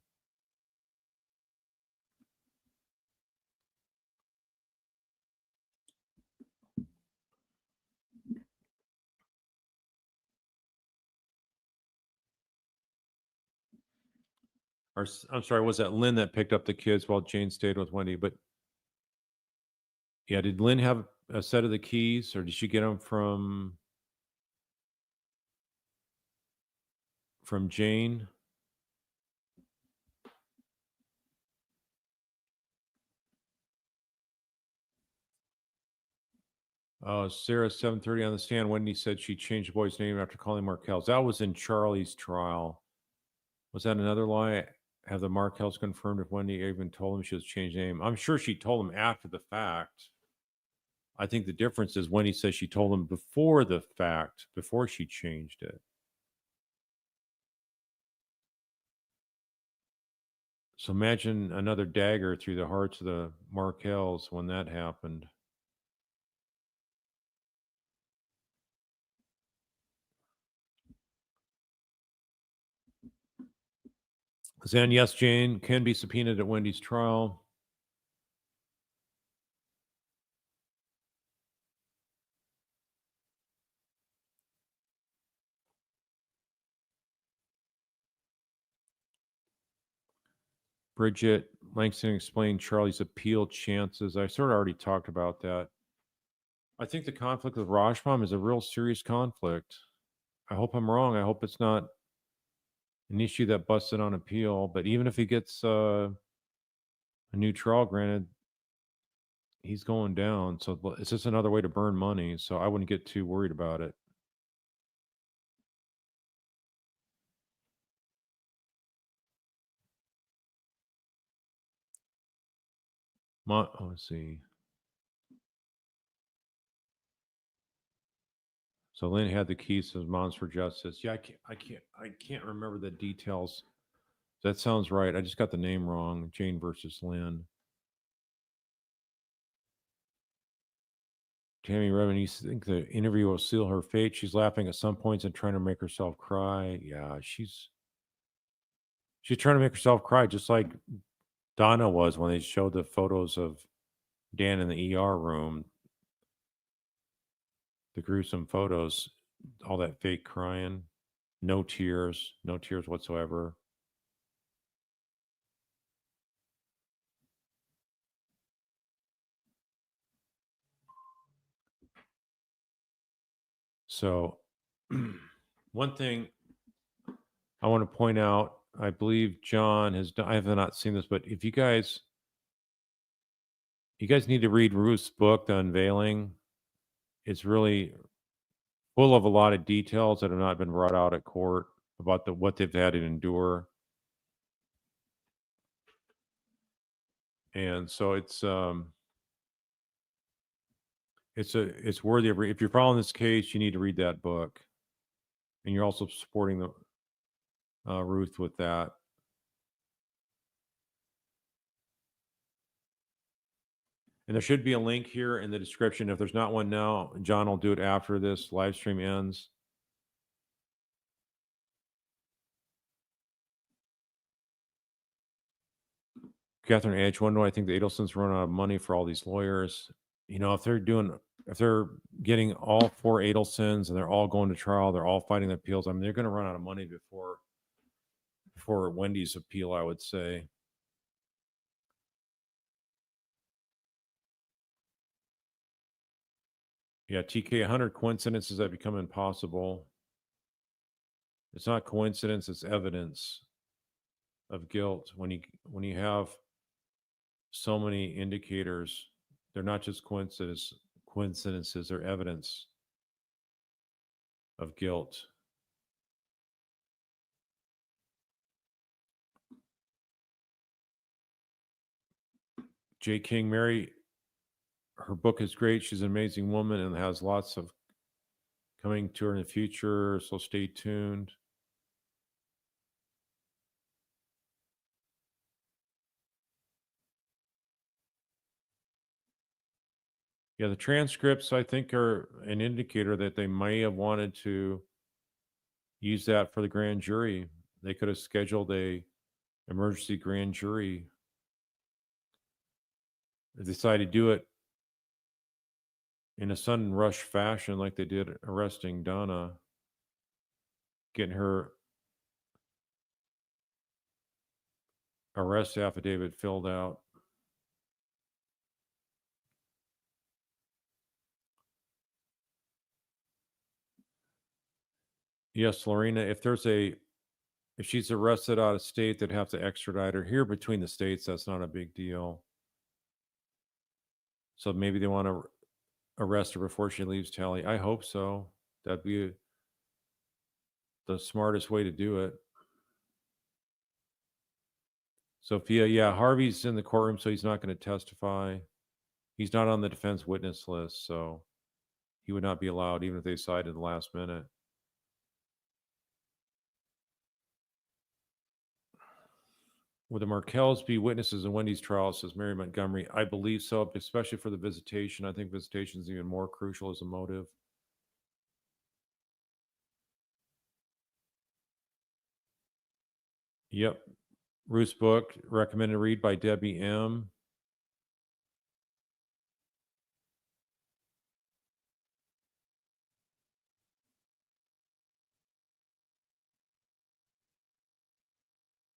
Or, I'm sorry, was that Lynn that picked up the kids while Jane stayed with Wendy? But yeah, did Lynn have a set of the keys, or did she get them from Jane? Sarah, 7:30 on the stand. Wendy said she changed the boy's name after calling Markel's. That was in Charlie's trial. Was that another lie? Have the Markels confirmed if Wendy even told him she was changed name? I'm sure she told him after the fact. I think the difference is Wendy says she told him before the fact, before she changed it. So imagine another dagger through the hearts of the Markels when that happened. Then, yes, Jane can be subpoenaed at Wendy's trial. Bridget Langston explained Charlie's appeal chances. I sort of already talked about that. I think the conflict with Rashbaum is a real serious conflict. I hope I'm wrong. I hope it's not an issue that busted on appeal. But even if he gets a new trial granted, he's going down. So it's just another way to burn money. So I wouldn't get too worried about it. Let's see. So Lynn had the keys to Moms for Justice. Yeah, I can't remember the details. That sounds right. I just got the name wrong. Jane versus Lynn. Tammy Revin, you think the interview will seal her fate? She's laughing at some points and trying to make herself cry. Yeah, she's trying to make herself cry, just like Donna was when they showed the photos of Dan in the ER room. The gruesome photos, all that fake crying, no tears whatsoever. So, one thing I want to point out, I believe John has done, I have not seen this, but if you guys need to read Ruth's book, The Unveiling. It's really full of a lot of details that have not been brought out at court about what they've had to endure. And so it's worthy of if you're following this case, you need to read that book. And you're also supporting the Ruth with that. And there should be a link here in the description. If there's not one now, John will do it after this live stream ends. Catherine Edge, when do I think the Adelsons run out of money for all these lawyers? You know, if they're getting all 4 Adelsons and they're all going to trial, they're all fighting the appeals. I mean, they're going to run out of money before Wendy's appeal, I would say. Yeah, TK, 100 coincidences that become impossible. It's not coincidence, it's evidence of guilt. When you have so many indicators, they're not just coincidences, they're evidence of guilt. J. King, Mary, her book is great. She's an amazing woman and has lots of coming to her in the future, so stay tuned. Yeah, the transcripts, I think, are an indicator that they may have wanted to use that for the grand jury. They could have scheduled a emergency grand jury. They decided to do it in a sudden rush fashion like they did arresting Donna, getting her arrest affidavit filled out. Yes, Lorena, if she's arrested out of state, they'd have to extradite her. Here between the states, that's not a big deal. So maybe they want to arrest her before she leaves Tally. I hope so. That'd be the smartest way to do it. Sophia, yeah, Harvey's in the courtroom, so he's not going to testify. He's not on the defense witness list, so he would not be allowed, even if they decided at the last minute. Would the Markels be witnesses in Wendy's trial, says Mary Montgomery? I believe so, especially for the visitation. I think visitation is even more crucial as a motive. Yep. Ruth's book, recommended read by Debbie M.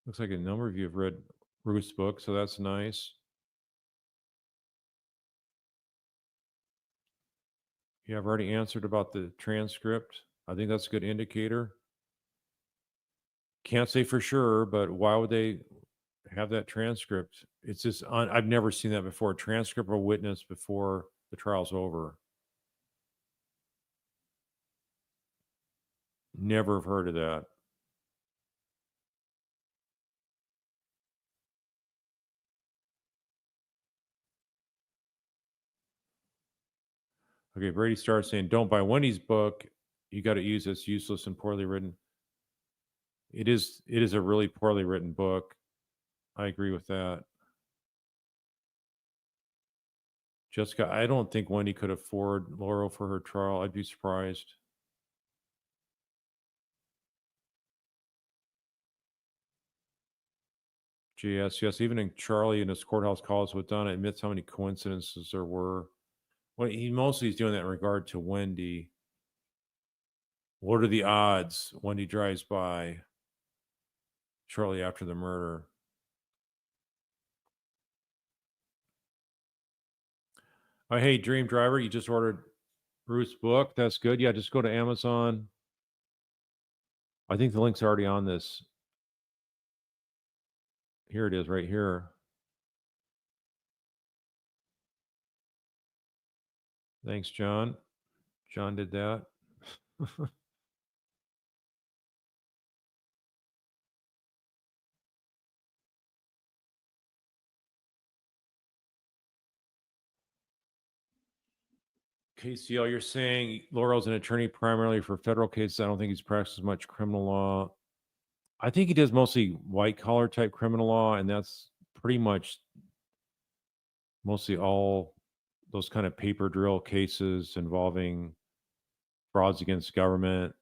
Looks like a number of you have read Ruth's book, so that's nice. Yeah, I've already answered about the transcript. I think that's a good indicator. Can't say for sure, but why would they have that transcript? It's just, I've never seen that before. A transcript of a witness before the trial's over. Never have heard of that. Okay, Brady starts saying, don't buy Wendy's book. You got to use this useless and poorly written. It is a really poorly written book. I agree with that. Jessica, I don't think Wendy could afford Laurel for her trial. I'd be surprised. GS, yes, even in Charlie in his courthouse calls with Donna admits how many coincidences there were. Well, he mostly is doing that in regard to Wendy. What are the odds Wendy drives by shortly after the murder? Oh, hey, Dream Driver, you just ordered Ruth's book. That's good. Yeah, just go to Amazon. I think the link's already on this. Here it is, right here. Thanks, John. John did that. KCL, you're saying Laurel's an attorney primarily for federal cases. I don't think he's practiced much criminal law. I think he does mostly white collar type criminal law, and that's pretty much mostly all those kind of paper drill cases involving frauds against government,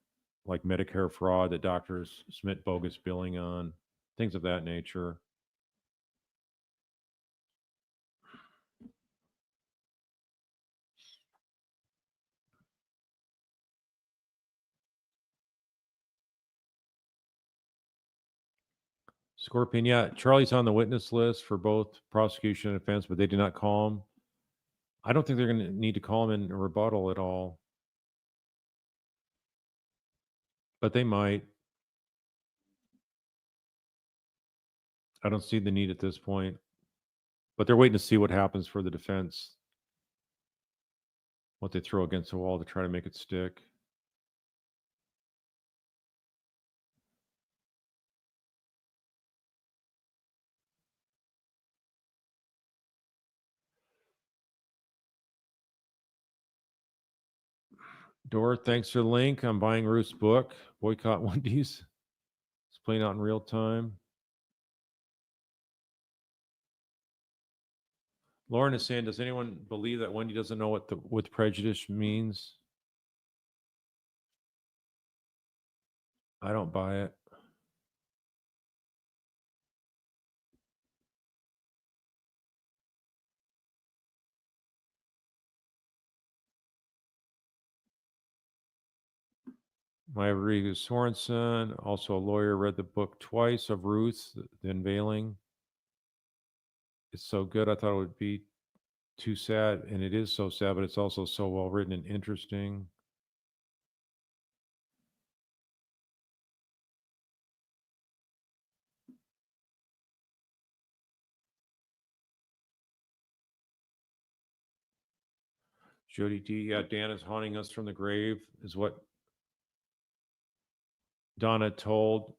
like Medicare fraud that doctors submit bogus billing on, things of that nature. Scorpion, yeah, Charlie's on the witness list for both prosecution and defense, but they did not call him. I don't think they're going to need to call him in a rebuttal at all, but they might. I don't see the need at this point, but they're waiting to see what happens for the defense, what they throw against the wall to try to make it stick. Dora, thanks for the link. I'm buying Ruth's book, Boycott Wendy's. It's playing out in real time. Lauren is saying, does anyone believe that Wendy doesn't know what the with prejudice means? I don't buy it. Maya Rodriguez Sorensen, also a lawyer, read the book twice of Ruth, The Unveiling. It's so good. I thought it would be too sad, and it is so sad, but it's also so well written and interesting. Jody D. Yeah, Dan is haunting us from the grave, is what Donna told.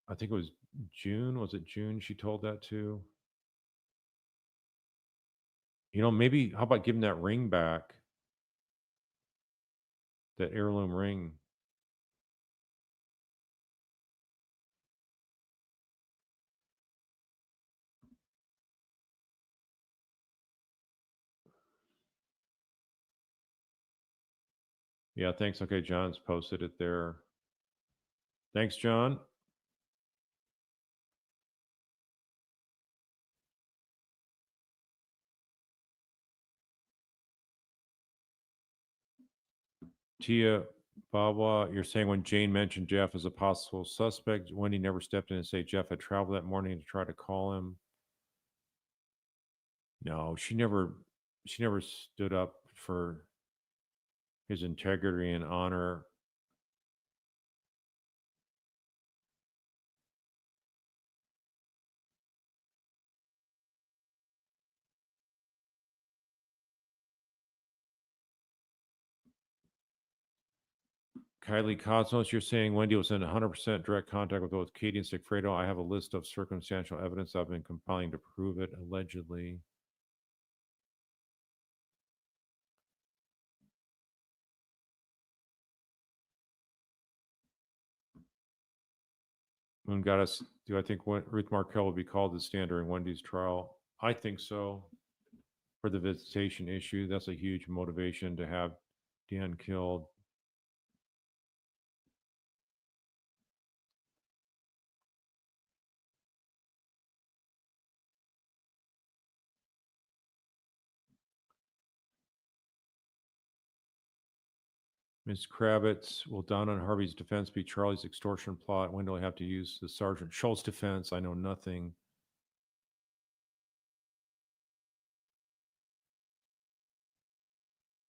I think it was June. Was it June she told that to? You know, maybe, how about giving that ring back? That heirloom ring. Yeah, thanks. Okay, John's posted it there. Thanks, John. Tia Bawa, you're saying when Jane mentioned Jeff as a possible suspect, Wendy never stepped in and say Jeff had traveled that morning to try to call him. No, she never stood up for his integrity and honor. Kylie Cosmos, you're saying Wendy was in 100% direct contact with both Katie and Sigfredo. I have a list of circumstantial evidence I've been compiling to prove it, allegedly. Moon Goddess, do I think Ruth Markel will be called to stand during Wendy's trial? I think so. For the visitation issue, that's a huge motivation to have Dan killed. Ms. Kravitz, will Donna and Harvey's defense be Charlie's extortion plot? When do I have to use the Sergeant Schultz defense? I know nothing.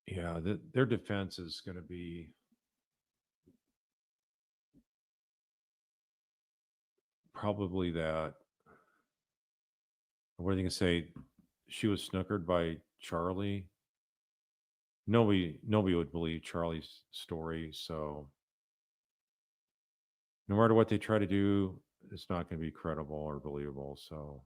Yeah, their defense is going to be probably that. What are they going to say? She was snookered by Charlie. Nobody would believe Charlie's story. So no matter what they try to do, it's not going to be credible or believable. So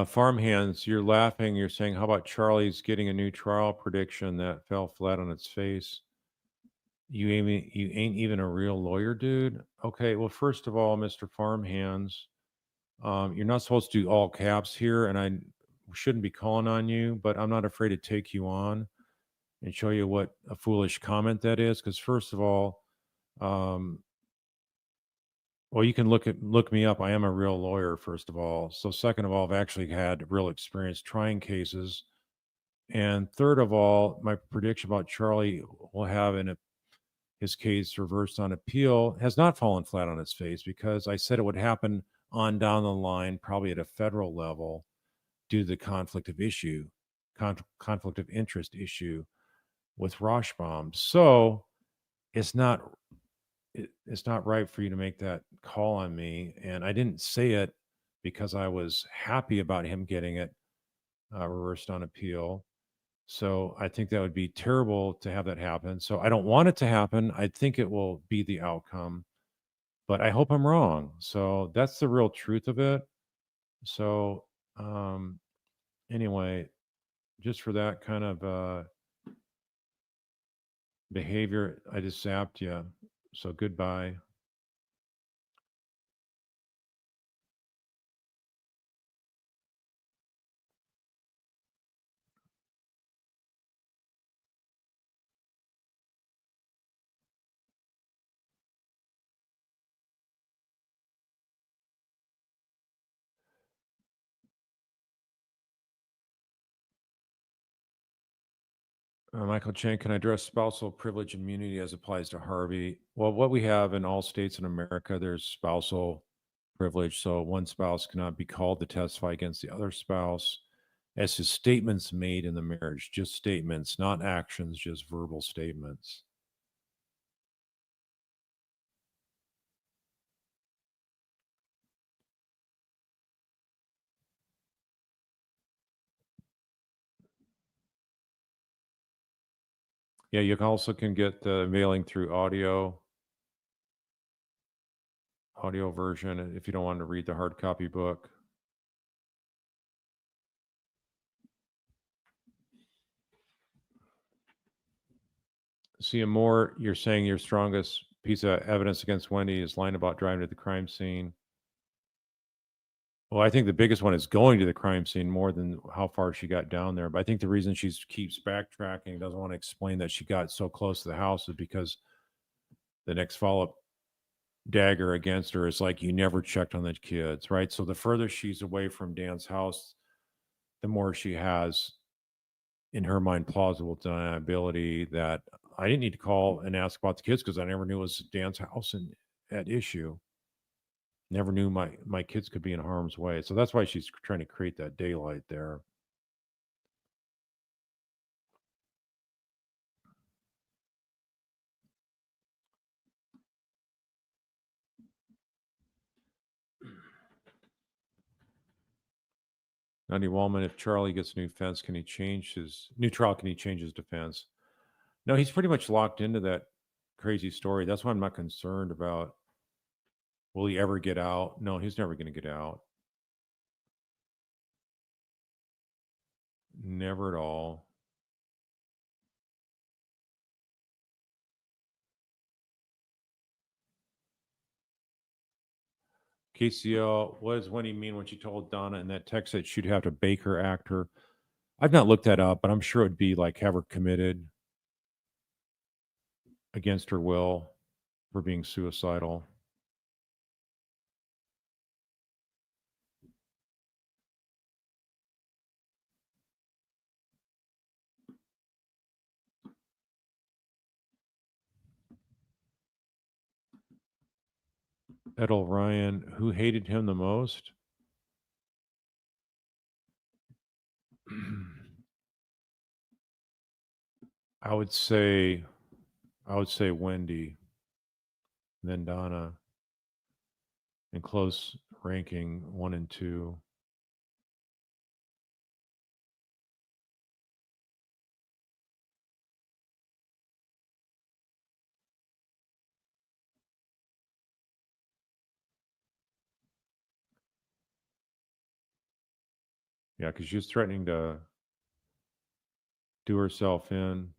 farmhands, you're laughing. You're saying, how about Charlie's getting a new trial prediction that fell flat on its face? You ain't even a real lawyer, dude. Okay, well, first of all, Mr. Farmhands, you're not supposed to do all caps here, and I shouldn't be calling on you, but I'm not afraid to take you on and show you what a foolish comment that is. Because first of all, well, you can look me up. I am a real lawyer, first of all. So second of all, I've actually had real experience trying cases. And third of all, my prediction about Charlie will have his case reversed on appeal has not fallen flat on its face, because I said it would happen on down the line, probably at a federal level, due to the conflict of interest issue with Rauschbaum. So it's not it's not right for you to make that call on me. And I didn't say it because I was happy about him getting it reversed on appeal. So I think that would be terrible to have that happen. So I don't want it to happen. I think it will be the outcome, but I hope I'm wrong. So that's the real truth of it. So anyway, just for that kind of behavior, I just zapped you. So goodbye. Michael Chen, can I address spousal privilege immunity as applies to Harvey? Well, what we have in all states in America, there's spousal privilege. So one spouse cannot be called to testify against the other spouse as to statements made in the marriage, just statements, not actions, just verbal statements. Yeah, you also can get the mailing through audio version if you don't want to read the hard copy book. See, more, you're saying your strongest piece of evidence against Wendy is lying about driving to the crime scene. Well, I think the biggest one is going to the crime scene more than how far she got down there. But I think the reason she keeps backtracking, doesn't want to explain that she got so close to the house, is because the next follow-up dagger against her is like, you never checked on the kids, right? So the further she's away from Dan's house, the more she has, in her mind, plausible deniability that I didn't need to call and ask about the kids because I never knew it was Dan's house and at issue. Never knew my kids could be in harm's way. So that's why she's trying to create that daylight there. Andy Wallman, if Charlie gets a new fence, can he change his new trial? Can he change his defense? No, he's pretty much locked into that crazy story. That's why I'm not concerned about will he ever get out? No, he's never going to get out. Never at all. KCL, what does Wendy mean when she told Donna in that text that she'd have to bake her actor? I've not looked that up, but I'm sure it'd be like have her committed against her will for being suicidal. Edel Ryan, who hated him the most? I would say Wendy, then Donna, in close ranking 1 and 2. Yeah, because she was threatening to do herself in.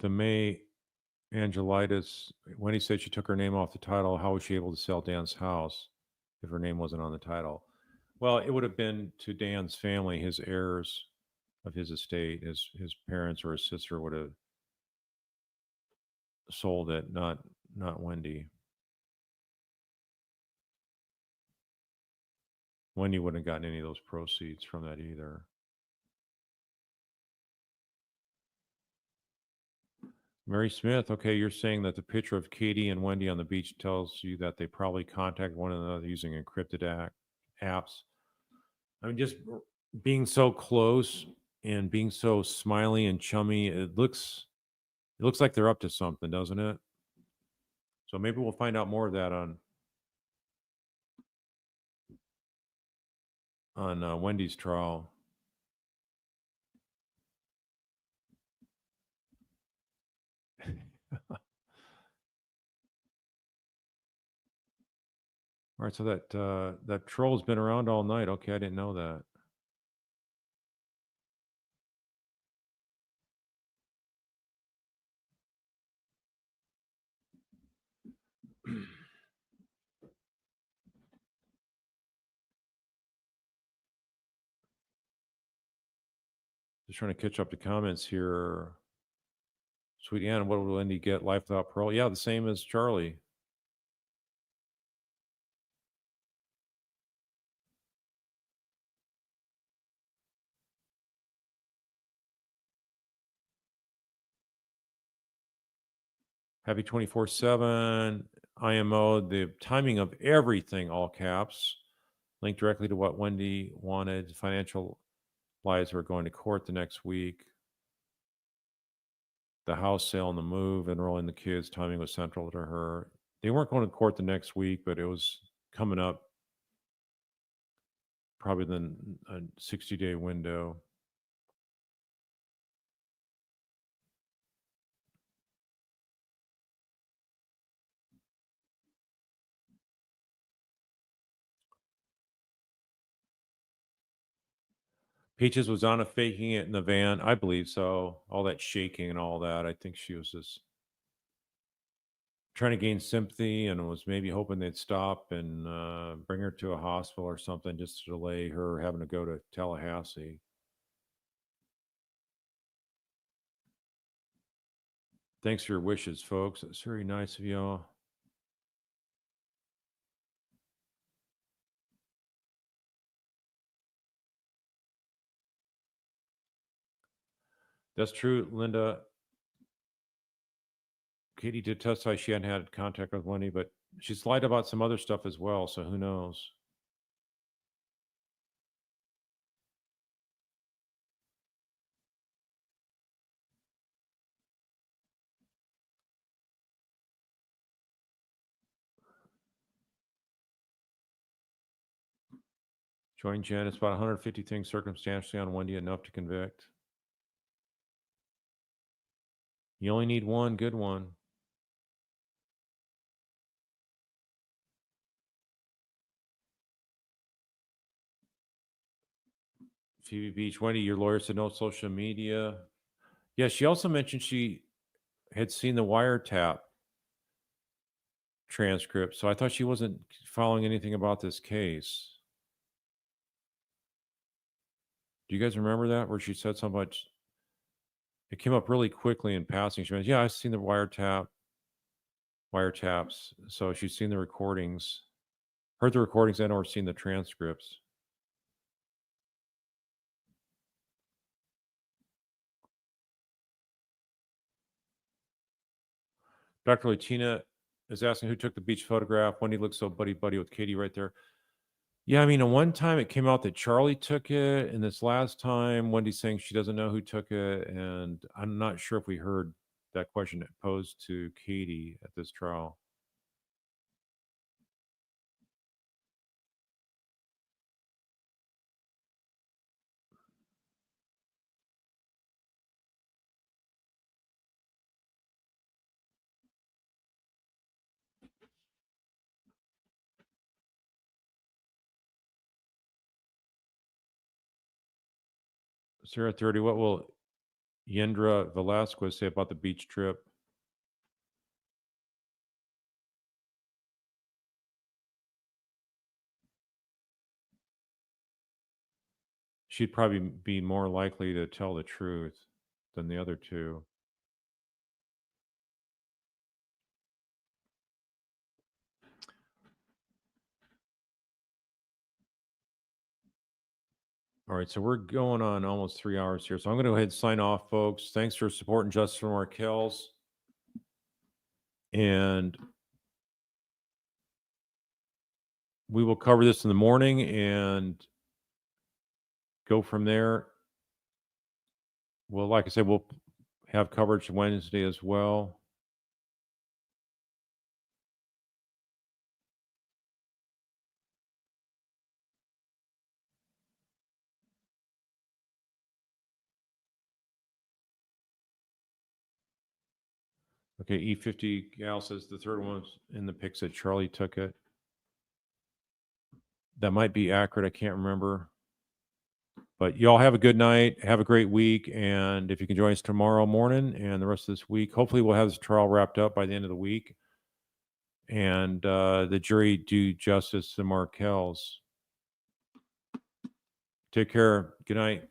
The May Angelitis, when he said she took her name off the title, how was she able to sell Dan's house if her name wasn't on the title? Well, it would have been to Dan's family, his heirs of his estate. His parents or his sister would have sold it, not Wendy. Wendy wouldn't have gotten any of those proceeds from that either. Mary Smith, okay, you're saying that the picture of Katie and Wendy on the beach tells you that they probably contact one another using encrypted apps. I mean, just being so close and being so smiley and chummy, it looks like they're up to something, doesn't it? So maybe we'll find out more of that on Wendy's trial. All right, so that troll's been around all night. Okay, I didn't know that. Just trying to catch up to comments here. Sweet Ann, what will Wendy get? Life without parole? Yeah, the same as Charlie. Happy 24/7. IMO, the timing of everything, all caps, linked directly to what Wendy wanted. Financial lies were going to court the next week. The house sale and the move, enrolling the kids, timing was central to her. They weren't going to court the next week, but it was coming up probably in a 60-day window. Peaches was Donna faking it in the van. I believe so. All that shaking and all that. I think she was just trying to gain sympathy and was maybe hoping they'd stop and bring her to a hospital or something just to delay her having to go to Tallahassee. Thanks for your wishes, folks. It's very nice of y'all. That's true, Linda. Katie did testify she hadn't had contact with Wendy, but she's lied about some other stuff as well, so who knows? Join Jen. It's about 150 things circumstantially on Wendy, enough to convict. You only need one good one. Phoebe Beach, Wendy, your lawyer said no social media. Yeah, she also mentioned she had seen the Wiretap transcript, so I thought she wasn't following anything about this case. Do you guys remember that, where she said something about it came up really quickly in passing? She went, "Yeah, I've seen the wiretaps." So she's seen the recordings, heard the recordings, and or seen the transcripts. Dr. Latina is asking who took the beach photograph. Wendy looks so buddy with Katie right there. Yeah, I mean, one time it came out that Charlie took it, and this last time Wendy's saying she doesn't know who took it, and I'm not sure if we heard that question posed to Katie at this trial. Sarah 30, what will Yendra Velasquez say about the beach trip? She'd probably be more likely to tell the truth than the other two. All right, so we're going on almost 3 hours here. So I'm going to go ahead and sign off, folks. Thanks for supporting Justice for Markel's. And we will cover this in the morning and go from there. Well, like I said, we'll have coverage Wednesday as well. Okay, E50 Gal says the third one's in the pics that Charlie took it. That might be accurate. I can't remember. But y'all have a good night. Have a great week. And if you can join us tomorrow morning and the rest of this week, hopefully we'll have this trial wrapped up by the end of the week. And the jury do justice to Markel's. Take care. Good night.